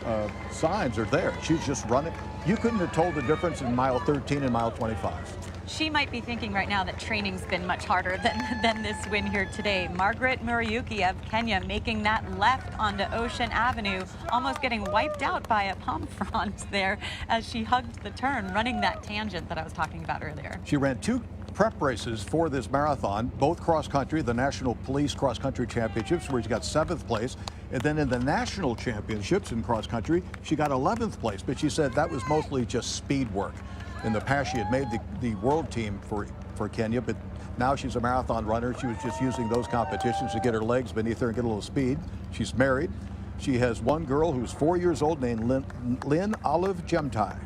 signs are there. She's just running. You couldn't have told the difference in mile 13 and mile 25. She might be thinking right now that training's been much harder than this win here today. Margaret Muriuki of Kenya making that left onto Ocean Avenue, almost getting wiped out by a palm frond there as she hugged the turn, running that tangent that I was talking about earlier. She ran 2 prep races for this marathon, both cross country, the National Police Cross Country Championships, where she got 7th place. And then in the national championships in cross country, she got 11th place. But she said that was mostly just speed work. In the past, she had made the world team for Kenya, but now she's a marathon runner. She was just using those competitions to get her legs beneath her and get a little speed. She's married. She has one girl who's 4 years old named Lynn Olive Jemtai.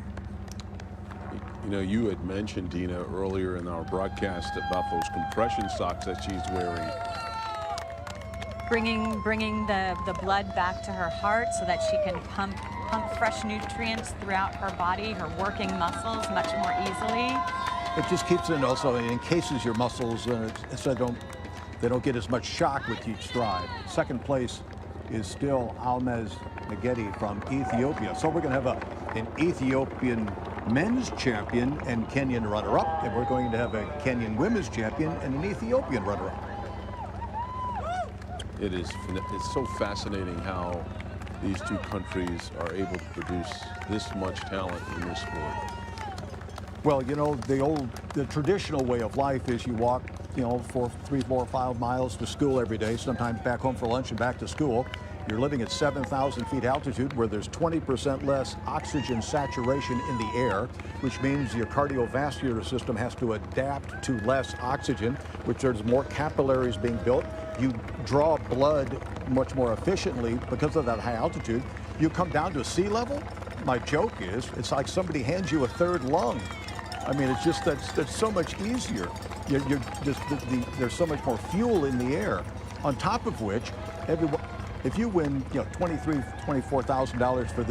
You know, you had mentioned, Dina, earlier in our broadcast about those compression socks that she's wearing. Bringing the blood back to her heart so that she can pump fresh nutrients throughout her body, her working muscles much more easily. It just keeps it also, it encases your muscles so they don't get as much shock with each stride. Second place is still Almaz Negedi from Ethiopia. So we're going to have an Ethiopian men's champion and Kenyan runner-up, and we're going to have a Kenyan women's champion and an Ethiopian runner-up. It's so fascinating how these two countries are able to produce this much talent in this sport. Well, you know, the traditional way of life is you walk, you know, 3, 4, 5 miles to school every day, sometimes back home for lunch and back to school. You're living at 7,000 feet altitude where there's 20% less oxygen saturation in the air, which means your cardiovascular system has to adapt to less oxygen, which there's more capillaries being built. You draw blood much more efficiently because of that high altitude. You come down to sea level, my joke is, it's like somebody hands you a third lung. I mean, it's just that's so much easier. There's so much more fuel in the air. On top of which, if you win, you know, $24,000 for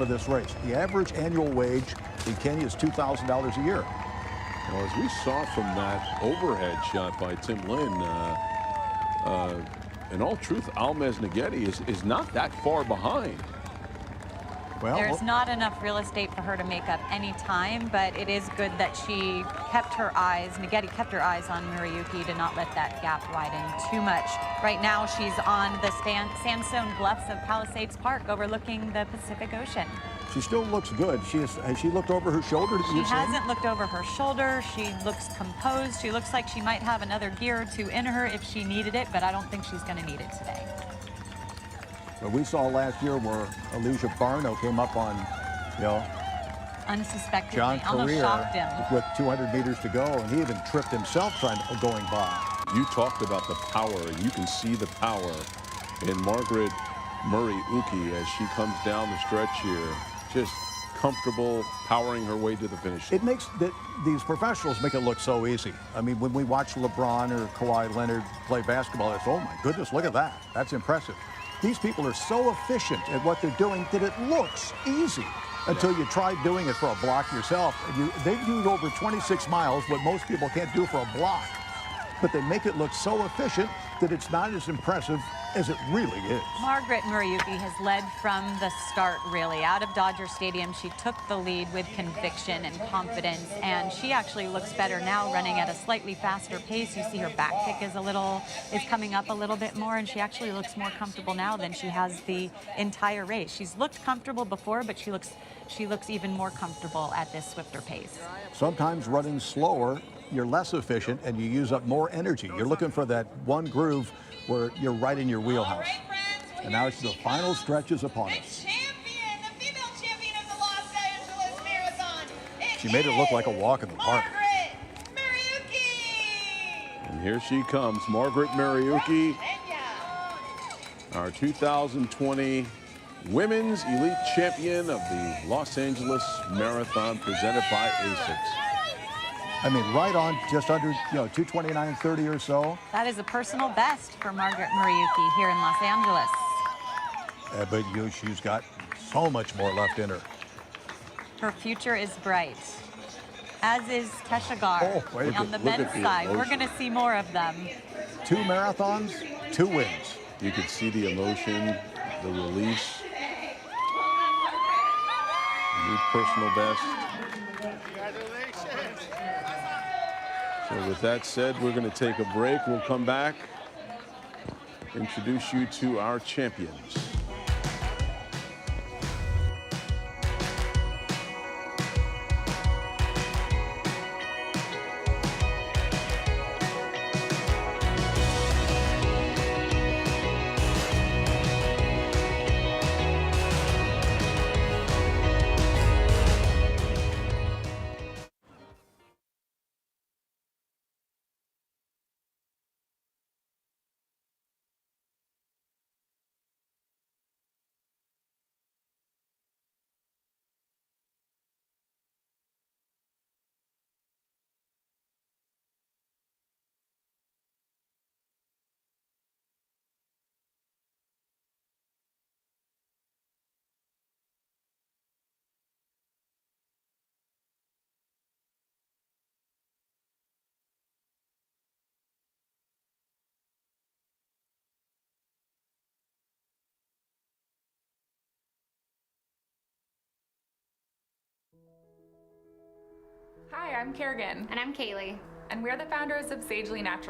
this race, the average annual wage in Kenya is $2,000 a year. Well, as we saw from that overhead shot by Tim Lin, in all truth, Almaz Negedi is not that far behind. Well, there's not enough real estate for her to make up any time, but it is good that she kept her eyes, Negedi kept her eyes on Muriuki to not let that gap widen too much. Right now, she's on the sandstone bluffs of Palisades Park overlooking the Pacific Ocean. She still looks good. Has she looked over her shoulder? She hasn't looked over her shoulder. She looks composed. She looks like she might have another gear or two in her if she needed it, but I don't think she's going to need it today. But we saw last year where Alicia Barno came up on, you know, unsuspectingly, John almost Career shocked him. with 200 meters to go, and he even tripped himself going by. You talked about the power, and you can see the power in Margaret Muriuki as she comes down the stretch here, just comfortable, powering her way to the finish. It makes these professionals make it look so easy. I mean, when we watch LeBron or Kawhi Leonard play basketball, it's, oh my goodness, look at that. That's impressive. These people are so efficient at what they're doing that it looks easy until you try doing it for a block yourself. They do over 26 miles, what most people can't do for a block. But they make it look so efficient that it's not as impressive as it really is. Margaret Muriuki has led from the start, really. Out of Dodger Stadium, she took the lead with conviction and confidence, and she actually looks better now running at a slightly faster pace. You see her back kick is coming up a little bit more, and she actually looks more comfortable now than she has the entire race. She's looked comfortable before, but she looks even more comfortable at this swifter pace. Sometimes running slower, you're less efficient and you use up more energy. You're looking for that one groove where you're right in your wheelhouse. And now it's the final stretches upon us. She made it look like a walk in the park. And here she comes, Margaret Muriuki, our 2020 Women's Elite Champion of the Los Angeles Marathon, presented by ASICS. I mean, right on, just under, 2:29:30 or so. That is a personal best for Margaret Muriuki here in Los Angeles. But she's got so much more left in her. Her future is bright, as is Kesha Gar on the men's side. We're going to see more of them. 2 marathons, 2 wins. You could see the emotion, the release New personal best. So with that said, we're going to take a break. We'll come back, introduce you to our champions. Hi, I'm Kerrigan. And I'm Kaylee. And we're the founders of Sagely Naturals.